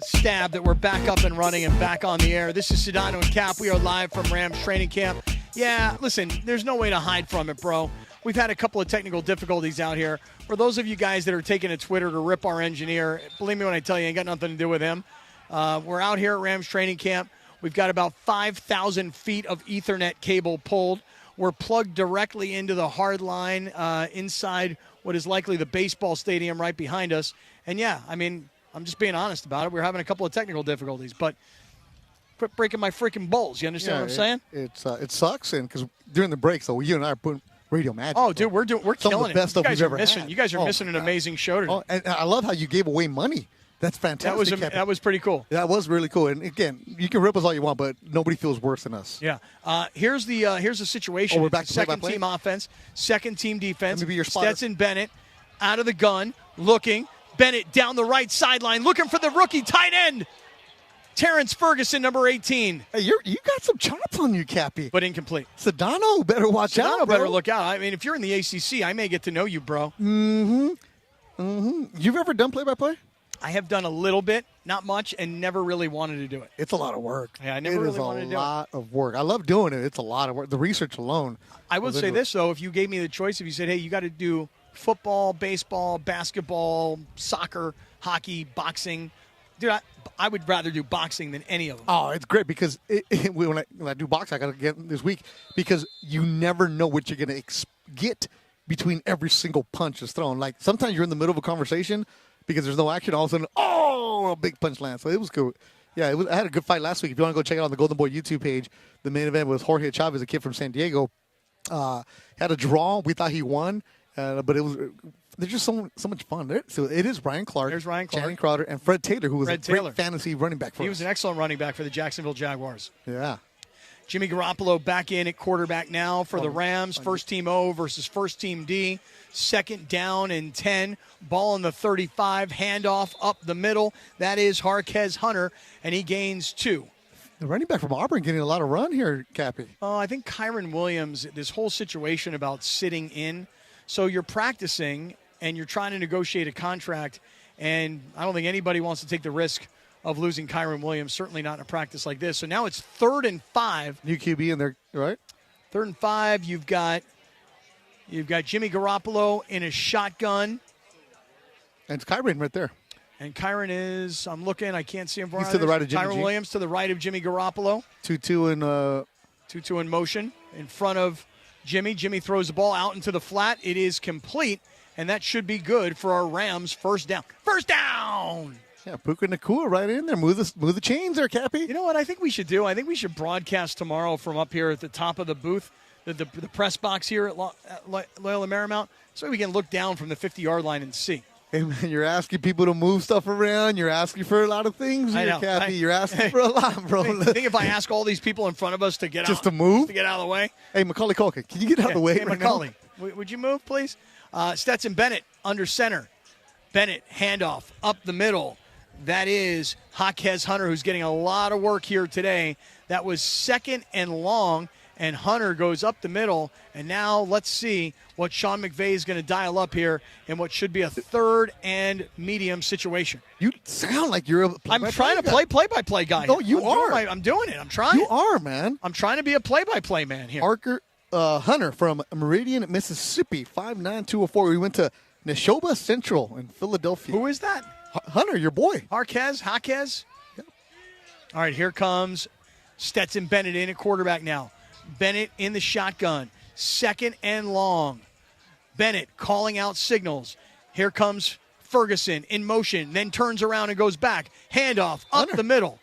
Stab that we're back up and running and back on the air. This is Sedano and Kap. We are live from Rams training camp. Yeah, listen, there's no way to hide from it, bro. We've had a couple of technical difficulties out here. For those of you guys that are taking to Twitter to rip our engineer, believe me when I tell you, it ain't got nothing to do with him. We're out here at Rams training camp. We've got about 5,000 feet of Ethernet cable pulled. We're plugged directly into the hard line inside what is likely the baseball stadium right behind us. And, yeah, I mean, I'm just being honest about it. We're having a couple of technical difficulties, but quit breaking my freaking balls. You understand what I'm saying? It sucks, and because during the break, so you and I are putting radio magic. Oh, dude, we're killing some of the best stuff we've ever had. You guys are missing an amazing show today. Oh, and I love how you gave away money. That's fantastic. That was pretty cool. That was really cool. And again, you can rip us all you want, but nobody feels worse than us. Yeah. Here's the situation. Oh, we're back to second play-by-play? team offense, second team defense. Let me be your spotter. Stetson Bennett out of the gun, looking. Bennett down the right sideline, looking for the rookie tight end, Terrence Ferguson, number 18. Hey, you got some chops on you, Cappy. But incomplete. Sedano better watch out, bro. better look out. I mean, if you're in the ACC, I may get to know you, bro. You've ever done play-by-play? I have done a little bit, not much, and never really wanted to do it. It's a lot of work. Yeah, I never really wanted to do it. It is a lot of work. I love doing it. It's a lot of work. The research alone. I will say this, though. If you gave me the choice, if you said, hey, you got to do football, baseball, basketball, soccer, hockey, boxing, dude, I would rather do boxing than any of them. Oh, it's great because when I do boxing, I got to get this week because you never know what you're going to get between every single punch that's thrown. Like sometimes you're in the middle of a conversation because there's no action. All of a sudden, a big punch lands. So it was cool. Yeah, I had a good fight last week. If you want to go check it out on the Golden Boy YouTube page, the main event was Jorge Chavez, a kid from San Diego. Had a draw. We thought he won, but there's just so much fun. So it is Ryan Clark. There's Ryan Clark. Channing Crowder, and Fred Taylor, who was great fantasy running back for us. He was an excellent running back for the Jacksonville Jaguars. Yeah. Jimmy Garoppolo back in at quarterback now for the Rams. First team O versus first team D. Second down and 10. Ball in the 35. Handoff up the middle. That is Harquez Hunter, and he gains 2. The running back from Auburn getting a lot of run here, Cappy. Oh, I think Kyron Williams, this whole situation about sitting in. So you're practicing, and you're trying to negotiate a contract, and I don't think anybody wants to take the risk of losing Kyron Williams, certainly not in a practice like this. So now it's 3rd and 5. New QB in there, right? 3rd and 5. You've got Jimmy Garoppolo in a shotgun. And it's Kyron right there. And Kyron is, I'm looking, I can't see him. He's to the right of Jimmy Kyron Williams to the right of Jimmy Garoppolo. 2-2 in 2-2 in motion. in front of Jimmy. Jimmy throws the ball out into the flat. It is complete, and that should be good for our Rams first down. First down! Yeah, Puka Naku right in there. Move the chains there, Cappy. You know what I think we should do? I think we should broadcast tomorrow from up here at the top of the booth, the press box here at Loyola Marymount, so we can look down from the 50-yard line and see. Hey, man, you're asking people to move stuff around. You're asking for a lot of things here, Cappy. You're asking for a lot, bro. I think if I ask all these people in front of us to get just to move? To get out of the way. Hey, Macaulay Culkin, can you get out of the way right Macaulay, would you move, please? Stetson Bennett under center. Bennett, handoff, up the middle. That is Jaquez Hunter, who's getting a lot of work here today. That was second and long, and Hunter goes up the middle. And now let's see what Sean McVey is going to dial up here in what should be a third and medium situation. You sound like you're a I'm trying to play play-by-play guy. No, you are. I'm doing it. I'm trying. You are, man. I'm trying to be a play-by-play man here. Hunter from Meridian, Mississippi, 5'9", 204. We went to Neshoba Central in Philadelphia. Who is that? Hunter, your boy. Jaquez? Yep. All right, here comes Stetson Bennett in at quarterback now. Bennett in the shotgun. Second and long. Bennett calling out signals. Here comes Ferguson in motion, then turns around and goes back. Handoff up the middle.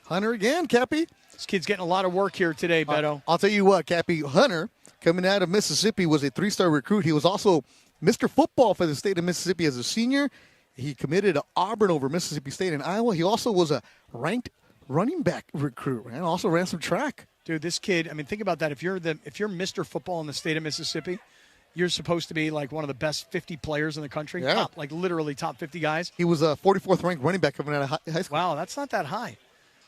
Hunter again, Cappy. This kid's getting a lot of work here today, Beto. I'll tell you what, Cappy. Hunter, coming out of Mississippi, was a 3-star recruit. He was also Mr. Football for the state of Mississippi as a senior. He committed to Auburn over Mississippi State and Iowa. He also was a ranked running back recruit, man. Also ran some track. Dude, this kid, I mean, think about that. If you're Mr. Football in the state of Mississippi, you're supposed to be like one of the best 50 players in the country. Yeah. Literally top 50 guys. He was a 44th ranked running back coming out of high school. Wow, that's not that high.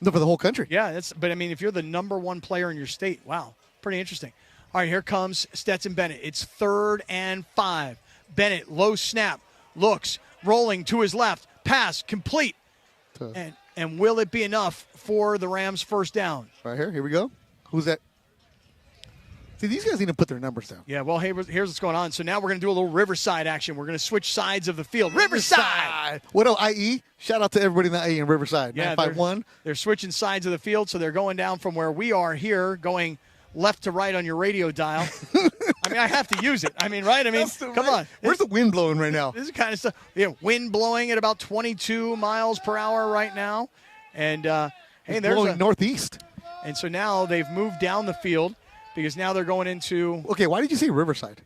No, for the whole country. Yeah, but I mean, if you're the number one player in your state, wow, pretty interesting. All right, here comes Stetson Bennett. It's 3rd and 5. Bennett, low snap, looks, rolling to his left. Pass complete. And will it be enough for the Rams' first down? Right here we go. Who's that? See, these guys need to put their numbers down. Yeah, well, hey, here's what's going on. So now we're going to do a little Riverside action. We're going to switch sides of the field. Riverside! What else, IE? Shout out to everybody in the IE in Riverside. Yeah, 951. They're switching sides of the field, so they're going down from where we are here, going left to right on your radio dial. I mean, I have to use it. I mean, right? I mean, come on. Where's the wind blowing right now? This is kind of stuff. Yeah, wind blowing at about 22 miles per hour right now. And, hey, there's blowing northeast. And so now they've moved down the field because now they're going into. Okay, why did you say Riverside?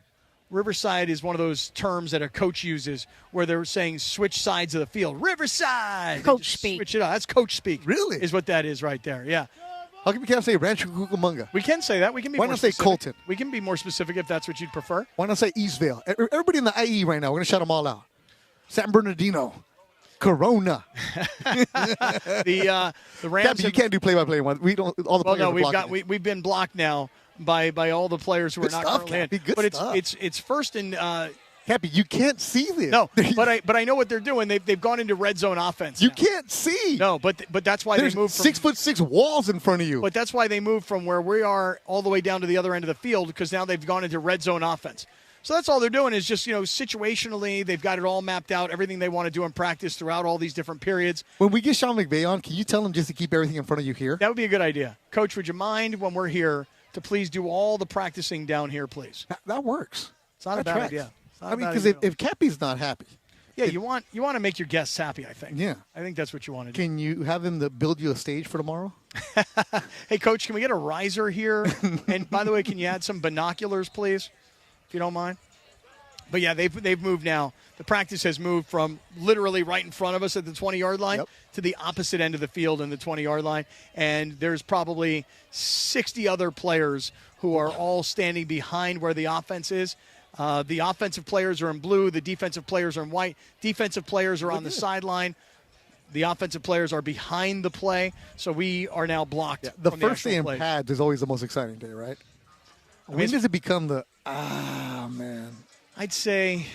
Riverside is one of those terms that a coach uses where they're saying switch sides of the field. Riverside! Coach speak. Switch it up. That's coach speak. Really? Is what that is right there, yeah. How come we can't say Rancho Cucamonga? We can say that. We can be Why more not say specific. Colton? We can be more specific if that's what you'd prefer. Why not say Eastvale? Everybody in the IE right now, we're going to shout them all out. San Bernardino. Corona. The Rams. You can't do play-by-play. We don't. All the players are we've been blocked now by all the players who are not currently in. Good but stuff. it's first and. Cappy, you can't see this. No, but I know what they're doing. They've gone into red zone offense. You can't see. No, but that's why There's they moved from 6'6" walls in front of you. But that's why they moved from where we are all the way down to the other end of the field because now they've gone into red zone offense. So that's all they're doing is just, situationally, they've got it all mapped out, everything they want to do in practice throughout all these different periods. When we get Sean McVey on, can you tell him just to keep everything in front of you here? That would be a good idea. Coach, would you mind when we're here to please do all the practicing down here, please? That works. It's not a bad idea. Because if Cappy's not happy. Yeah, you want to make your guests happy, I think. Yeah. I think that's what you want to do. Can you have him to build you a stage for tomorrow? Hey, Coach, can we get a riser here? And by the way, can you add some binoculars, please, if you don't mind? But, yeah, they've moved now. The practice has moved from literally right in front of us at the 20-yard line to the opposite end of the field in the 20-yard line. And there's probably 60 other players who are all standing behind where the offense is. The offensive players are in blue. The defensive players are in white. Defensive players are on the sideline. The offensive players are behind the play. So we are now blocked. Yeah, the from first the day in plays. pads is always the most exciting day, right? When does it become man? I'd say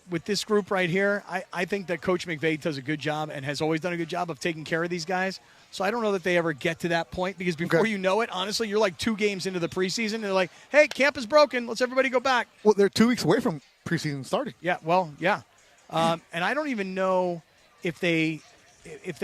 with this group right here, I think that Coach McVay does a good job and has always done a good job of taking care of these guys. So I don't know that they ever get to that point because before you know it, honestly, you're like 2 games into the preseason. And they're like, hey, camp is broken. Let's everybody go back. Well, they're 2 weeks away from preseason starting. Yeah, well, yeah. And I don't even know if they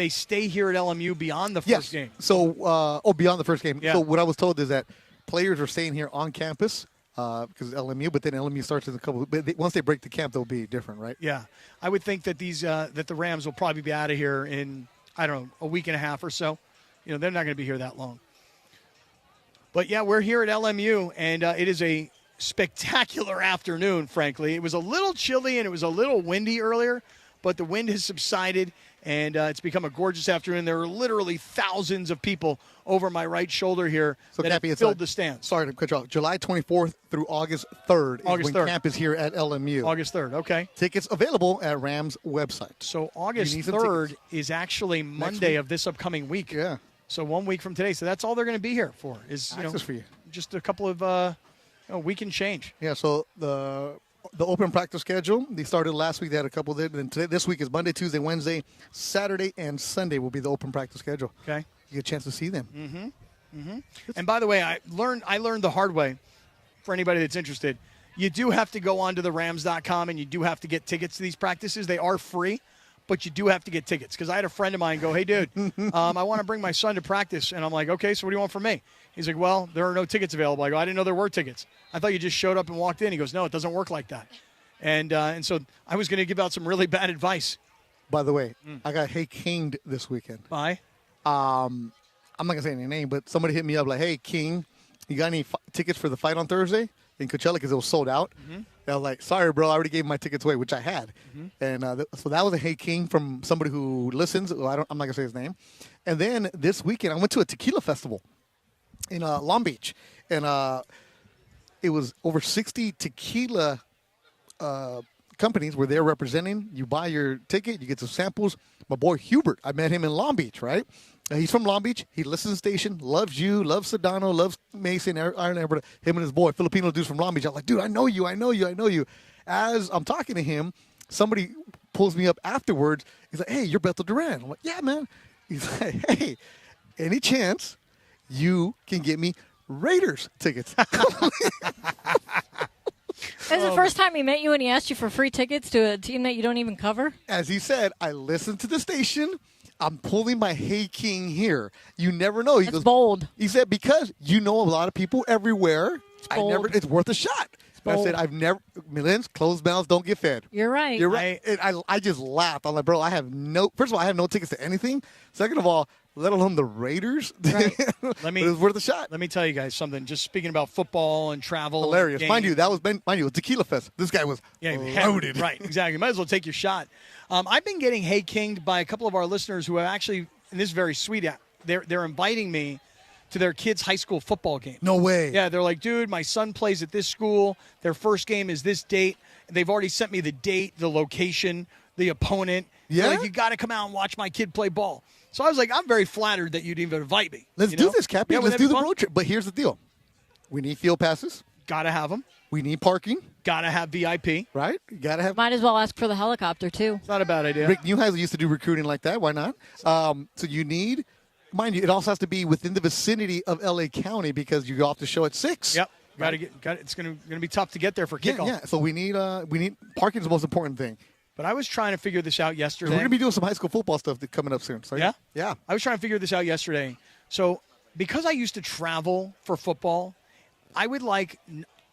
stay here at LMU beyond the first game. So, beyond the first game. Yeah. So what I was told is that players are staying here on campus because LMU, but then LMU starts in a couple. But once they break the camp, they'll be different, right? Yeah, I would think that that the Rams will probably be out of here in, I don't know, a week and a half or so. They're not going to be here that long. But yeah, we're here at LMU, and it is a spectacular afternoon. Frankly, it was a little chilly and it was a little windy earlier, but the wind has subsided. And it's become a gorgeous afternoon. There are literally thousands of people over my right shoulder here that have filled the stands. Sorry to cut you off. July 24th through August 3rd is when camp is here at LMU. August 3rd, okay. Tickets available at Rams website. So August 3rd is actually Monday of this upcoming week. Yeah. So 1 week from today. So that's all they're going to be here for is for you. Just a couple of week and change. Yeah, so the open practice schedule, they started last week. They had a couple there. Then this week is Monday, Tuesday, Wednesday, Saturday, and Sunday will be the open practice schedule. Okay. You get a chance to see them. Mm-hmm. Mm-hmm. And by the way, I learned the hard way for anybody that's interested. You do have to go onto the Rams.com and you do have to get tickets to these practices. They are free, but you do have to get tickets. Because I had a friend of mine go, hey, dude, I want to bring my son to practice. And I'm like, okay, so what do you want from me? He's like, well, there are no tickets available. I go, I didn't know there were tickets. I thought you just showed up and walked in. He goes, no, it doesn't work like that. And so I was going to give out some really bad advice. By the way, I got Hey Kinged this weekend. By? I'm not going to say any name, but somebody hit me up like, hey, King, you got any tickets for the fight on Thursday in Coachella because it was sold out? Mm-hmm. And I was like, sorry, bro, I already gave my tickets away, which I had. Mm-hmm. And so that was a Hey King from somebody who listens. I'm not going to say his name. And then this weekend, I went to a tequila festival in Long Beach. And it was over 60 tequila companies where they're representing. You buy your ticket, you get some samples. My boy Hubert, I met him in Long Beach, right? He's from Long Beach. He listens to the station, loves you, loves Sedano, loves Mason, Iron Amber, him and his boy, Filipino dudes from Long Beach. I'm like, dude, I know you. As I'm talking to him, somebody pulls me up afterwards. He's like, hey, you're Beto Duran. I'm like, yeah, man. He's like, hey, any chance you can get me Raiders tickets? This is the first time he met you and he asked you for free tickets to a team that you don't even cover? As he said, I listened to the station. I'm pulling my Hey King here. You never know. He goes bold. He said, because you know a lot of people everywhere. It's worth a shot. I said, millions, closed mouths don't get fed. You're right. You're right. I just laughed. I'm like, bro, first of all, I have no tickets to anything. Second of all, let alone the Raiders. Right. It's worth a shot. Let me tell you guys something. Just speaking about football and travel. Hilarious. Mind you, a tequila fest. This guy was loaded. Right, exactly. Might as well take your shot. I've been getting Hey Kinged by a couple of our listeners who have actually, and this is very sweet, they're inviting me to their kids' high school football game. No way. Yeah, they're like, dude, my son plays at this school. Their first game is this date. They've already sent me the date, the location, the opponent. Yeah? They're like, you got to come out and watch my kid play ball. So I was like, I'm very flattered that you'd even invite me. Let's do this, Cappy. Yeah, let's do the road trip. But here's the deal. We need field passes. Got to have them. We need parking. Got to have VIP. Right? Got to have. Might as well ask for the helicopter, too. It's not a bad idea. Rick Neuheisel used to do recruiting like that. Why not? So you need, mind you, it also has to be within the vicinity of L.A. County because you go off the show at 6. Yep. Got to get. It's going to be tough to get there for kickoff. Yeah. So we need parking is the most important thing. But I was trying to figure this out yesterday. We're going to be doing some high school football stuff coming up soon. So yeah? Yeah. I was trying to figure this out yesterday. So because I used to travel for football, I would like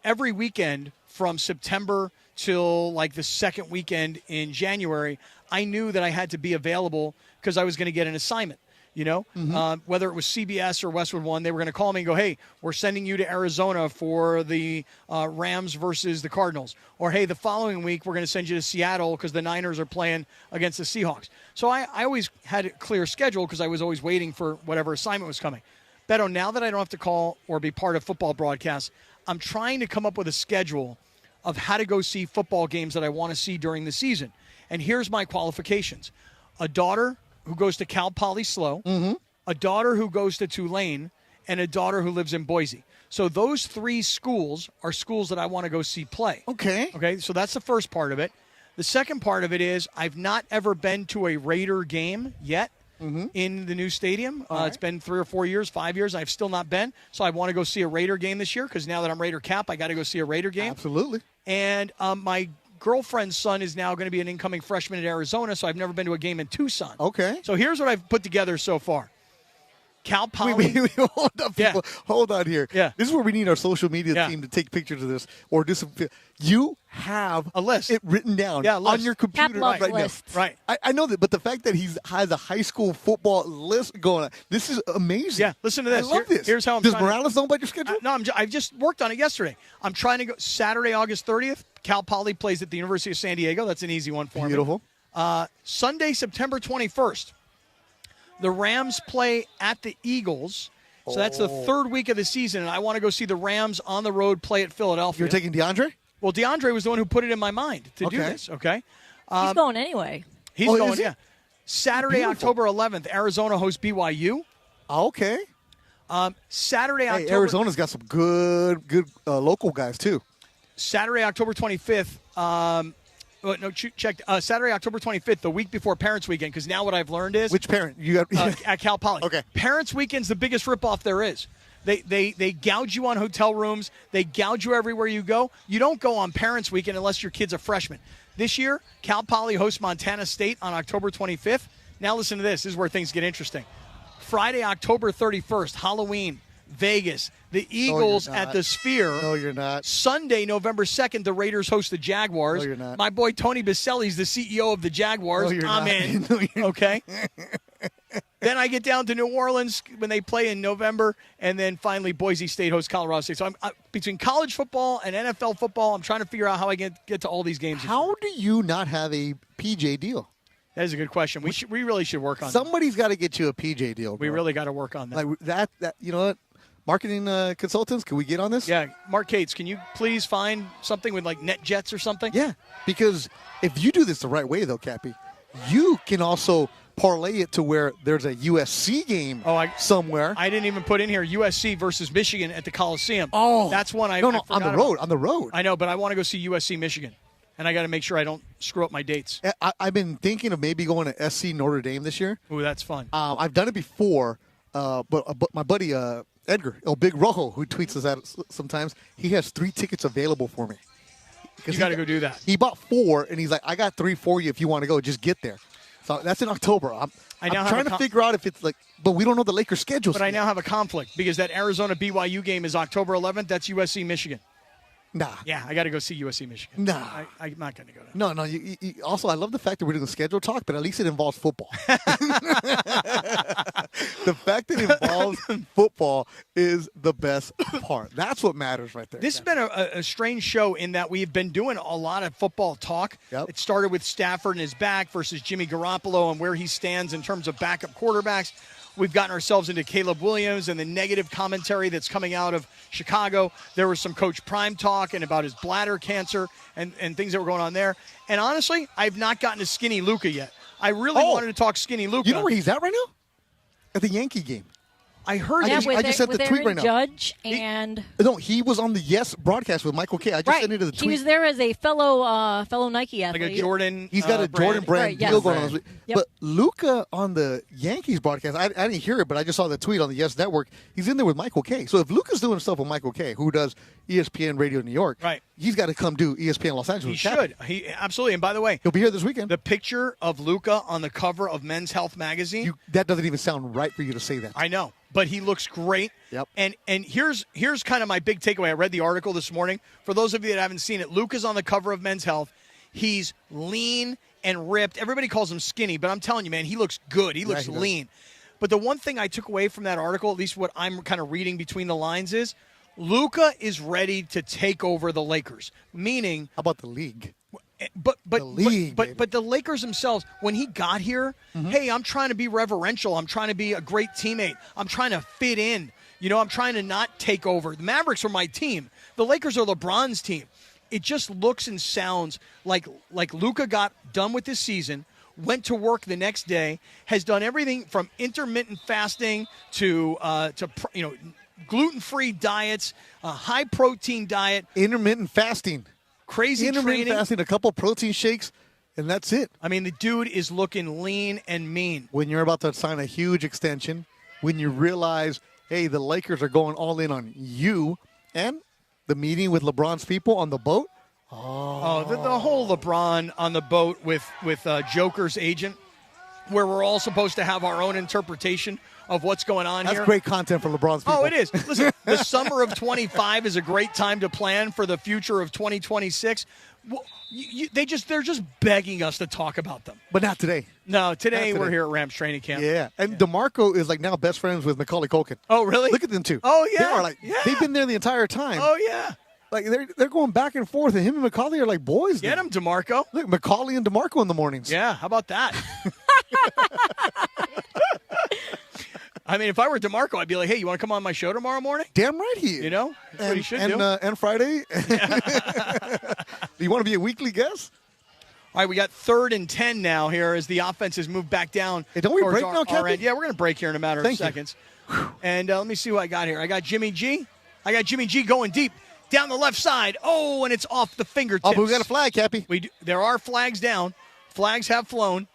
every weekend from September till like the second weekend in January, I knew that I had to be available because I was going to get an assignment. Whether it was CBS or Westwood One, they were going to call me and go, hey, we're sending you to Arizona for the Rams versus the Cardinals. Or, hey, the following week, we're going to send you to Seattle because the Niners are playing against the Seahawks. So I always had a clear schedule because I was always waiting for whatever assignment was coming. Beto, now that I don't have to call or be part of football broadcasts, I'm trying to come up with a schedule of how to go see football games that I want to see during the season. And here's my qualifications. A daughter who goes to Cal Poly SLO, a daughter who goes to Tulane, and a daughter who lives in Boise. So those 3 schools are schools that I want to go see play. Okay, so that's the first part of it. The second part of it is I've not ever been to a Raider game yet in the new stadium. It's been 3 or 4 years, 5 years. I've still not been. So I want to go see a Raider game this year because now that I'm Raider Cap, I got to go see a Raider game. Absolutely. And my girlfriend's son is now going to be an incoming freshman at Arizona, so I've never been to a game in Tucson. Okay. So here's what I've put together so far. Cal Poly. Wait, hold up, people. Hold on here. Yeah. This is where we need our social media team to take pictures of this or do some. You have a list it written down on your computer right now. Right. I know that, but the fact that he has a high school football list going on, this is amazing. Yeah, listen to this. I love this. Here's how I'm Does trying Morales know about your schedule? No, I just worked on it yesterday. I'm trying to go Saturday, August 30th. Cal Poly plays at the University of San Diego. That's an easy one for me. Beautiful. Sunday, September 21st, the Rams play at the Eagles. So that's the third week of the season, and I want to go see the Rams on the road play at Philadelphia. You're taking DeAndre? Well, DeAndre was the one who put it in my mind to do this, okay? He's going anyway. He's going, yeah. Saturday, October 11th, Arizona hosts BYU. Okay. Saturday, October... Arizona's got some good local guys, too. Saturday, October 25th... check Saturday, October 25th, the week before Parents Weekend, because now what I've learned is... Which parent? You got at Cal Poly. Okay. Parents Weekend's the biggest ripoff there is. They gouge you on hotel rooms. They gouge you everywhere you go. You don't go on Parents Weekend unless your kid's a freshman. This year, Cal Poly hosts Montana State on October 25th. Now listen to this. This is where things get interesting. Friday, October 31st, Halloween, Vegas. The Eagles at the Sphere. No, you're not. Sunday, November 2nd, the Raiders host the Jaguars. No, you're not. My boy Tony Baselli's the CEO of the Jaguars. No, you're I'm not. in. No, you're okay. Then I get down to New Orleans when they play in November, and then finally Boise State hosts Colorado State. So I'm between college football and NFL football, I'm trying to figure out how I get to all these games. How do you not have a PJ deal? That is a good question. We really should work on that. Somebody's got to get you a PJ deal, bro. We really got to work on that. Like that. You know what? Marketing consultants, can we get on this? Yeah, Mark Cates, can you please find something with like NetJets or something? Yeah, because if you do this the right way, though, Cappy, you can also parlay it to where there's a USC game somewhere. I didn't even put in here USC versus Michigan at the Coliseum. Oh, that's one I no, I on the forgot road. about. On the road. I know, but I want to go see USC Michigan, and I got to make sure I don't screw up my dates. I've been thinking of maybe going to SC Notre Dame this year. Ooh, that's fun. I've done it before, but my buddy Edgar, Big Rojo, who tweets us out sometimes, he has 3 tickets available for me. You got to go do that. He bought 4, and he's like, I got 3 for you if you want to go. Just get there. So that's in October. I'm trying to figure out if it's like, but we don't know the Lakers' schedule. But I now have a conflict because that Arizona BYU game is October 11th. That's USC Michigan. Nah. Yeah, I got to go see USC Michigan. Nah. I'm not going to go there. No. Also, I love the fact that we're doing schedule talk, but at least it involves football. The fact that it involves football is the best part. That's what matters right there. This has been a strange show in that we've been doing a lot of football talk. Yep. It started with Stafford and his back versus Jimmy Garoppolo and where he stands in terms of backup quarterbacks. We've gotten ourselves into Caleb Williams and the negative commentary that's coming out of Chicago. There was some Coach Prime talk and about his bladder cancer and things that were going on there. And honestly, I've not gotten to Skinny Luka yet. I really wanted to talk Skinny Luka. You know where he's at right now? At the Yankee game. I heard. I just sent the tweet Aaron right now. Judge and no, he was on the Yes broadcast with Michael K. I just sent it to the tweet. He was there as a fellow Nike athlete. Like a Jordan. He's got a Jordan brand deal going on. Yep. But Luka on the Yankees broadcast, I didn't hear it, but I just saw the tweet on the Yes Network. He's in there with Michael K. So if Luka's doing stuff with Michael K., who does ESPN Radio New York, right, he's got to come do ESPN Los Angeles. He should. He absolutely. And by the way, he'll be here this weekend. The picture of Luka on the cover of Men's Health magazine. That doesn't even sound right for you to say that. I know. But he looks great. Yep. And here's kind of my big takeaway. I read the article this morning. For those of you that haven't seen it, Luka's on the cover of Men's Health. He's lean and ripped. Everybody calls him skinny, but I'm telling you, man, he looks good. He looks lean. But the one thing I took away from that article, at least what I'm kind of reading between the lines, is Luka is ready to take over the Lakers. Meaning, how about the league? But the Lakers themselves, when he got here, hey, I'm trying to be reverential. I'm trying to be a great teammate. I'm trying to fit in. You know, I'm trying to not take over. The Mavericks are my team. The Lakers are LeBron's team. It just looks and sounds like Luka got done with this season, went to work the next day, has done everything from intermittent fasting to gluten-free diets, a high-protein diet. Intermittent fasting. Crazy intermittent training. fasting, a couple protein shakes, and that's it. I mean, the dude is looking lean and mean. When you're about to sign a huge extension, when you realize, hey, the Lakers are going all in on you, and the meeting with LeBron's people on the boat. The whole LeBron on the boat with Joker's agent. where we're all supposed to have our own interpretation of what's going on here. That's great content for LeBron's people. Oh, it is. Listen, the summer of 25 is a great time to plan for the future of 2026. Well, they're just begging us to talk about them. But not today. No, today we're here at Rams training camp. Yeah, and DeMarco is like now best friends with Macaulay Culkin. Oh, really? Look at them two. Oh, yeah. They are like they've been there the entire time. Oh, yeah. Like they're going back and forth, and him and Macaulay are like boys. Get him, DeMarco. Look, Macaulay and DeMarco in the mornings. Yeah, how about that? I mean, if I were DeMarco, I'd be like, hey, you want to come on my show tomorrow morning? Damn right he is. You know? That's what he should do. And Friday. Do you want to be a weekly guest? All right, we got 3rd and 10 now here as the offense has moved back down. Hey, don't we break now, our end. Cappy? Yeah, we're going to break here in a matter of seconds. And let me see what I got here. I got Jimmy G. Going deep down the left side. Oh, and it's off the fingertips. Oh, but we got a flag, Cappy. There are flags down. Flags have flown.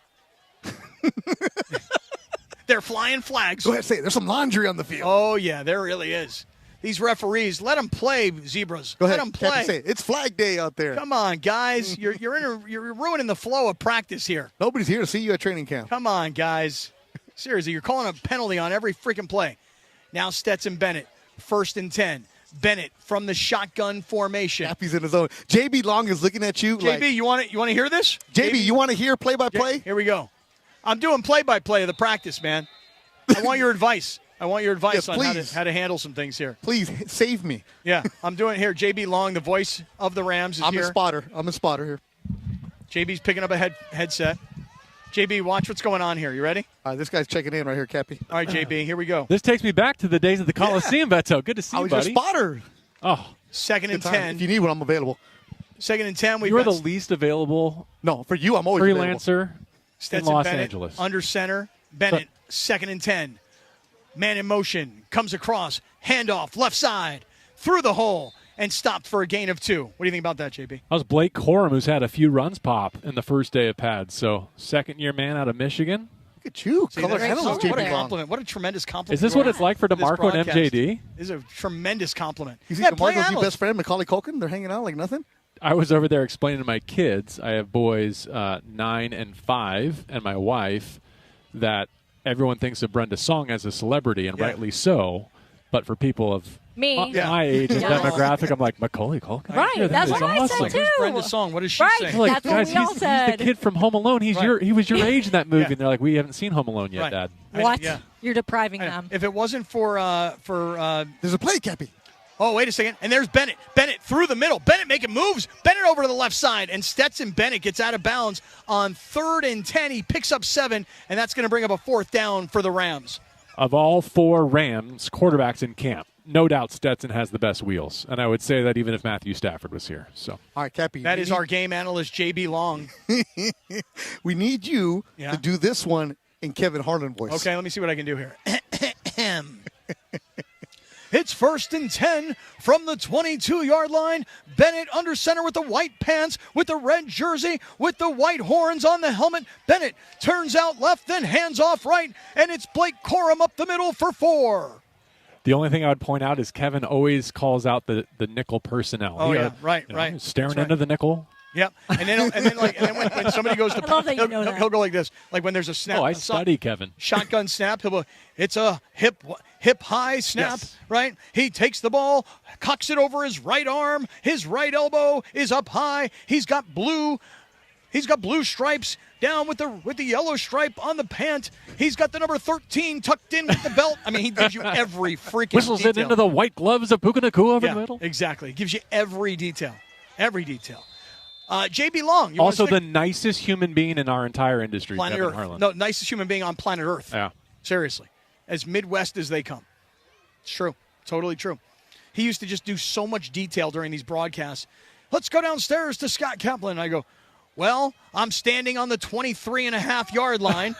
They're flying flags. Go ahead, say it. There's some laundry on the field. Oh, yeah, there really is. These referees, let them play, Zebras. Go ahead, let them play. Cappy, say it. It's flag day out there. Come on, guys. You're ruining the flow of practice here. Nobody's here to see you at training camp. Come on, guys. Seriously, you're calling a penalty on every freaking play. Now Stetson Bennett, 1st and 10. Bennett from the shotgun formation. Cappy's in his own. JB Long is looking at you. JB, you want to hear this? JB, you want to hear play-by-play? Here we go. I'm doing play-by-play of the practice, man. I want your advice. Yes, on how to handle some things here. Please save me. Yeah, I'm doing it here. JB Long, the voice of the Rams, is here. I'm a spotter here. JB's picking up a headset. JB, watch what's going on here. You ready? This guy's checking in right here, Cappy. All right, JB, here we go. This takes me back to the days of the Coliseum, Beto. Good to see you, buddy. I was your spotter. Oh. 2nd and 10. If you need one, I'm available. 2nd and 10. You're the least available. No, for you, I'm always freelancer in Los Bennett, Angeles. Under center. Bennett, 2nd and 10. Man in motion, comes across, handoff, left side, through the hole, and stopped for a gain of 2. What do you think about that, JB? That was Blake Corum, who's had a few runs pop in the first day of pads. So, second-year man out of Michigan. Look at you. What a compliment. What a tremendous compliment. Is this what it's like for DeMarco and MJD? This is a tremendous compliment. You see DeMarco's your best friend, Macaulay Culkin? They're hanging out like nothing? I was over there explaining to my kids, I have boys 9 and 5, and my wife, that everyone thinks of Brenda Song as a celebrity, and rightly so. But for people of my age and demographic, I'm like, Macaulay Culkin? Right, that's what I said, too. Who's Brenda Song? What does she say? Like, that's what we all he's said. the kid from Home Alone. He was your age in that movie. And they're like, we haven't seen Home Alone yet, Dad. What? You're depriving them. If it wasn't for there's a play, Cappy. Oh, wait a second. And there's Bennett. Bennett through the middle. Bennett making moves. Bennett over to the left side. And Stetson Bennett gets out of bounds on 3rd and 10. He picks up 7, and that's going to bring up a 4th down for the Rams. Of all 4 Rams quarterbacks in camp, no doubt Stetson has the best wheels. And I would say that even if Matthew Stafford was here. So, all right, Cappy. That is our game analyst, JB Long. We need you to do this one in Kevin Harlan voice. Okay, let me see what I can do here. It's 1st and 10 from the 22-yard line. Bennett under center with the white pants, with the red jersey, with the white horns on the helmet. Bennett turns out left, then hands off right, and it's Blake Corum up the middle for 4. The only thing I would point out is Kevin always calls out the nickel personnel. Oh, right. Staring into the nickel. Yep, and then when somebody goes to he'll go like this, like when there's a snap. Oh, I study Kevin. Shotgun snap. He'll go, it's a hip high snap, right? He takes the ball, cocks it over his right arm. His right elbow is up high. He's got blue stripes down with the yellow stripe on the pant. He's got the number 13 tucked in with the belt. I mean, he gives you every freaking whistles detail. it into the white gloves of Puka Naku over the middle. Exactly. Gives you every detail. Every detail. JB Long. Also the nicest human being in our entire industry, planet Kevin Earth. Harlan. No, nicest human being on planet Earth. Yeah. Seriously. As Midwest as they come. It's true. Totally true. He used to just do so much detail during these broadcasts. Let's go downstairs to Scott Kaplan. And I go, well, I'm standing on the 23.5-yard line.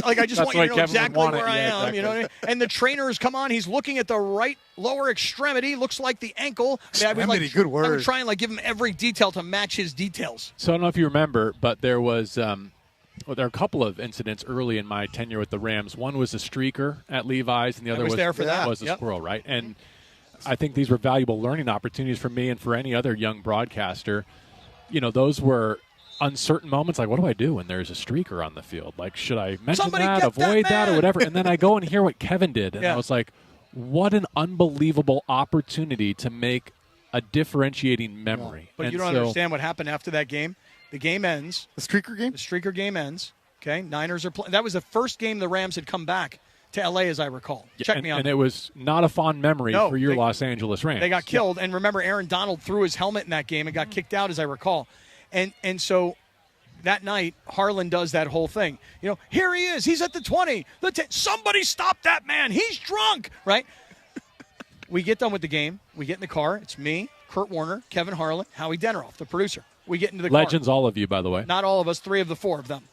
Like, I just want you to know exactly where I am. Exactly. You know what I mean? And the trainer has come on. He's looking at the right lower extremity. Looks like the ankle. Extremity, good word. I would try and give him every detail to match his details. So I don't know if you remember, but there was there are a couple of incidents early in my tenure with the Rams. One was a streaker at Levi's, and the other was a squirrel, right? And I think these were valuable learning opportunities for me and for any other young broadcaster. You know, those were uncertain moments, like, what do I do when there's a streaker on the field? Like, should I mention Somebody that, get avoid that, or whatever? And then I go and hear what Kevin did, and Yeah. I was like, what an unbelievable opportunity to make a differentiating memory. But and you don't understand what happened after that game. The game ends. The streaker game? The streaker game ends. Okay, Niners are playing. That was the first game the Rams had come back to L.A., as I recall. Check me on and that. it was not a fond memory for your Los Angeles Rams. They got killed. And remember, Aaron Donald threw his helmet in that game and got kicked out, as I recall. And so that night, Harlan does that whole thing. You know, here he is. He's at the 20. Somebody stop that man. He's drunk, right? We get done with the game. We get in the car. It's me, Kurt Warner, Kevin Harlan, Howie Deneroff, the producer. We get into the car. Legends, all of you, by the way. Not all of us, 3 of the 4 of them.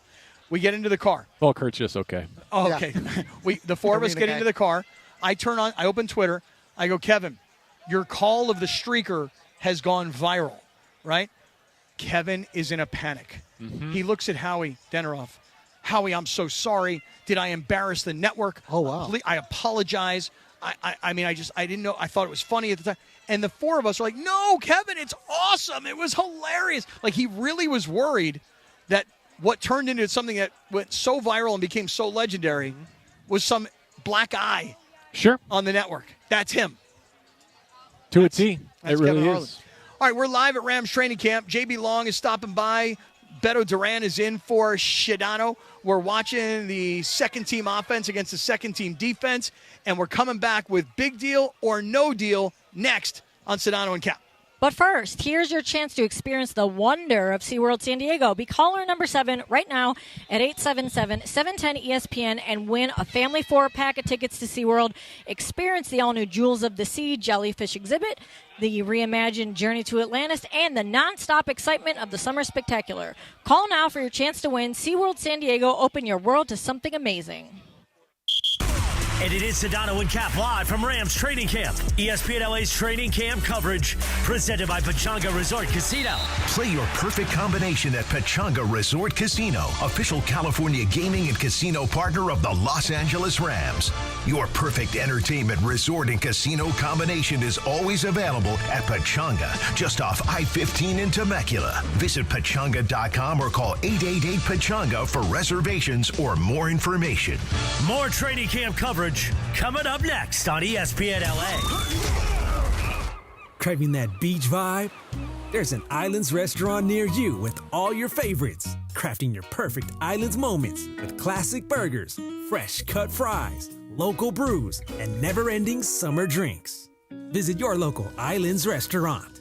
We get into the car. Well, Kurt's just okay. Oh, okay. The 4 of us get into the car. I open Twitter. I go, Kevin, your call of the streaker has gone viral, right? Kevin is in a panic. Mm-hmm. He looks at Howie Deneroff. Howie, I'm so sorry. Did I embarrass the network? Oh, wow. I apologize. I mean, I didn't know. I thought it was funny at the time. And the 4 of us are like, no, Kevin, it's awesome. It was hilarious. Like, he really was worried that what turned into something that went so viral and became so legendary was some black eye on the network. That's him. To a T. That's It really Kevin Harlan. is. All right, we're live at Rams training camp. JB Long is stopping by. Beto Duran is in for Sedano. We're watching the second-team offense against the second-team defense, and we're coming back with big deal or no deal next on Sedano and Kap. But first, here's your chance to experience the wonder of SeaWorld San Diego. Be caller number 7 right now at 877-710-ESPN and win a family 4-pack of tickets to SeaWorld. Experience the all-new Jewels of the Sea jellyfish exhibit, the reimagined Journey to Atlantis, and the nonstop excitement of the Summer Spectacular. Call now for your chance to win. SeaWorld San Diego, open your world to something amazing. And it is Sedano and Kap live from Rams Training Camp. ESPN LA's training camp coverage presented by Pechanga Resort Casino. Play your perfect combination at Pechanga Resort Casino, official California gaming and casino partner of the Los Angeles Rams. Your perfect entertainment resort and casino combination is always available at Pechanga, just off I-15 in Temecula. Visit Pechanga.com or call 888-PECHANGA for reservations or more information. More training camp coverage coming up next on ESPN LA. Craving that beach vibe? There's an Islands restaurant near you with all your favorites. Crafting your perfect Islands moments with classic burgers, fresh cut fries, local brews, and never-ending summer drinks. Visit your local Islands restaurant.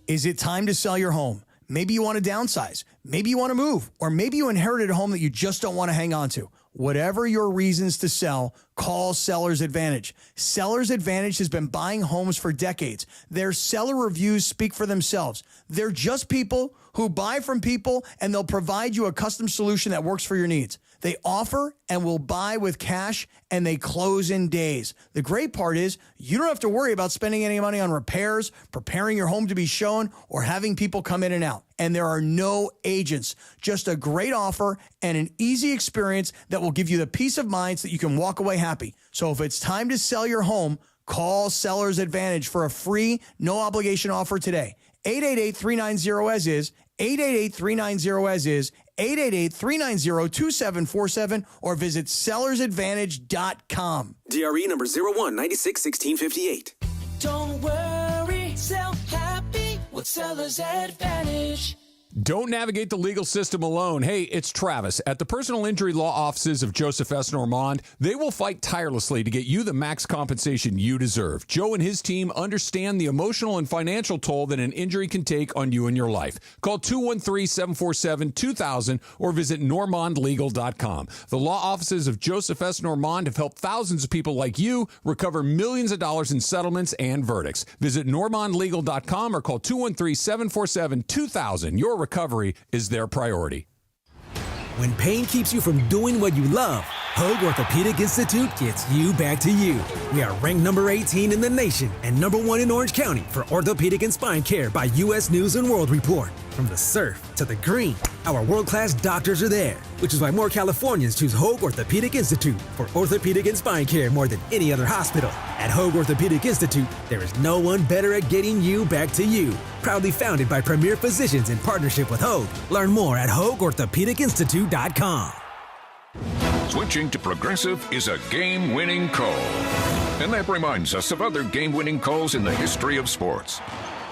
Is it time to sell your home? Maybe you want to downsize. Maybe you want to move. Or maybe you inherited a home that you just don't want to hang on to. Whatever your reasons to sell, call Seller's Advantage. Seller's Advantage has been buying homes for decades. Their seller reviews speak for themselves. They're just people who buy from people, and they'll provide you a custom solution that works for your needs. They offer and will buy with cash, and they close in days. The great part is you don't have to worry about spending any money on repairs, preparing your home to be shown, or having people come in and out. And there are no agents, just a great offer and an easy experience that will give you the peace of mind so that you can walk away happy. So if it's time to sell your home, call Seller's Advantage for a free, no obligation offer today. 888-390-AS-IS, 888-390-AS-IS, 888-390-2747, or visit sellersadvantage.com. DRE number 01961658. Don't worry, sell happy with Seller's Advantage. Don't navigate the legal system alone. Hey, it's Travis. At the personal injury law offices of Joseph S. Normand, they will fight tirelessly to get you the max compensation you deserve. Joe and his team understand the emotional and financial toll that an injury can take on you and your life. Call 213-747-2000 or visit normandlegal.com. The law offices of Joseph S. Normand have helped thousands of people like you recover millions of dollars in settlements and verdicts. Visit normandlegal.com or call 213-747-2000. Your recovery is their priority. When pain keeps you from doing what you love, Hoag Orthopedic Institute gets you back to you. We are ranked number 18 in the nation and number 1 in Orange County for orthopedic and spine care by U.S. News & World Report. From the surf to the green, Our world-class doctors are there, which is why more Californians choose Hoag Orthopedic Institute for orthopedic and spine care more than any other hospital. At Hoag Orthopedic Institute, there is no one better at getting you back to you. Proudly founded by premier physicians in partnership with Hoag. Learn more at HoagOrthopedicInstitute.com. Switching to Progressive is a game-winning call. And that reminds us of other game-winning calls in the history of sports.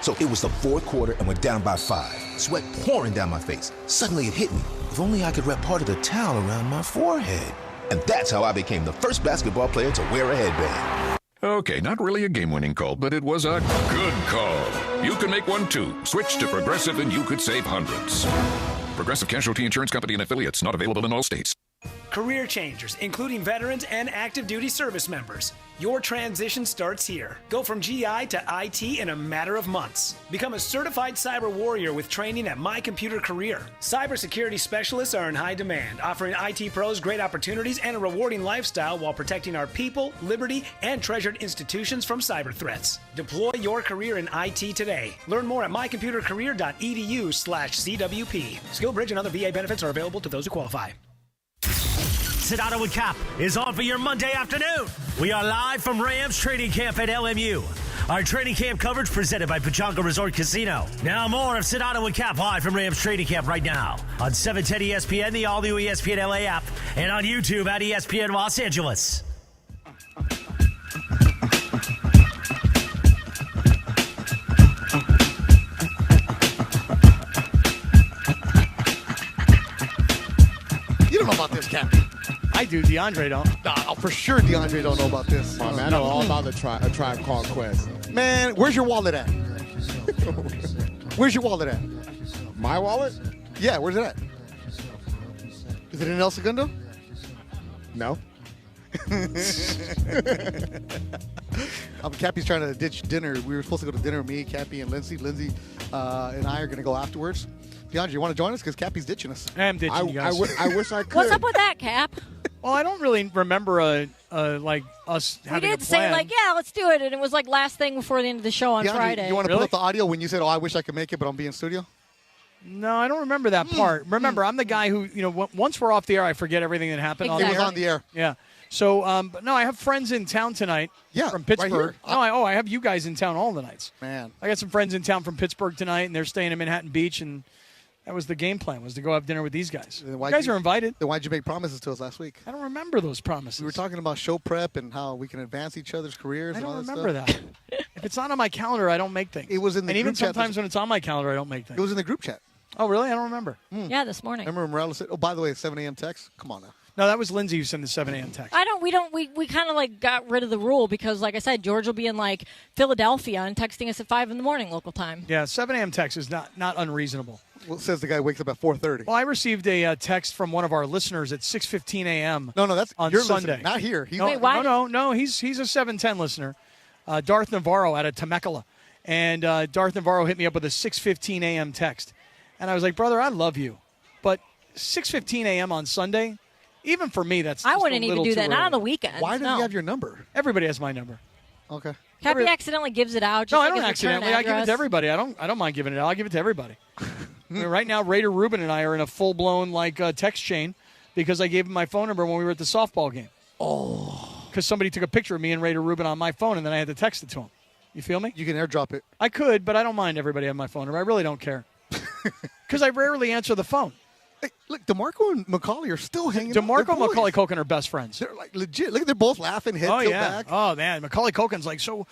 So it was the fourth quarter and we're down by 5. Sweat pouring down my face. Suddenly it hit me. If only I could wrap part of the towel around my forehead. And that's how I became the first basketball player to wear a headband. Okay, not really a game-winning call, but it was a good call. You can make one too. Switch to Progressive and you could save hundreds. Progressive Casualty Insurance Company and affiliates, not available in all states. Career changers, including veterans and active duty service members. Your transition starts here. Go from GI to IT in a matter of months. Become a certified cyber warrior with training at My Computer Career. Cybersecurity specialists are in high demand, offering IT pros great opportunities and a rewarding lifestyle while protecting our people, liberty, and treasured institutions from cyber threats. Deploy your career in IT today. Learn more at mycomputercareer.edu/CWP. SkillBridge and other VA benefits are available to those who qualify. Sedano Kap is on for your Monday afternoon. We are live from Rams training camp at LMU. Our training camp coverage presented by Pechanga Resort Casino. Now more of Sedano Kap live from Rams training camp right now on 710 ESPN, the all-new ESPN LA app, and on YouTube at ESPN Los Angeles. You don't know about this, Captain. I do. DeAndre don't. Nah, for sure DeAndre don't know about this. Oh, man, I know all about a tribe called Quest. Man, where's your wallet at? Where's your wallet at? My wallet? Yeah, where's it at? Is it in El Segundo? No. Cappy's trying to ditch dinner. We were supposed to go to dinner with me, Cappy, and Lindsay. Lindsay and I are going to go afterwards. DeAndre, you want to join us? Because Cappy's ditching us. I'm ditching you guys. I wish I could. What's up with that, Cap? Well, I don't really remember like us having a plan. We did say, like, yeah, let's do it. And it was like last thing before the end of the show on DeAndre, Friday. You want to pull up the audio when you said, I wish I could make it, but I'm being in studio? No, I don't remember that part. Remember, I'm the guy who, once we're off the air, I forget everything that happened on the air. It was on the air. Yeah. So, but no, I have friends in town tonight from Pittsburgh. Right I have you guys in town all the nights. Man. I got some friends in town from Pittsburgh tonight, and they're staying in Manhattan Beach, and that was the game plan, was to go have dinner with these guys. You guys are invited. Then why'd you make promises to us last week? I don't remember those promises. We were talking about show prep and how we can advance each other's careers. I and all don't that remember stuff. that. If it's not on my calendar, I don't make things. It was in the and group even chat. sometimes when it's on my calendar, I don't make things. It was in the group chat. Oh, really? I don't remember. Yeah, this morning. Remember Morales said, by the way, 7 a.m. text? Come on now. No, that was Lindsay who sent the 7 a.m. text. We kind of like got rid of the rule because, like I said, George will be in like Philadelphia and texting us at 5 in the morning local time. Yeah, 7 a.m. text is not unreasonable. Well, it says the guy wakes up at 4:30. Well, I received a text from one of our listeners at 6:15 a.m. No, that's on your Sunday. Listener, not here. No. He's a 710 listener. Darth Navarro out of Temecula, and Darth Navarro hit me up with a 6:15 a.m. text, and I was like, brother, I love you, but 6:15 a.m. on Sunday, even for me, that's I just wouldn't a need little to do too that. Not early. on the weekend. Why does he have your number? Everybody has my number. Okay. Cappy accidentally gives it out. Just No, like I don't his return accidentally. I give it address. to everybody. I don't mind giving it out. I give it to everybody. I mean, right now, Raider Rubin and I are in a full-blown text chain because I gave him my phone number when we were at the softball game. Oh. Because somebody took a picture of me and Raider Rubin on my phone, and then I had to text it to him. You feel me? You can airdrop it. I could, but I don't mind everybody having my phone number. I really don't care. Because I rarely answer the phone. Hey, look, DeMarco and Macaulay are still hanging out. DeMarco and Macaulay Culkin are best friends. They're like legit. Look, they're both laughing, head tilt back. Oh, man. Macaulay Culkin's like, so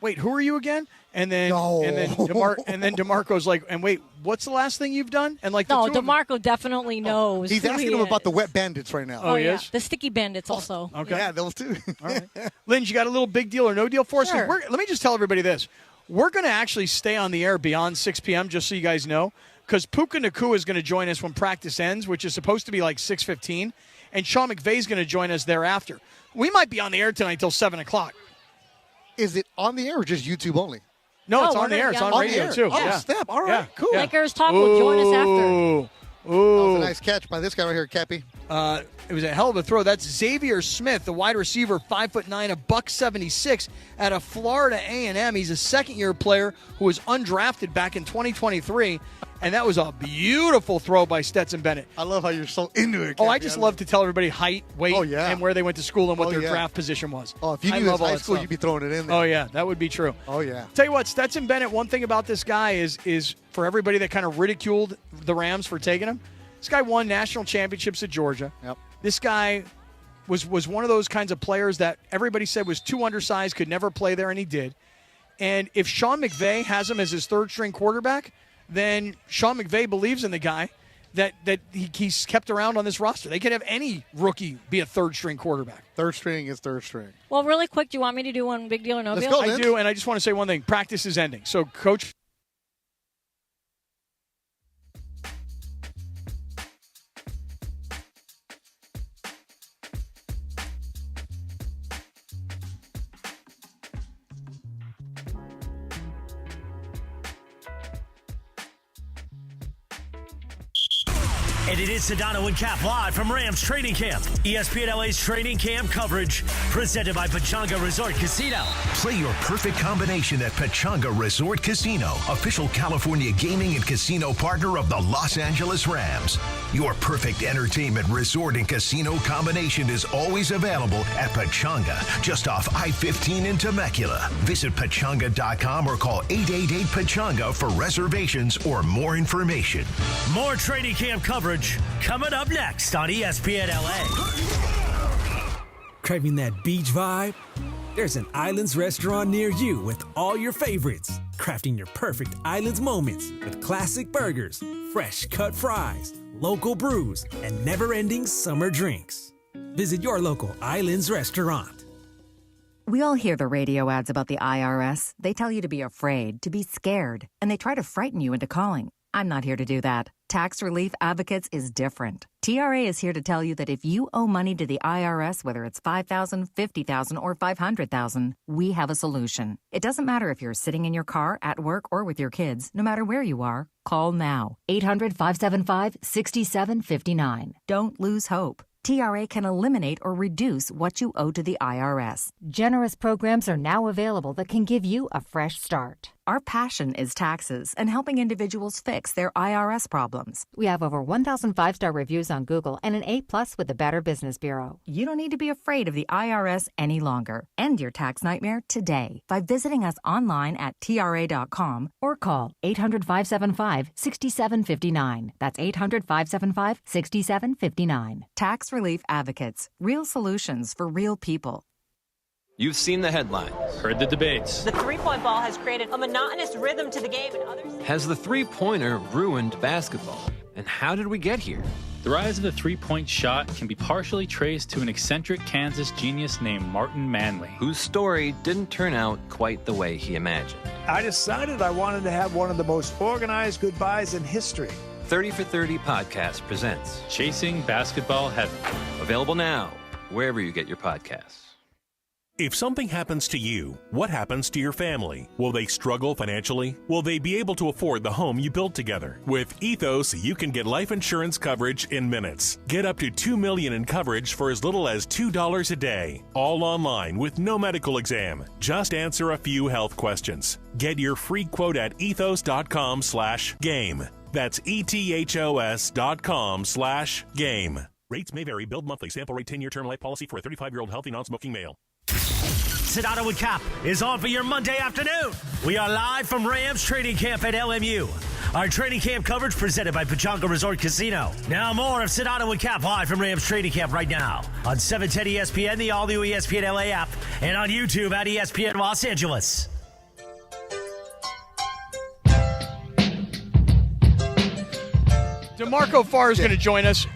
wait, who are you again? And then DeMarco's like, and wait, what's the last thing you've done? And like, DeMarco definitely knows. He's asking him about the wet bandits right now. Oh, he is? The sticky bandits also. Okay. Yeah, those two. All right. Lynn, you got a little big deal or no deal for us? Sure. Let me just tell everybody this. We're going to actually stay on the air beyond 6 p.m., just so you guys know, because Puka Naku is going to join us when practice ends, which is supposed to be like 6:15, and Sean McVey is going to join us thereafter. We might be on the air tonight till 7 o'clock. Is it on the air or just YouTube only? No, it's on the air. It's on radio, too. Oh, Yeah. snap. All right, Yeah. cool. Yeah. Lakers Talk will join us after. That was a nice catch by this guy right here, Cappy. It was a hell of a throw. That's Xavier Smith, the wide receiver, 5'9", $176 out of Florida A&M. He's a second-year player who was undrafted back in 2023. And that was a beautiful throw by Stetson Bennett. I love how you're so into it. I just love to tell everybody height, weight, and where they went to school and what their draft position was. Oh, if you knew his high school, you'd be throwing it in there. Oh, yeah, that would be true. Oh, yeah. Tell you what, Stetson Bennett, one thing about this guy is for everybody that kind of ridiculed the Rams for taking him, this guy won national championships at Georgia. Yep. This guy was one of those kinds of players that everybody said was too undersized, could never play there, and he did. And if Sean McVay has him as his third-string quarterback, then Sean McVay believes in the guy that he's kept around on this roster. They could have any rookie be a third-string quarterback. Third string is third string. Well, really quick, do you want me to do one big deal or no Let's deal? go, I do, and I just want to say one thing. Practice is ending. So, Coach... And it is Sedano and Kap live from Rams Training Camp. ESPN LA's training camp coverage presented by Pechanga Resort Casino. Play your perfect combination at Pechanga Resort Casino, official California gaming and casino partner of the Los Angeles Rams. Your perfect entertainment resort and casino combination is always available at Pechanga, just off I-15 in Temecula. Visit Pechanga.com or call 888-PECHANGA for reservations or more information. More training camp coverage coming up next on ESPN LA. Craving that beach vibe? There's an Islands restaurant near you with all your favorites. Crafting your perfect Islands moments with classic burgers, fresh cut fries, local brews, and never-ending summer drinks. Visit your local Islands restaurant. We all hear the radio ads about the IRS. They tell you to be afraid, to be scared, and they try to frighten you into calling. I'm not here to do that. Tax Relief Advocates is different. TRA is here to tell you that if you owe money to the IRS, whether it's $5,000, $50,000, or $500,000, we have a solution. It doesn't matter if you're sitting in your car, at work, or with your kids. No matter where you are, call now. 800-575-6759. Don't lose hope. TRA can eliminate or reduce what you owe to the IRS. Generous programs are now available that can give you a fresh start. Our passion is taxes and helping individuals fix their IRS problems. We have over 1,000 5-star reviews on Google and an A+ with the Better Business Bureau. You don't need to be afraid of the IRS any longer. End your tax nightmare today by visiting us online at TRA.com or call 800-575-6759. That's 800-575-6759. Tax Relief Advocates. Real solutions for real people. You've seen the headlines, heard the debates. The three-point ball has created a monotonous rhythm to the game, and others... Has the three-pointer ruined basketball? And how did we get here? The rise of the three-point shot can be partially traced to an eccentric Kansas genius named Martin Manley, whose story didn't turn out quite the way he imagined. I decided I wanted to have one of the most organized goodbyes in history. 30 for 30 podcast presents Chasing Basketball Heaven. Available now, wherever you get your podcasts. If something happens to you, what happens to your family? Will they struggle financially? Will they be able to afford the home you built together? With Ethos, you can get life insurance coverage in minutes. Get up to $2 million in coverage for as little as $2 a day. All online with no medical exam. Just answer a few health questions. Get your free quote at ethos.com/game. That's ethos.com/game. Rates may vary. Billed monthly. Sample rate 10-year term life policy for a 35-year-old healthy non-smoking male. Sedano and Kap is on for your Monday afternoon. We are live from Rams Training Camp at LMU. Our training camp coverage presented by Pechanga Resort Casino. Now more of Sedano and Kap live from Rams Training Camp right now on 710 ESPN, the all-new ESPN LA app, and on YouTube at ESPN Los Angeles. DeMarco Farr is going to join us.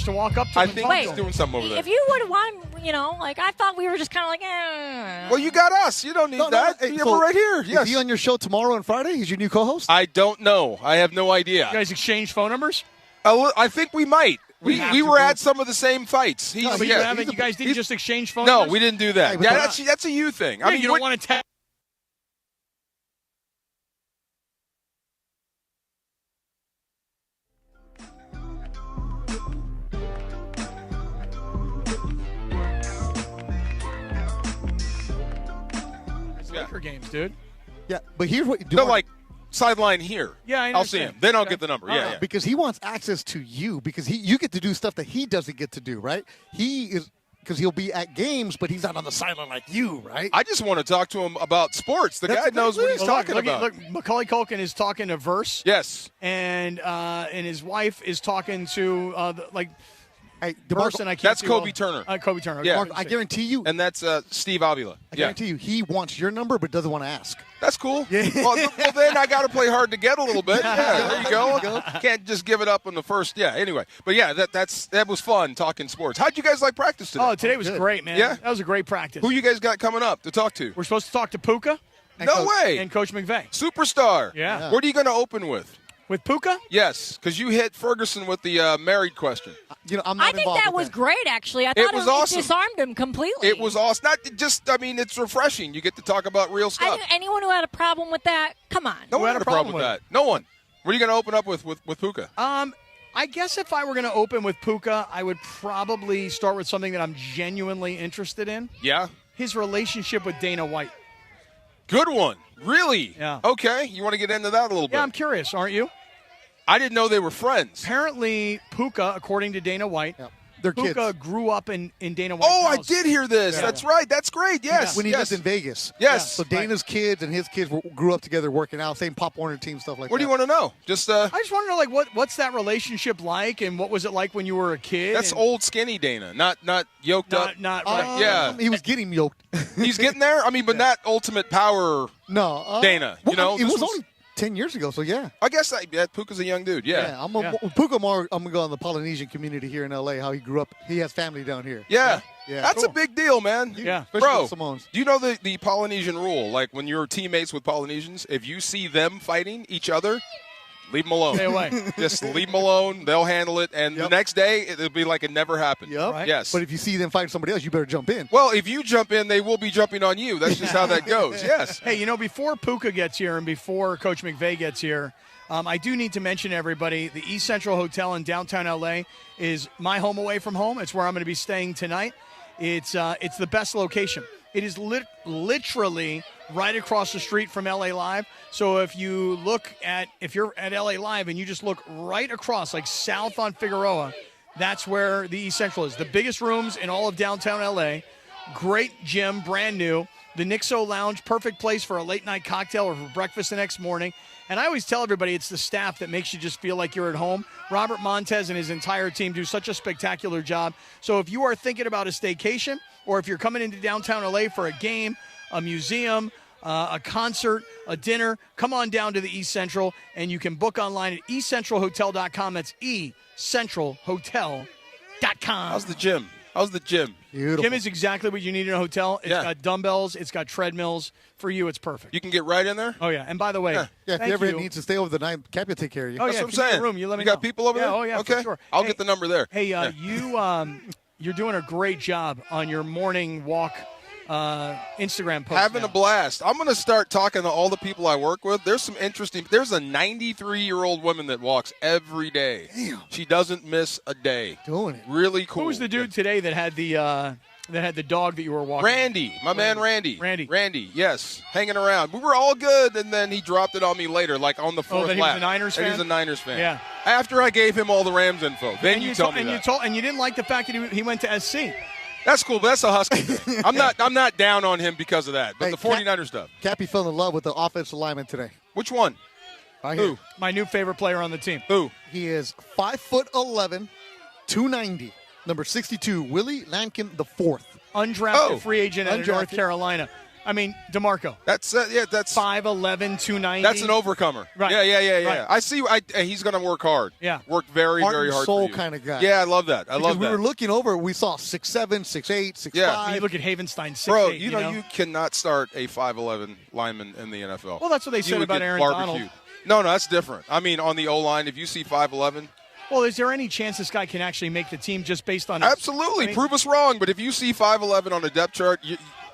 To walk up to I him. think he's doing something over there. If you would want, I thought we were just kind of like, eh. Well, you got us. You don't need that. Hey, We're right here. Yes. Is he on your show tomorrow and Friday? He's your new co-host? I don't know. I have no idea. You guys exchange phone numbers? I think we might. We were at some of the same fights. You guys didn't just exchange phone No, numbers? we didn't do that. Hey, That's a you thing. Yeah, you don't want to text. Laker games, dude. Yeah, but here's what you do. No, like sideline here. Yeah, I'll see him. Then I'll get the number. Yeah. Because he wants access to you because you get to do stuff that he doesn't get to do, right? Because he'll be at games, but he's not on the sideline like you, right? I just want to talk to him about sports. The guy knows what he's talking about. Look, Macaulay Culkin is talking to Verse. Yes. And his wife is talking to Hey, Verse, and I can't that's see Kobe Turner. Kobe Turner. Yeah. Mark, I guarantee you. And that's Steve Avila. I guarantee you, he wants your number but doesn't want to ask. That's cool. Yeah. Well, then I got to play hard to get a little bit. Yeah, there you go. Can't just give it up on the first. Yeah. Anyway, but yeah, that was fun talking sports. How'd you guys like practice today? Oh, today was great, man. Yeah, that was a great practice. Who you guys got coming up to talk to? We're supposed to talk to Puka. No way. And Coach McVay. Superstar. Yeah. What are you going to open with? With Puka? Yes, because you hit Ferguson with the married question. I'm not I think that was great, actually. I thought was awesome. It disarmed him completely. It was awesome. It's refreshing. You get to talk about real I stuff. think anyone who had a problem with that, come on. No one had a problem with that. No one. What are you going to open up with Puka? I guess if I were going to open with Puka, I would probably start with something that I'm genuinely interested in. Yeah? His relationship with Dana White. Good one. Really? Yeah. Okay. You want to get into that a little bit? Yeah, I'm curious, aren't you? I didn't know they were friends. Apparently, Puka, according to Dana White, They're Puka kids. grew up in Dana White's Oh, house. I did hear this. That's right. That's great. Yes. When he lived in Vegas. Yes. So Dana's kids and his kids grew up together working out, same Pop Warner team, stuff like that. What do you want to know? Just I just want to know, what's that relationship like, and what was it like when you were a kid? That's old skinny Dana, not yoked up. Not right. Yeah. He was getting yoked. He's getting there. I mean, but not ultimate power. No. Dana. You know, it was only 10 years ago, so yeah. I guess Puka's a young dude. Yeah. Puka more. I'm gonna go on the Polynesian community here in LA. How he grew up. He has family down here. Yeah. Yeah. That's a big deal, man. Yeah. Bro, Simone's. do you know the Polynesian rule? Like when you're teammates with Polynesians, if you see them fighting each other, leave them alone. Stay away. Just leave them alone. They'll handle it. And the next day, it'll be like it never happened. Yep. Right. Yes. But if you see them fighting somebody else, you better jump in. Well, if you jump in, they will be jumping on you. That's just how that goes. Yes. Hey, before Puka gets here and before Coach McVay gets here, I do need to mention to everybody, the East Central Hotel in downtown L.A. is my home away from home. It's where I'm going to be staying tonight. It's the best location. It is literally right across the street from LA Live. So if you're at LA Live and you just look right across, like south on Figueroa, that's where the East Central is. The biggest rooms in all of downtown LA. Great gym, brand new. The Nixo Lounge, perfect place for a late night cocktail or for breakfast the next morning. And I always tell everybody it's the staff that makes you just feel like you're at home. Robert Montez and his entire team do such a spectacular job. So if you are thinking about a staycation, or if you're coming into downtown LA for a game, a museum, a concert, a dinner, come on down to the East Central, and you can book online at eastcentralhotel.com. That's eastcentralhotel.com. How's the gym? Beautiful. Gym is exactly what you need in a hotel. It's Yeah. got dumbbells. It's got treadmills. For you, it's perfect. You can get right in there? Oh, yeah. And by the way, Yeah, if thank you ever you. need to stay over the night, Cap will take care of you. Oh, That's yeah, what I'm if you need a saying. room, you let me got know. people over Yeah, there? oh, yeah, okay. for sure. I'll Hey, get the number there. Hey, Yeah. you're doing a great job on your morning walk Instagram post. Having a blast. I'm going to start talking to all the people I work with. There's a 93-year-old woman that walks every day. Damn. She doesn't miss a day. Doing it. Really cool. Who was the dude today that had the dog that you were walking? Randy, my man Randy. Randy, yes, hanging around. We were all good, and then he dropped it on me later, like on the fourth that he lap. was a Niners And fan? He's a Niners fan. Yeah. After I gave him all the Rams info, then you told me that. And you didn't like the fact that he went to SC. That's cool, but that's a Husky thing. I'm not down on him because of that. But Hey, the 49ers stuff. Cappy fell in love with the offensive lineman today. Which one? Right Who? here. My new favorite player on the team. Who? He is 5'11", 290. Number 62, Willie Lankin IV. Undrafted free agent out of North Undrafted. Carolina. I mean, DeMarco. That's 5'11", 290. That's an overcomer. Right. Yeah. Right. I see. He's going to work hard. Yeah. Work very, Heart very and hard. soul for you. kind of guy. Yeah, I love that. I Because love we that. were looking over, we saw 6'7", 6'8", 6'5". Yeah. You look at Havenstein, 6'8", Bro, you know you cannot start a 5'11" lineman in the NFL. Well, that's what they said would about get Aaron barbecued. Donald. No, that's different. I mean, on the O-line, if you see 5'11", Well, is there any chance this guy can actually make the team just based on Absolutely. Prove us wrong. But if you see 5'11" on the depth chart,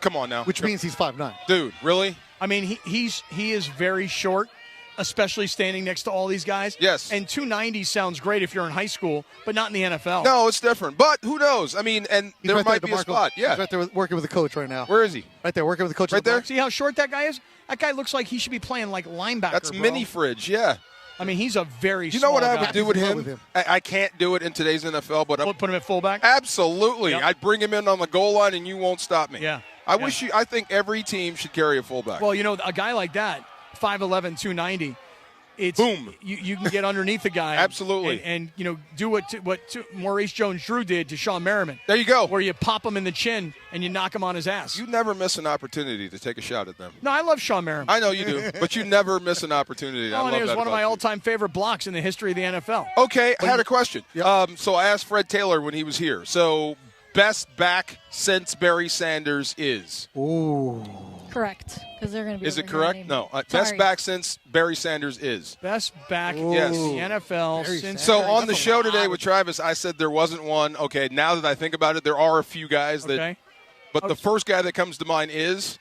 come on now. Which means he's 5'9". Dude, really? I mean, he is very short, especially standing next to all these guys. Yes. And 290 sounds great if you're in high school, but not in the NFL. No, it's different. But who knows? I mean, and He's there right might there, be a spot. Yeah. He's right there working with the coach right now. Where is he? Right there, working with the coach. Right there? See how short that guy is? That guy looks like he should be playing like linebacker. That's bro. mini fridge, yeah. I mean, he's a very You know what small I would guy. do with him? I can't do it in today's NFL, but Put him at fullback? Absolutely. Yep. I'd bring him in on the goal line, and you won't stop me. Yeah. I think every team should carry a fullback. Well, a guy like that, 5'11", 290, it's boom. You can get underneath the guy. Absolutely. And do what Maurice Jones-Drew did to Sean Merriman. There you go. Where you pop him in the chin and you knock him on his ass. You never miss an opportunity to take a shot at them. No, I love Sean Merriman. I know you do, but you never miss an opportunity. I love it was that one of about my you. all-time favorite blocks in the history of the NFL. Okay, I had a question. So I asked Fred Taylor when he was here. So best back since Barry Sanders is? Ooh. Correct. Because they're going to be. Is it correct? No. Best Sorry. back since Barry Sanders is. Best back Yes. in the NFL since. So on the show today with Travis, I said there wasn't one. Okay, now that I think about it, there are a few guys that. Okay. But the first guy that comes to mind is.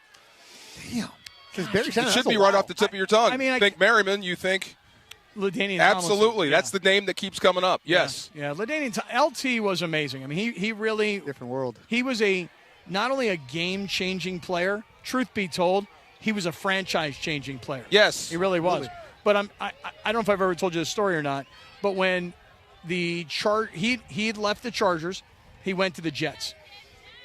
Damn. Barry It Sanders, should that's be a right while. off the tip of your tongue. I mean, you think Merriman, you think. LaDainian Absolutely. Tomlinson. That's the name that keeps coming up. Yes. Yeah, LaDainian LT was amazing. I mean, he really different world. He was not only a game-changing player. Truth be told, he was a franchise-changing player. Yes, he really was. But I don't know if I've ever told you this story or not. But when he'd left the Chargers, he went to the Jets.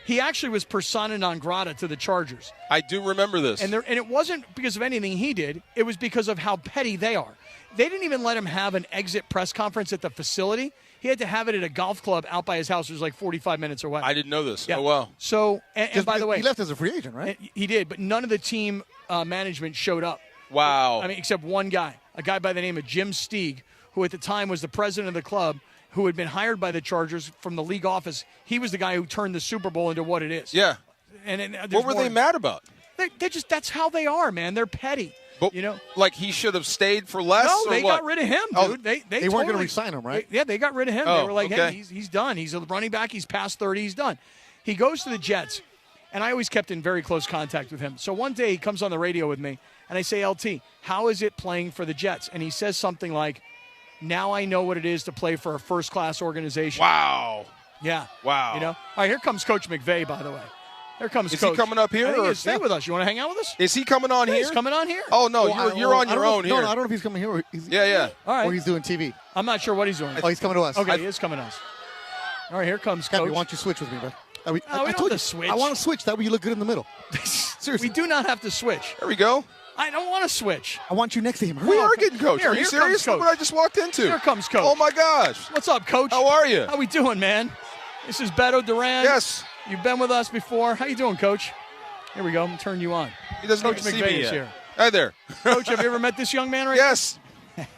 He actually was persona non grata to the Chargers. I do remember this. And it wasn't because of anything he did. It was because of how petty they are. They didn't even let him have an exit press conference at the facility. He had to have it at a golf club out by his house, which was like 45 minutes away. I didn't know this. Yeah. Oh, wow. So, and by the way, he left as a free agent, right? He did, but none of the team management showed up. Wow. I mean, except one guy, a guy by the name of Jim Stieg, who at the time was the president of the club, who had been hired by the Chargers from the league office. He was the guy who turned the Super Bowl into what it is. Yeah. And what were they mad about? They just, that's how they are, man. They're petty. But, like he should have stayed for less? No, or they what? got rid of him, dude. Oh, they weren't going to re-sign him, right? They got rid of him. Oh, They were like, okay. hey, he's done. He's a running back. He's past 30. He's done. He goes to the Jets, and I always kept in very close contact with him. So one day he comes on the radio with me, and I say, LT, how is it playing for the Jets? And he says something like, now I know what it is to play for a first-class organization. Wow. Yeah. Wow. All right, here comes Coach McVay, by the way. Here comes Is Coach. he coming up here? I think Or he'll stay with us. You want to hang out with us? Is he coming on Yeah, here? He's coming on here. Oh, no, Well, you're on I your don't know own if- here. No, I don't know if he's coming here. Or he's, Yeah. All right. Or he's doing TV. I'm not sure what he's doing. Oh, he's coming to us. Okay, he is coming to us. All right, here comes Cappy, Coach. why don't you switch with me, bro? we don't have to switch. I want to switch. That way you look good in the middle. Seriously. We do not have to switch. There we go. I don't want to switch. I want you next to him. We are getting Coach. Here, Are you here serious? comes Look Coach. what I just walked into. Here comes Coach. Oh, my gosh. What's up, Coach? How are you? How we doing, man? This is Beto Duran. Yes. You've been with us before. How you doing, Coach? Here we go. I'm going to turn you on. He doesn't Coach even see McVay me is yet. here. Hi there. Coach, have you ever met this young man right Yes.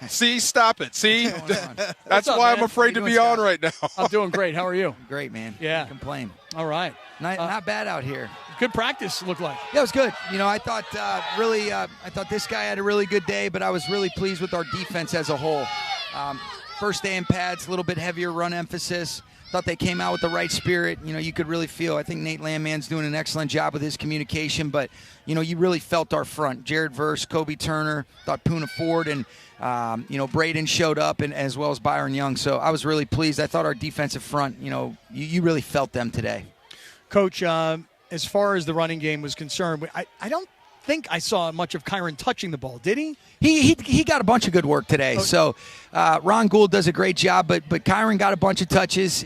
See, stop it. See? That's What's up, why man? I'm afraid to be on right now. I'm doing great. How are you? Great, man. Yeah. Can't complain. All right. Not bad out here. Good practice, looked like. Yeah, it was good. I thought I thought this guy had a really good day, but I was really pleased with our defense as a whole. First day in pads, a little bit heavier run emphasis. Thought they came out with the right spirit. You could really feel. I think Nate Landman's doing an excellent job with his communication, but you really felt our front. Jared Verse, Kobe Turner, thought Puna Ford, and Braden showed up, and as well as Byron Young. So I was really pleased. I thought our defensive front, you really felt them today. Coach, as far as the running game was concerned, I don't think I saw much of Kyron touching the ball. Did he? He got a bunch of good work today. So Ron Gould does a great job, but Kyron got a bunch of touches.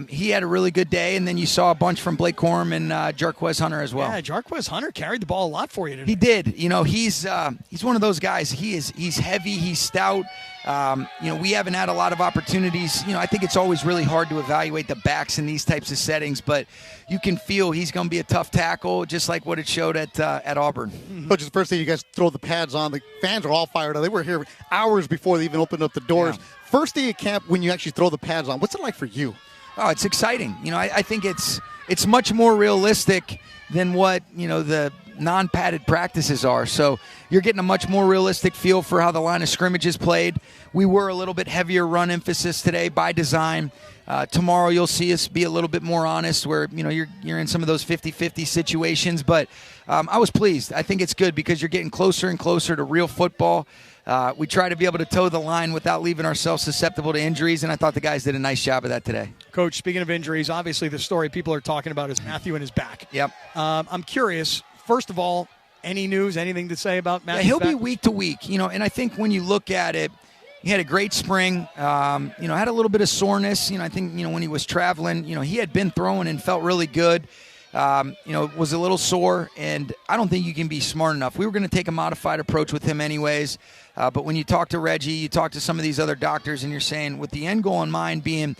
He had a really good day, and then you saw a bunch from Blake Corum and Jarquez Hunter as well. Yeah, Jarquez Hunter carried the ball a lot for you today. He did. He's one of those guys. He's heavy. He's stout. We haven't had a lot of opportunities. I think it's always really hard to evaluate the backs in these types of settings, but you can feel he's going to be a tough tackle, just like what it showed at Auburn. Coach, the first day you guys throw the pads on, the fans are all fired up. They were here hours before they even opened up the doors. Yeah. First day of camp, when you actually throw the pads on, what's it like for you? Oh, it's exciting. I think it's much more realistic than what the non-padded practices are. So you're getting a much more realistic feel for how the line of scrimmage is played. We were a little bit heavier run emphasis today by design. Tomorrow you'll see us be a little bit more honest where, you're in some of those 50-50 situations. But I was pleased. I think it's good because you're getting closer and closer to real football. We try to be able to toe the line without leaving ourselves susceptible to injuries, and I thought the guys did a nice job of that today. Coach, speaking of injuries, obviously the story people are talking about is Matthew and his back. Yep. I'm curious, first of all, any news, anything to say about Matthew? Yeah, he'll be week to week, and I think when you look at it, he had a great spring, had a little bit of soreness. I think, when he was traveling, he had been throwing and felt really good. Was a little sore, and I don't think you can be smart enough. We were going to take a modified approach with him anyways, but when you talk to Reggie, you talk to some of these other doctors, and you're saying, with the end goal in mind being,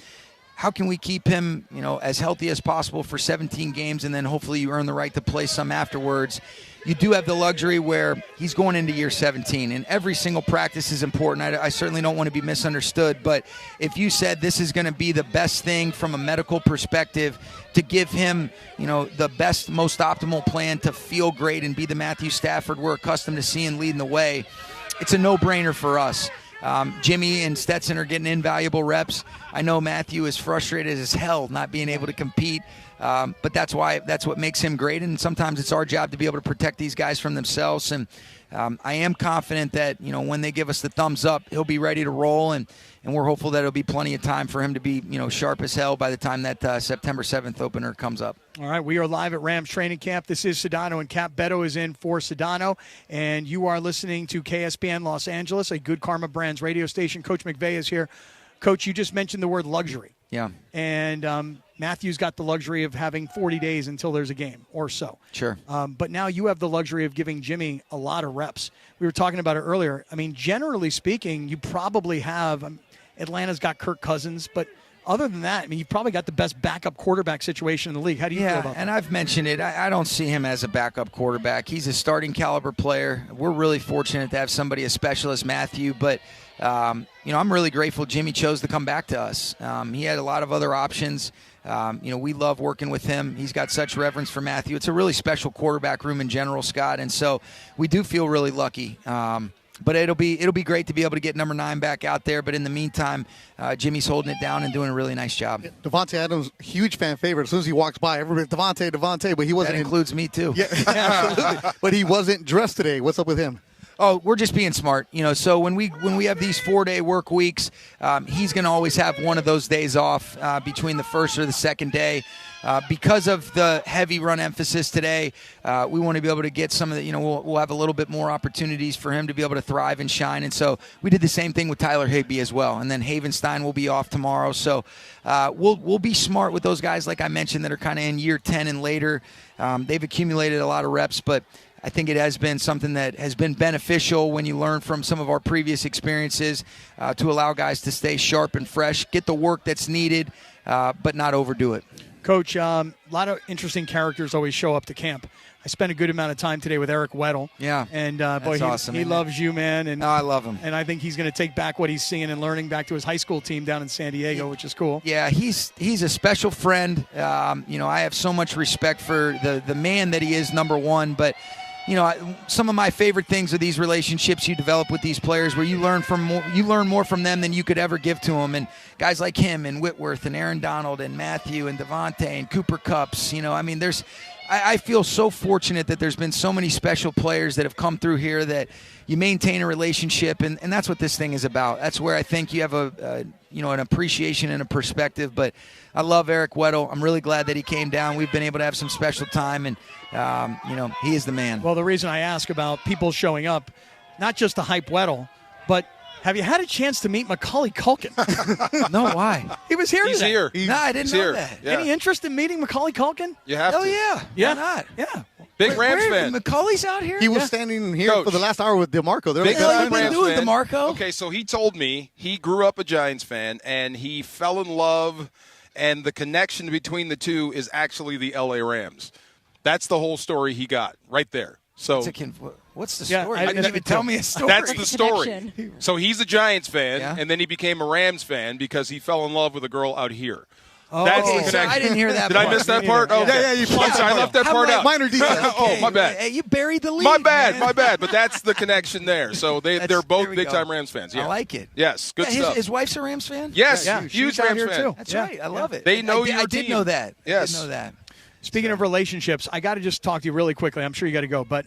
how can we keep him, as healthy as possible for 17 games, and then hopefully you earn the right to play some afterwards. You do have the luxury where he's going into year 17, and every single practice is important. I certainly don't want to be misunderstood, but if you said this is going to be the best thing from a medical perspective to give him, the best, most optimal plan to feel great and be the Matthew Stafford we're accustomed to seeing leading the way, it's a no-brainer for us. Jimmy and Stetson are getting invaluable reps. I know Matthew is frustrated as hell not being able to compete, but that's what makes him great, and sometimes it's our job to be able to protect these guys from themselves. And I am confident that when they give us the thumbs up, he'll be ready to roll, and we're hopeful that it'll be plenty of time for him to be sharp as hell by the time that September 7th opener comes up. All right, we are live at Rams training camp. This is Sedano and Kap. Beto is in for Sedano, and you are listening to KSPN Los Angeles, a Good Karma Brands radio station. Coach McVay is here. Coach, you just mentioned the word luxury. Yeah. And Matthew's got the luxury of having 40 days until there's a game or so. Sure. But now you have the luxury of giving Jimmy a lot of reps. We were talking about it earlier. I mean, generally speaking, you probably have Atlanta's got Kirk Cousins, but other than that, I mean, you've probably got the best backup quarterback situation in the league. How do you feel about that? And I've mentioned it. I don't see him as a backup quarterback. He's a starting caliber player. We're really fortunate to have somebody as special as Matthew, but I'm really grateful Jimmy chose to come back to us. He had a lot of other options. We love working with him. He's got such reverence for Matthew. It's a really special quarterback room in general, Scott, and so we do feel really lucky. But it'll be great to be able to get number 9 back out there. But in the meantime, Jimmy's holding it down and doing a really nice job. Devontae Adams, huge fan favorite. As soon as he walks by, everybody, Devontae, but he wasn't. That includes me too. Yeah, absolutely. But he wasn't dressed today. What's up with him? Oh, we're just being smart. So when we have these 4-day work weeks, he's going to always have one of those days off between the first or the second day. Because of the heavy run emphasis today, we want to be able to get some of the, we'll have a little bit more opportunities for him to be able to thrive and shine. And so we did the same thing with Tyler Higbee as well. And then Havenstein will be off tomorrow. So we'll be smart with those guys, like I mentioned, that are kind of in year 10 and later. They've accumulated a lot of reps, but I think it has been something that has been beneficial when you learn from some of our previous experiences to allow guys to stay sharp and fresh, get the work that's needed, but not overdo it. Coach, a lot of interesting characters always show up to camp. I spent a good amount of time today with Eric Weddle. Yeah. And, boy, awesome, he loves you, man. And I love him. And I think he's going to take back what he's seeing and learning back to his high school team down in San Diego, which is cool. Yeah, he's a special friend. I have so much respect for the man that he is, number one. But, some of my favorite things are these relationships you develop with these players where you learn more from them than you could ever give to them. And guys like him and Whitworth and Aaron Donald and Matthew and Devontae and Cooper Kupps, I feel so fortunate that there's been so many special players that have come through here that you maintain a relationship, and that's what this thing is about. That's where I think you have an appreciation and a perspective. But I love Eric Weddle. I'm really glad that he came down. We've been able to have some special time, and he is the man. Well, the reason I ask about people showing up, not just to hype Weddle, but have you had a chance to meet Macaulay Culkin? No, why? He was here He's today. here. No, I didn't know that. Yeah. Any interest in meeting Macaulay Culkin? You have Oh, to. yeah. Yeah. Why not? Yeah. Big Rams Where, fan. Macaulay's out here? He was standing here Coach. for the last hour with DeMarco. They're Big like, time been Rams doing, fan. DeMarco? Okay, so he told me he grew up a Giants fan, and he fell in love, and the connection between the two is actually the L.A. Rams. That's the whole story he got right there. So what's the Yeah, story? I You didn't even tell me a story. that's the story. Connection. So he's a Giants fan, Yeah. and then he became a Rams fan because he fell in love with a girl out here. That's the okay, connection. so I didn't hear that Did part. I miss that part? Oh, Yeah, you I'm sorry, I left that part out. Minor details. Oh, my bad. Hey, you buried the lead. My bad, man. my bad. But that's the connection there. So they're There both we big-time go. Rams fans. Yeah. I like it. Yes, good Yeah, stuff. his wife's a Rams fan? Yes, Yeah, huge she's out Rams here fan. too. That's Yeah. right. I love it. They know I your did team. know that. Yes. I did know that. Speaking of relationships, I got to just talk to you really quickly. I'm sure you got to go, but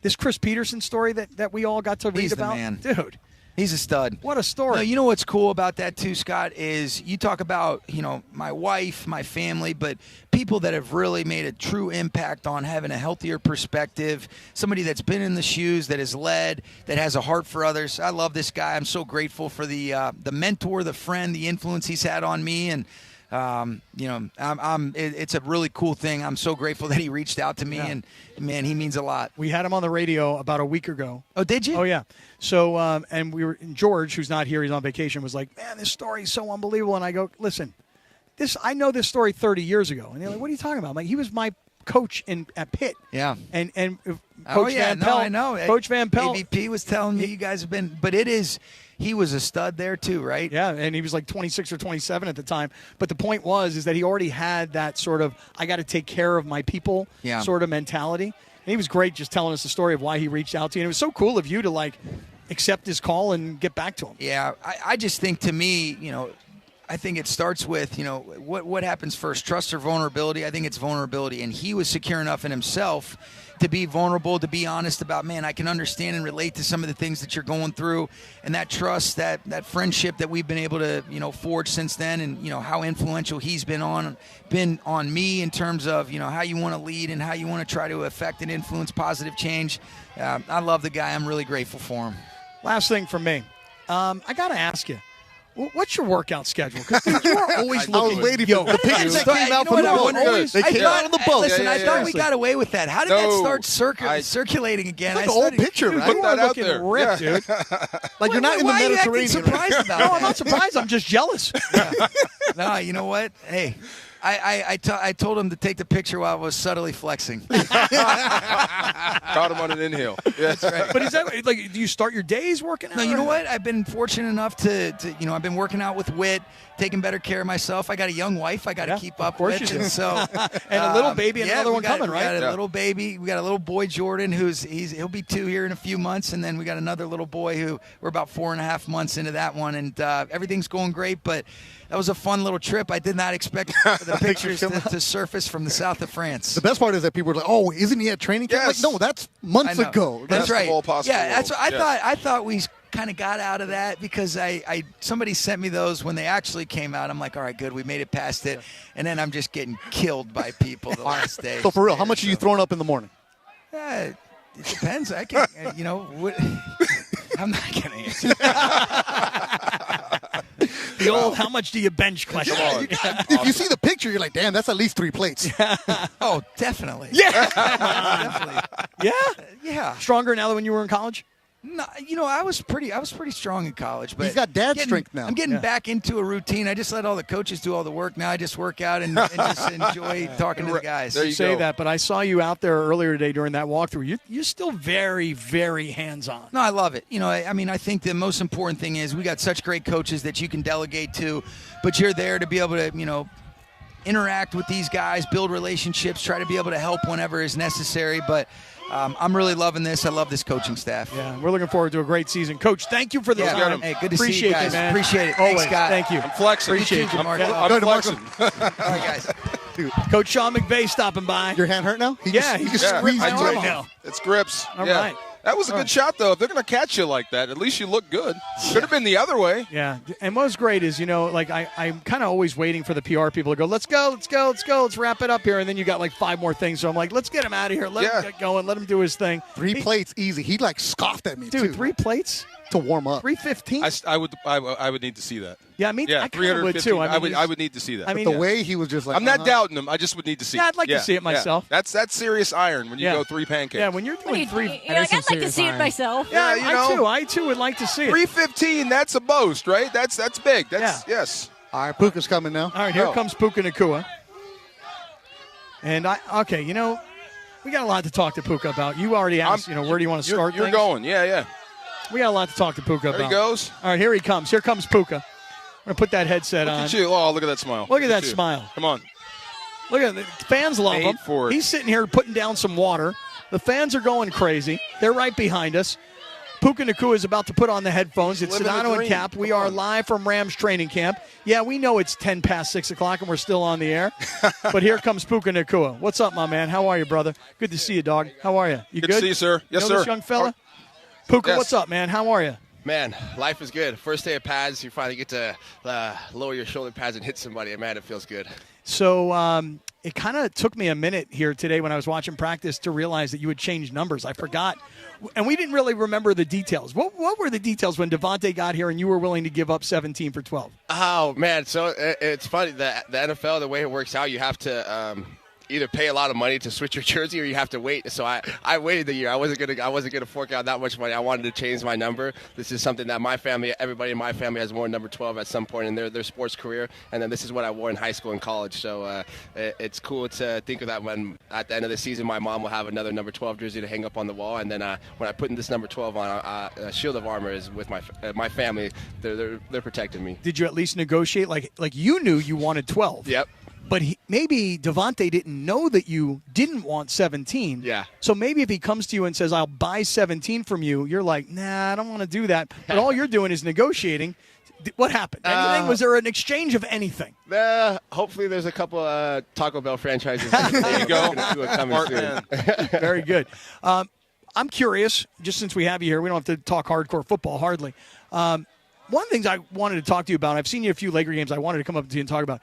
this Chris Peterson story that we all got to read He's about, the man. dude. He's a stud. What a story. No, you know what's cool about that too, Scott, is you talk about, my wife, my family, but people that have really made a true impact on having a healthier perspective, somebody that's been in the shoes, that has led, that has a heart for others. I love this guy. I'm so grateful for the mentor, the friend, the influence he's had on me, and it's a really cool thing. I'm so grateful that he reached out to me, and man, he means a lot. We had him on the radio about a week ago. Oh, did you? Oh, yeah. So, and George, who's not here, he's on vacation, was like, man, this story is so unbelievable. And I go, listen, I know this story 30 years ago. And they're like, what are you talking about? I'm like, he was my coach at Pitt. Yeah. And Coach Van Pelt. I know. Coach Van Pelt. AVP was telling me you guys have been, but he was a stud there too, right? Yeah, and he was like 26 or 27 at the time. But the point is that he already had that sort of, I got to take care of my people sort of mentality. And he was great just telling us the story of why he reached out to you. And it was so cool of you to, accept his call and get back to him. Yeah, I just think, to me, I think it starts with, what happens first, trust or vulnerability? I think it's vulnerability. And he was secure enough in himself to be vulnerable, to be honest about, man, I can understand and relate to some of the things that you're going through. And that trust, that friendship that we've been able to, forge since then, and, how influential he's been on me in terms of, how you want to lead and how you want to try to affect and influence positive change. I love the guy. I'm really grateful for him. Last thing from me. I got to ask you. What's your workout schedule? Because you are always looking. I was waiting for the pictures that came out from the boat. They came out on the boat. Listen, I thought we got away with that. How did that start circulating again? It's like an old picture, right? You are looking ripped, dude. Like you're not in the Mediterranean. Why are you acting surprised about that? No, I'm not surprised. I'm just jealous. No, you know what? Hey. I told him to take the picture while I was subtly flexing. Caught him on an inhale. Yeah. That's right. But is that do you start your days working out? No, you know what? I've been fortunate enough to I've been working out with Whit, taking better care of myself. I got a young wife I got to keep up with. You do. So, and a little baby and another one coming, right? We got a little baby. We got a little boy, Jordan, he'll be 2 here in a few months. And then we got another little boy who we're about 4.5 months into that one. And everything's going great, but that was a fun little trip. I did not expect the pictures to surface from the south of France. The best part is that people are like, "Oh, isn't he at training camp?" Yes. Like, no, that's months ago. That's right. Yeah, that's what I thought we kind of got out of that because somebody sent me those when they actually came out. I'm like, all right, good, we made it past it, and then I'm just getting killed by people the last day. So for real, how much are you throwing up in the morning? It depends. I can, I'm not going to answer. The old, how much do you bench question? If you see the picture, you're like, damn, that's at least 3 plates. Oh, definitely. Yeah. Definitely. Yeah? Yeah. Stronger now than when you were in college? No, I was pretty strong in college, but he's got dad strength now. I'm getting back into a routine. I just let all the coaches do all the work. Now I just work out and just enjoy talking to the guys. You say that, but I saw you out there earlier today during that walkthrough. You're still very, very hands-on. No, I love it. I think the most important thing is we got such great coaches that you can delegate to, but you're there to be able to, interact with these guys, build relationships, try to be able to help whenever is necessary. But I'm really loving this. I love this coaching staff. Yeah, we're looking forward to a great season. Coach, thank you for the time. Hey, good to Appreciate see you guys. man. Appreciate it. Always. Thanks, Scott. Thank you. I'm flexing. Appreciate you, Mark. I'm flexing. All right, guys. Dude, Coach Sean McVey stopping by. Your hand hurt now? He just squeezed my arm off. It's grips. All right. That was a good shot, though. If they're going to catch you like that, at least you look good. Should have been the other way. Yeah. And what was great is, I'm kind of always waiting for the PR people to go, let's go, let's wrap it up here. And then you got 5 more things. So I'm like, let's get him out of here. Let him get going. Let him do his thing. 3 plates, easy. He scoffed at me, dude, too. 3 plates? To warm up. 315? I would need to see that. Yeah, I kind of would, too. I would need to see that. But the way he was just like, I'm not doubting him. I just would need to see it. Yeah, I'd like to see it myself. That's serious iron when you go 3 pancakes. Yeah, when you're doing 3. I'd like to see it myself. Yeah, I too would like to see it. 315, that's a boast, right? That's big. Yes. All right, Puka's coming now. All right, here comes Puka Naku. And we got a lot to talk to Puka about. You already asked, where do you want to start? You're going, yeah. We got a lot to talk to Puka about. There he goes. All right, here he comes. Here comes Puka. going to put that headset on. Look at you. Oh, look at that smile. Look at that smile. Come on. Look at it. The fans love him. For it. He's sitting here putting down some water. The fans are going crazy. They're right behind us. Puka Naku is about to put on the headphones. It's Sedano and Cap. We are live from Rams training camp. Yeah, we know it's 10 past 6 o'clock and we're still on the air. But here comes Puka Naku. What's up, my man? How are you, brother? Good to see you, dog. How are you? You good? Good to see you, sir. Yes, you know sir. This young fella? Puka, Yes. what's up, man? How are you? Man, life is good. First day of pads, you finally get to lower your shoulder pads and hit somebody, and man, it feels good. So it kind of took me a minute here today when I was watching practice to realize that you had changed numbers. I forgot. And we didn't really remember the details. What were the details when Devontae got here and you were willing to give up 17 for 12? Oh, man, so it's funny. The NFL, the way it works out, you have to either pay a lot of money to switch your jersey or you have to wait. So I waited the year. I wasn't gonna fork out that much money. I wanted to change my number. This is something that my family, everybody in my family has worn number 12 at some point in their sports career, and then this is what I wore in high school and college. So it's cool to think of that when at the end of the season my mom will have another number 12 jersey to hang up on the wall, and then when I put in this number 12 on, a shield of armor is with my family. They're protecting me. Did you at least negotiate? Like you knew you wanted 12. Yep. But maybe Devontae didn't know that you didn't want 17. Yeah. So maybe if he comes to you and says, I'll buy 17 from you, you're like, nah, I don't want to do that. But all you're doing is negotiating. What happened? Anything? Was there an exchange of anything? Hopefully there's a couple Taco Bell franchises. There you go. Coming soon. Very good. I'm curious, just since we have you here, we don't have to talk hardcore football, hardly. One of the things I wanted to talk to you about, I've seen you at a few Laker games, I wanted to come up to you and talk about.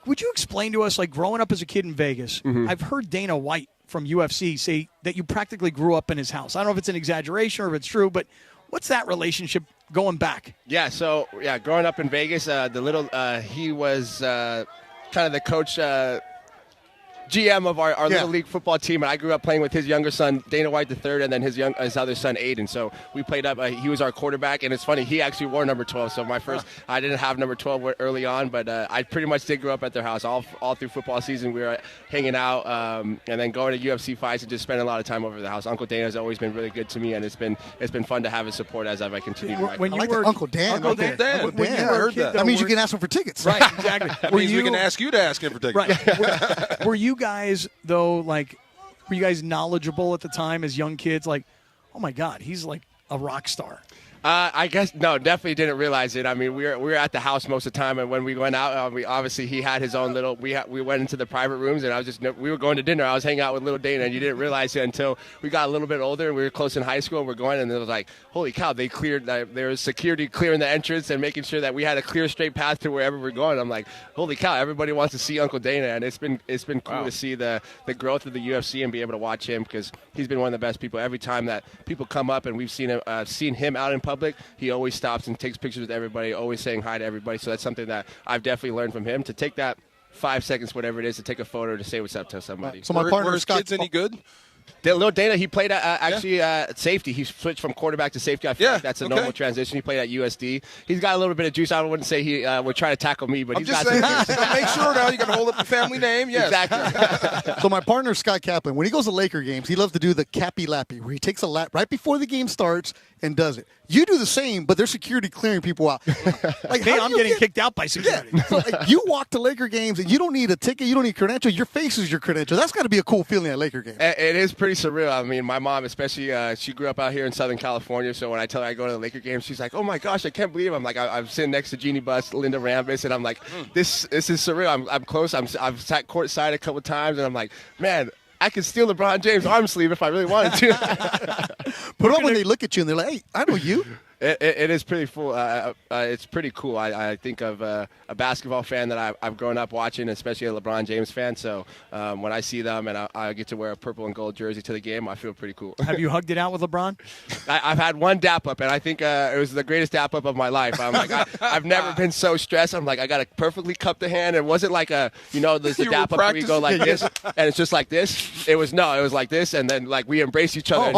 Would you explain to us, like growing up as a kid in Vegas, I've heard Dana White from UFC say that you practically grew up in his house. I don't know if it's an exaggeration or if it's true, but what's that relationship going back? Yeah, so, growing up in Vegas, he was kind of the coach, GM of our little league football team, and I grew up playing with his younger son, Dana White III, and then his other son, Aiden. So we played up. He was our quarterback, and it's funny, he actually wore number 12. So I didn't have number 12 early on, but I pretty much did grow up at their house all through football season. We were hanging out, and then going to UFC fights and just spending a lot of time over the house. Uncle Dan has always been really good to me, and it's been fun to have his support as I continue. Uncle Dan. Uncle Dan. I heard that. That means you can ask him for tickets. Right, exactly. That means we can ask you to ask him for tickets. Right. Were you guys, though, were you guys knowledgeable at the time as young kids? Like, oh, my God, he's like a rock star. I guess no, definitely didn't realize it. I mean, we were at the house most of the time, and when we went out, obviously he had his own little. We went into the private rooms, and we were going to dinner. I was hanging out with little Dana, and you didn't realize it until we got a little bit older, and we were close in high school, and we're going, and it was like, holy cow, they cleared. There was security clearing the entrance and making sure that we had a clear, straight path to wherever we're going. I'm like, holy cow, everybody wants to see Uncle Dana, and it's been cool to see the growth of the UFC and be able to watch him because he's been one of the best people. Every time that people come up and we've seen him out in public, he always stops and takes pictures with everybody, always saying hi to everybody. So that's something that I've definitely learned from him, to take that 5 seconds, whatever it is, to take a photo to say what's up to somebody. So my partner, were his kids any good? Little Dana, he played at safety. He switched from quarterback to safety. I feel like that's a normal transition. He played at USD. He's got a little bit of juice. I wouldn't say he would try to tackle me, but he's got some juice. Make sure now you got to hold up the family name. Yes. Exactly. So my partner, Scott Kaplan, when he goes to Laker games, he loves to do the Cappy Lappy, where he takes a lap right before the game starts and does it. You do the same, but there's security clearing people out. Like, I'm getting kicked out by security. Yeah. So, you walk to Laker games, and you don't need a ticket. You don't need credential. Your face is your credential. That's got to be a cool feeling at Laker games. It is pretty surreal. I mean, my mom, especially, she grew up out here in Southern California, so when I tell her I go to the Laker games, she's like, oh, my gosh, I can't believe it. I'm like, I'm sitting next to Jeannie Buss, Linda Rambis, and I'm like, this is surreal. I'm close. I've sat courtside a couple times, and I'm like, man, I could steal LeBron James' arm sleeve if I really wanted to. But when they look at you and they're like, hey, I know you. It is pretty full. It's pretty cool. I think of a basketball fan that I've grown up watching, especially a LeBron James fan. So when I see them and I get to wear a purple and gold jersey to the game, I feel pretty cool. Have you hugged it out with LeBron? I've had one dap up, and I think it was the greatest dap up of my life. I'm like, I've never been so stressed. I'm like, I got to perfectly cup the hand. It wasn't like there's the dap up where you go like this, and it's just like this. It was like this, and then like we embrace each other.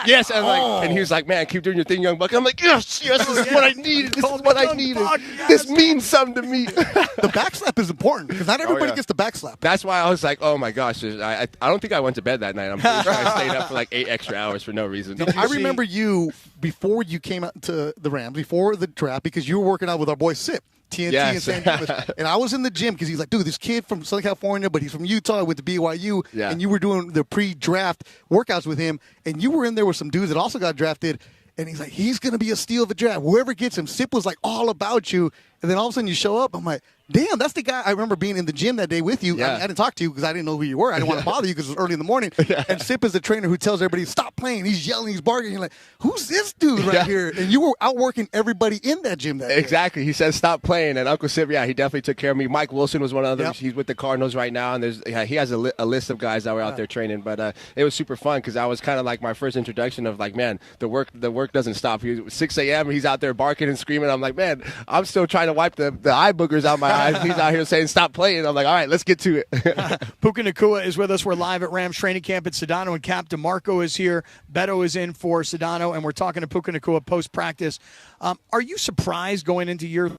Yes, and he was like, man, keep doing your thing, young buck. I'm like, yes, this is what I needed. This is what I needed. This means something to me. The backslap is important because not everybody gets the backslap. That's why I was like, oh my gosh, I don't think I went to bed that night. I'm pretty sure I stayed up for like 8 extra hours for no reason. I remember you before you came out to the Rams, before the draft, because you were working out with our boy Sip. TNT Yes. in San Diego. And I was in the gym because he's like, dude, this kid from Southern California, but he's from Utah with the BYU. Yeah. And you were doing the pre-draft workouts with him. And you were in there with some dudes that also got drafted. And he's like, he's going to be a steal of the draft. Whoever gets him, Sip was like all about you. And then all of a sudden you show up. I'm like, damn, that's the guy. I remember being in the gym that day with you. Yeah. I didn't talk to you because I didn't know who you were. I didn't want to bother you because it was early in the morning. Yeah. And Sip is the trainer who tells everybody, stop playing. He's yelling, he's barking. You're like, who's this dude right here? And you were outworking everybody in that gym that day. Exactly. He says stop playing, and Uncle Sip, he definitely took care of me. Mike Wilson was one of the others. Yep. He's with the Cardinals right now, and he has a list of guys that were out there training. But it was super fun because I was kind of like my first introduction of like, man, the work doesn't stop. 6 a.m. He's out there barking and screaming. I'm like, man, I'm still trying to wipe the eye boogers out my eyes. He's out here saying stop playing. I'm like, all right, let's get to it. Puka Naku is with us. We're live at Rams training camp at Sedano and Cap. DeMarco is here. Beto is in for Sedano, and we're talking to Puka Naku post-practice. Are you surprised going into your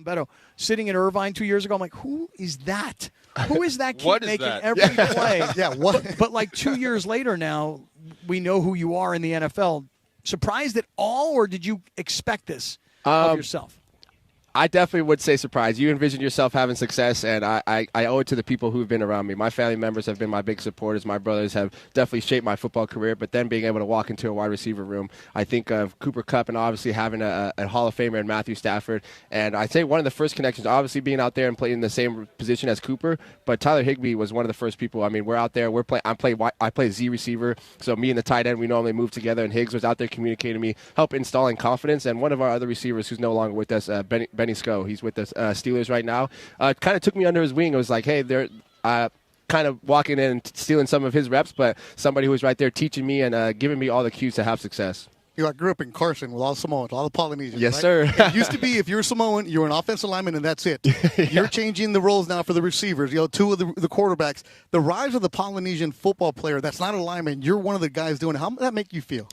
Beto sitting in Irvine 2 years ago? I'm like, who is that? Who is that kid What is making that? every play? Yeah, what? But like 2 years later now, we know who you are in the NFL. Surprised at all, or did you expect this of yourself? I definitely would say surprised. You envision yourself having success, and I owe it to the people who've been around me. My family members have been my big supporters. My brothers have definitely shaped my football career, but then being able to walk into a wide receiver room, I think of Cooper Kupp and obviously having a Hall of Famer in Matthew Stafford. And I'd say one of the first connections, obviously being out there and playing the same position as Cooper, but Tyler Higbee was one of the first people. I mean, we're out there. I play Z receiver, so me and the tight end, we normally move together, and Higgs was out there communicating to me, help installing confidence. And one of our other receivers who's no longer with us, Benny Sco, he's with the Steelers right now, kind of took me under his wing. It was like, hey, they're kind of walking in and stealing some of his reps, but somebody who was right there teaching me and giving me all the cues to have success. I grew up in Carson with all the Samoans, all the Polynesians. Yes, right? sir. It used to be if you're Samoan, you're an offensive lineman, and that's it. Yeah. You're changing the roles now for the receivers. Two of the quarterbacks. The rise of the Polynesian football player that's not a lineman, you're one of the guys doing it. How does that make you feel?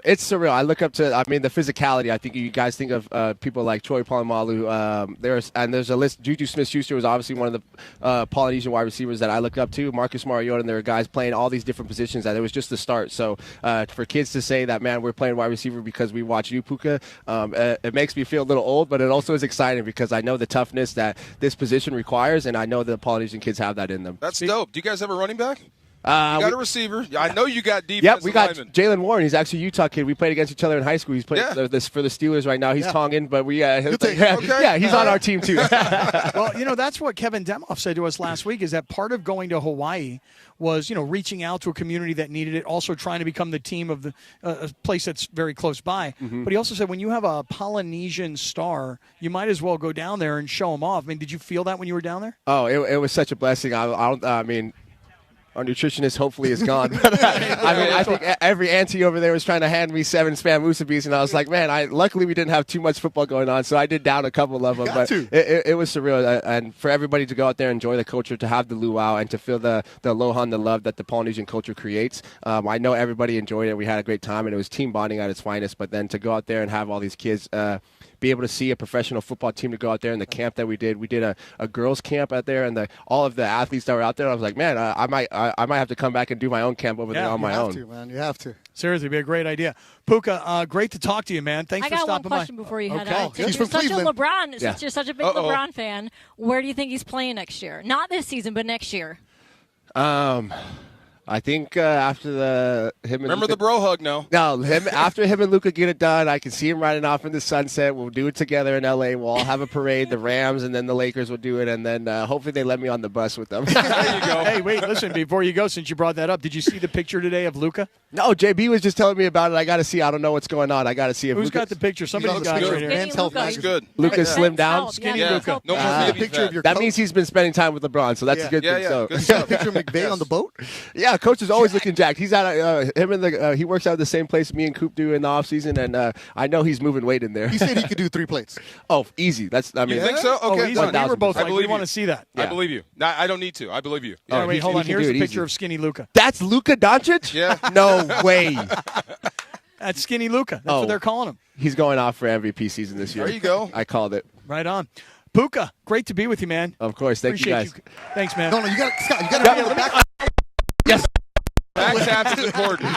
It's surreal. I look up to, the physicality. I think you guys think of people like Troy Polamalu. There's a list. Juju Smith-Schuster was obviously one of the Polynesian wide receivers that I look up to. Marcus Mariota, and there are guys playing all these different positions. That it was just the start. So for kids to say that, man, we're playing wide receiver because we watch you, Puka, it makes me feel a little old, but it also is exciting because I know the toughness that this position requires, and I know the Polynesian kids have that in them. That's dope. Do you guys have a running back? You got a receiver. I know you got defensive Yep, we got linemen. Jalen Warren. He's actually a Utah kid. We played against each other in high school. He's playing this for the Steelers right now. He's Tongan, but he's on our team too. Well, that's what Kevin Demoff said to us last week, is that part of going to Hawaii was, reaching out to a community that needed it, also trying to become the team of the a place that's very close by. Mm-hmm. But he also said when you have a Polynesian star, you might as well go down there and show them off. I mean, did you feel that when you were down there? Oh, it was such a blessing. I mean, our nutritionist hopefully is gone. I think every auntie over there was trying to hand me 7 Spam Musabis, and I was like, man, luckily we didn't have too much football going on, so I did down a couple of them. But it was surreal. And for everybody to go out there and enjoy the culture, to have the luau, and to feel the aloha and the love that the Polynesian culture creates. I know everybody enjoyed it. We had a great time, and it was team bonding at its finest. But then to go out there and have all these kids be able to see a professional football team, to go out there, and the camp that we did a girls camp out there, and all of the athletes that were out there. I was like, man, I might have to come back and do my own camp over there on my own. You have to. Seriously, it'd be a great idea. Puka, great to talk to you, man. Thanks for stopping by. I got one question before you head out. Since You're such a big LeBron fan, where do you think he's playing next year? Not this season, but next year. I think after him and Remember Luka, the bro hug, no? No, after him and Luka get it done, I can see him riding off in the sunset. We'll do it together in L.A. We'll all have a parade. The Rams and then the Lakers will do it, and then hopefully they let me on the bus with them. There you go. Hey, wait, listen, before you go, since you brought that up, did you see the picture today of Luka? No, JB was just telling me about it. I got to see. I don't know what's going on. I got to see. Who's got the picture? Somebody's got it right here. Men's health. That's good. Luka slimmed down. Skinny Luka. No more picture of your That coach. means he's been spending time with LeBron, so that's a good thing. So. Good stuff. Picture of McVay on the boat. Yeah, coach is always looking jacked. He's at him and he works out at the same place me and Coop do in the off season, and I know he's moving weight in there. He said he could do 3 plates. Oh, easy. You think so? Okay, we were both like, we want to see that. I believe you. No, I don't need to. I believe you. Yeah, wait, hold on. Here's a picture easy. of skinny Luka. That's Luka Doncic? Yeah. No way. That's skinny Luka. That's what they're calling him. He's going off for MVP season this year. There you go. I called it. Right on. Puka, great to be with you, man. Of course. Thank you, guys. Thanks, man. No, you got to be on the back. Yes. Back tap is important.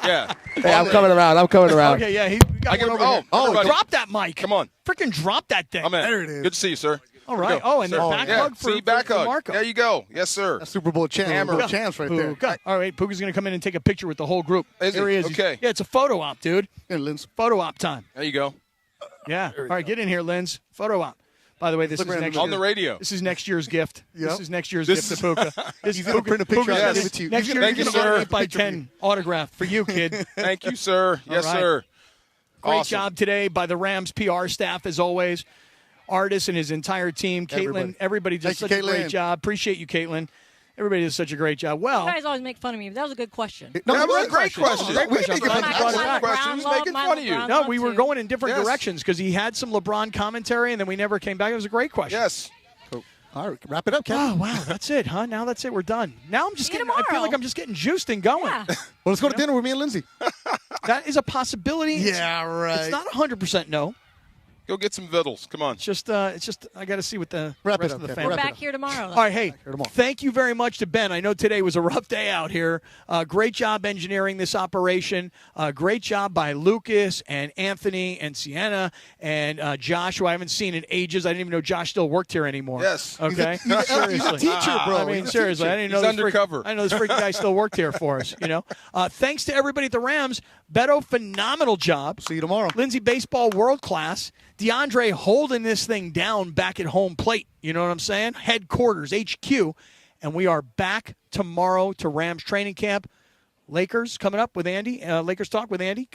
Yeah. Hey, I'm coming around. Okay, yeah. I can. Everybody. Drop that mic. Come on. Freaking drop that thing. I'm in. There it is. Good to see you, sir. All right. Go. And then back hug for back hug. Marco. There you go. Yes, sir. That's Super Bowl chance right there. Puka. All right, Puka's going to come in and take a picture with the whole group. Here he is. Okay. Yeah, it's a photo op, dude. Yeah, Linz. Photo op time. There you go. Yeah. All right, get in here, Linz. Photo op. By the way, this is next on the radio. This is next year's gift. Yep. This is next year's gift to Puka. He's going to print a picture and give it to you. Next year, Thank you, get sir. an 8x10 autograph for you, kid. Thank you, sir. Yes, right. sir. Great Awesome. job today by the Rams PR staff, as always. Artis and his entire team. Caitlin, everybody did such a great job. Appreciate you, Caitlin. Everybody did such a great job. Well, you guys always make fun of me, but that was a good question. No, that was a great question. Great question. Questions making fun of you. No, we were going in different directions because he had some LeBron commentary, and then we never came back. It was a great question. Yes. All right, wrap it up, Ken. Oh, wow. That's it, huh? Now that's it. We're done. Now I'm just getting, I feel like I'm just getting juiced and going. Yeah. Well, let's go to dinner with me and Lindsay. That is a possibility. Yeah, right. It's not 100% no. Go get some vittles. Come on. It's just I got to see what the rest of the family. We're back here tomorrow. All right, hey, thank you very much to Ben. I know today was a rough day out here. Great job engineering this operation. Great job by Lucas and Anthony and Sienna and Josh, who I haven't seen in ages. I didn't even know Josh still worked here anymore. Yes. Okay. Seriously. He's a teacher, bro. I mean, seriously, I didn't know He's this undercover. I know this freaking guy still worked here for us. You know. Thanks to everybody at the Rams. Beto, phenomenal job. See you tomorrow. Lindsay, baseball world class. DeAndre holding this thing down back at home plate. You know what I'm saying? Headquarters, HQ. And we are back tomorrow to Rams training camp. Lakers coming up with Andy. Lakers talk with Andy.